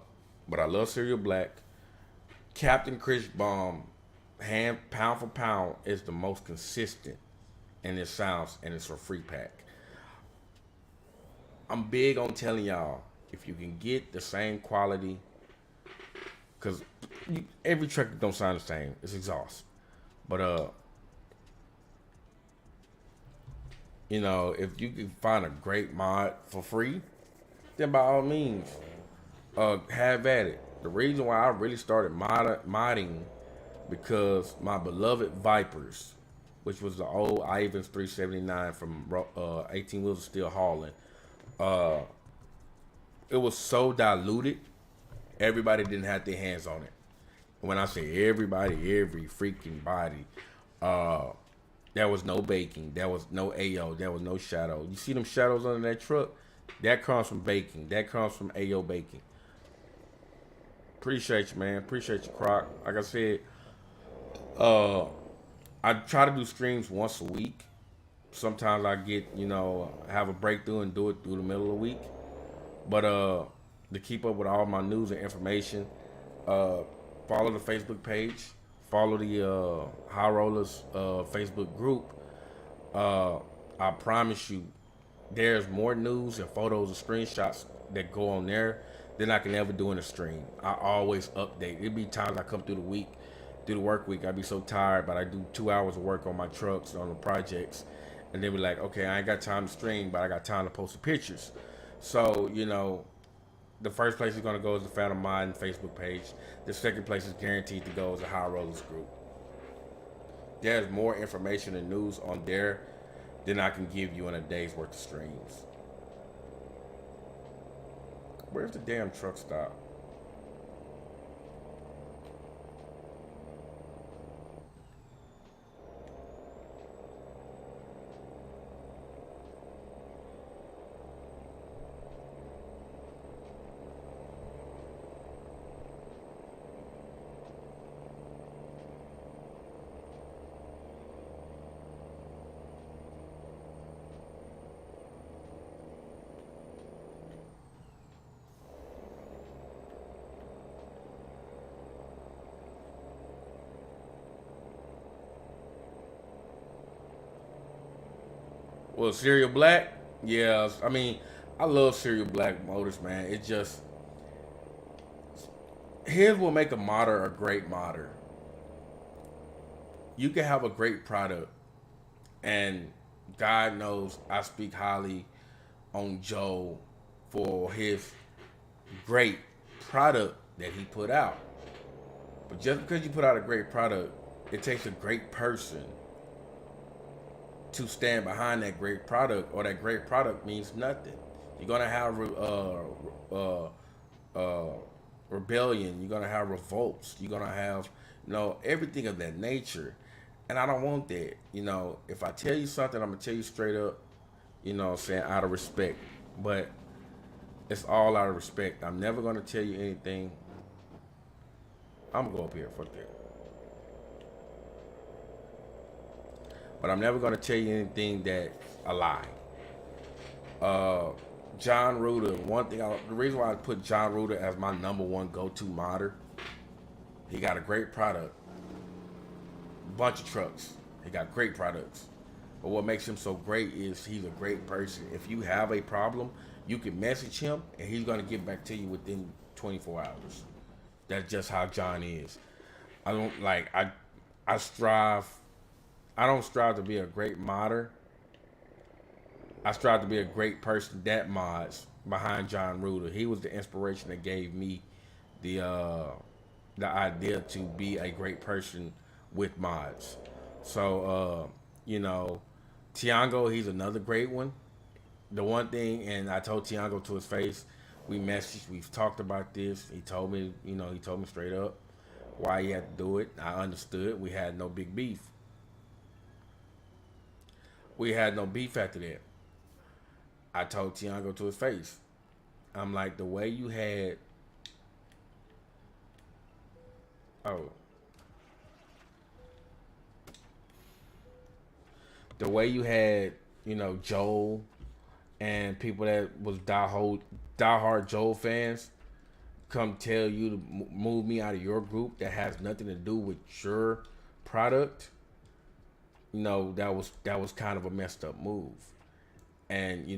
but I love Cereal Black. Captain Chris Bomb, hand pound for pound, is the most consistent in its sounds, and it's a free pack. I'm big on telling y'all if you can get the same quality, because every truck don't sound the same. It's exhaust, but you know, if you can find a great mod for free, then by all means, have at it. The reason why I really started modding because my beloved Vipers, which was the old Ivans 379 from 18 Wheels of Steel hauling, uh, it was so diluted, everybody didn't have their hands on it. When I say everybody, every freaking body, uh, there was no baking, there was no AO, there was no shadow. You see them shadows under that truck? That comes from baking. That comes from AO baking. Appreciate you, man. Appreciate you, Croc. Like I said, uh, I try to do streams once a week. Sometimes I get, you know, have a breakthrough and do it through the middle of the week. But to keep up with all my news and information, uh, follow the Facebook page, follow the High Rollers Facebook group. Uh, I promise you, there's more news and photos and screenshots that go on there than I can ever do in a stream. I always update. It be times I come through the week, through the work week, I be so tired, but I do 2 hours of work on my trucks, on the projects, and they be like, okay, I ain't got time to stream, but I got time to post the pictures. So, you know, the first place is gonna go is the Phantom Mind Facebook page. The second place is guaranteed to go is the High Rollers group. There's more information and news on there than I can give you in a day's worth of streams. Where's the damn truck stop? Well, Cereal Black, yeah. I mean, I love Cereal Black Motors, man. It just here's what make a modder a great modder. You can have a great product, and God knows I speak highly on Joe for his great product that he put out. But just because you put out a great product, it takes a great person to stand behind that great product, or that great product means nothing. You're gonna have uh, rebellion. You're gonna have revolts. You're gonna have everything of that nature, and I don't want that. If I tell you something, I'm gonna tell you straight up. Saying out of respect, but it's all out of respect. I'm never gonna tell you anything. I'm gonna go up here. Fuck that. But I'm never gonna tell you anything that a lie. Uh, John Ruder. The reason why I put John Ruder as my number one go-to modder, he got a great product, bunch of trucks. He got great products. But what makes him so great is he's a great person. If you have a problem, you can message him and he's gonna get back to you within 24 hours. That's just how John is. I don't like I strive I don't strive to be a great modder. I strive to be a great person that mods behind John Ruder. He was the inspiration that gave me the uh, the idea to be a great person with mods. So Tiago, he's another great one. The one thing, and I told Tiago to his face, we've talked about this. He told me straight up why he had to do it. I understood. We had no big beef. We had no beef after that. I told Tiago to his face. I'm like, the way you had, oh, the way you had, Joel and people that was diehard Joel fans come tell you to move me out of your group that has nothing to do with your product. That was kind of a messed up move. And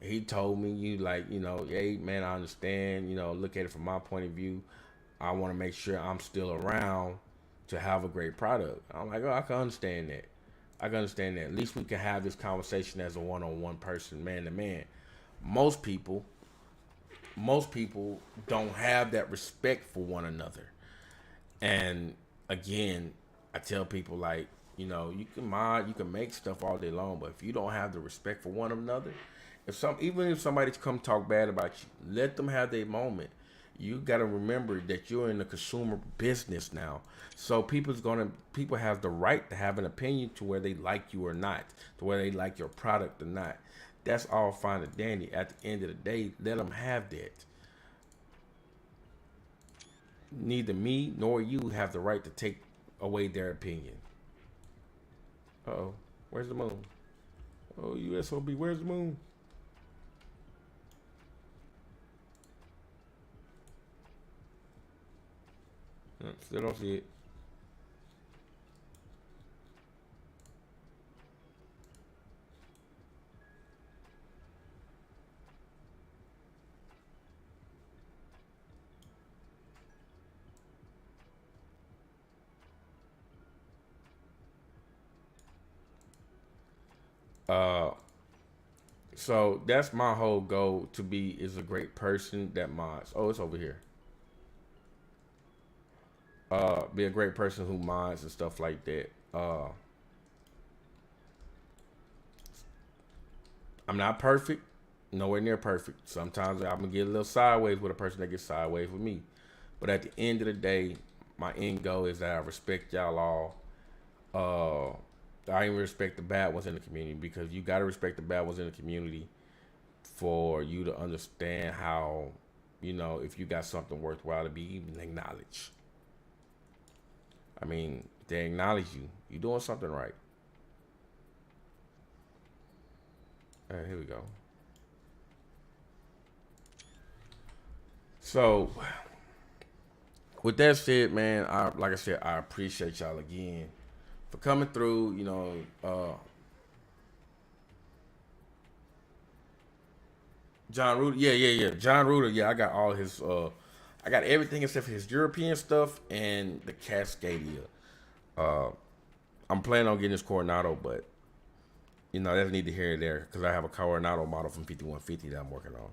he told me, hey man, I understand. Look at it from my point of view. I want to make sure I'm still around to have a great product. I'm like, oh, I can understand that. I can understand that. At least we can have this conversation as a one-on-one person, man to man. Most people, most people don't have that respect for one another. And again, I tell people like, you can mod, you can make stuff all day long, but if you don't have the respect for one another, even if somebody come talk bad about you, let them have their moment. You got to remember that you're in the consumer business now. So people have the right to have an opinion to where they like you or not, to where they like your product or not. That's all fine and dandy. At the end of the day, let them have that. Neither me nor you have the right to take away their opinion. Uh-oh. Where's the moon? Oh, USOB, where's the moon? Still don't see it. Uh, so that's my whole goal, to be is a great person that mods. Oh, it's over here. Be a great person who mods and stuff like that. I'm not perfect, nowhere near perfect. Sometimes I'm gonna get a little sideways with a person that gets sideways with me. But at the end of the day, my end goal is that I respect y'all all. I even respect the bad ones in the community, because you gotta respect the bad ones in the community for you to understand how, if you got something worthwhile to be even acknowledged. I mean, they acknowledge you. You doing something right. All right, here we go. So, with that said, man, like I said, I appreciate y'all again for coming through. John Ruder. Yeah. John Ruder. Yeah, I got all his. I got everything except for his European stuff and the Cascadia. Uh, I'm planning on getting this Coronado, but that's neither here or there because I have a Coronado model from 5150 that I'm working on.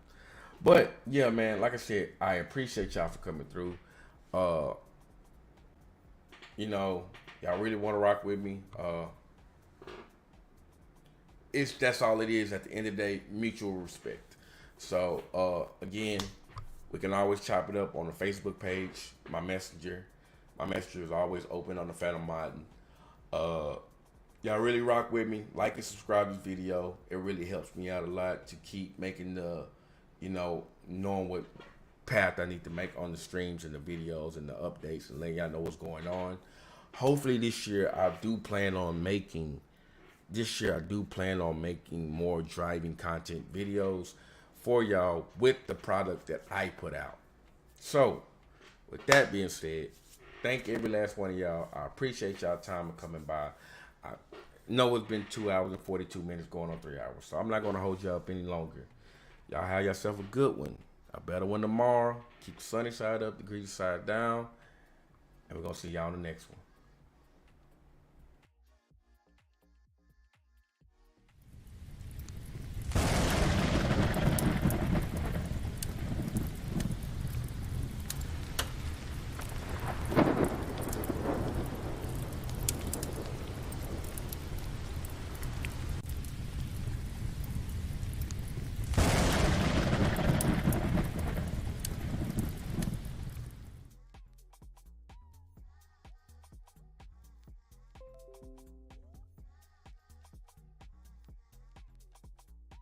But yeah, man, like I said, I appreciate y'all for coming through. Uh, y'all really want to rock with me. That's all it is at the end of the day, mutual respect. So again, we can always chop it up on the Facebook page, my messenger. My messenger is always open on the Phantom Modern. Uh Y'all really rock with me. Like and subscribe to this video. It really helps me out a lot to keep making knowing what path I need to make on the streams and the videos and the updates and letting y'all know what's going on. Hopefully this year I do plan on making more driving content videos for y'all with the product that I put out. So, with that being said, thank every last one of y'all. I appreciate y'all time of coming by. I know it's been 2 hours and 42 minutes going on 3 hours, so I'm not going to hold y'all up any longer. Y'all have yourself a good one. A better one tomorrow. Keep the sunny side up, the greasy side down, and we're going to see y'all on the next one.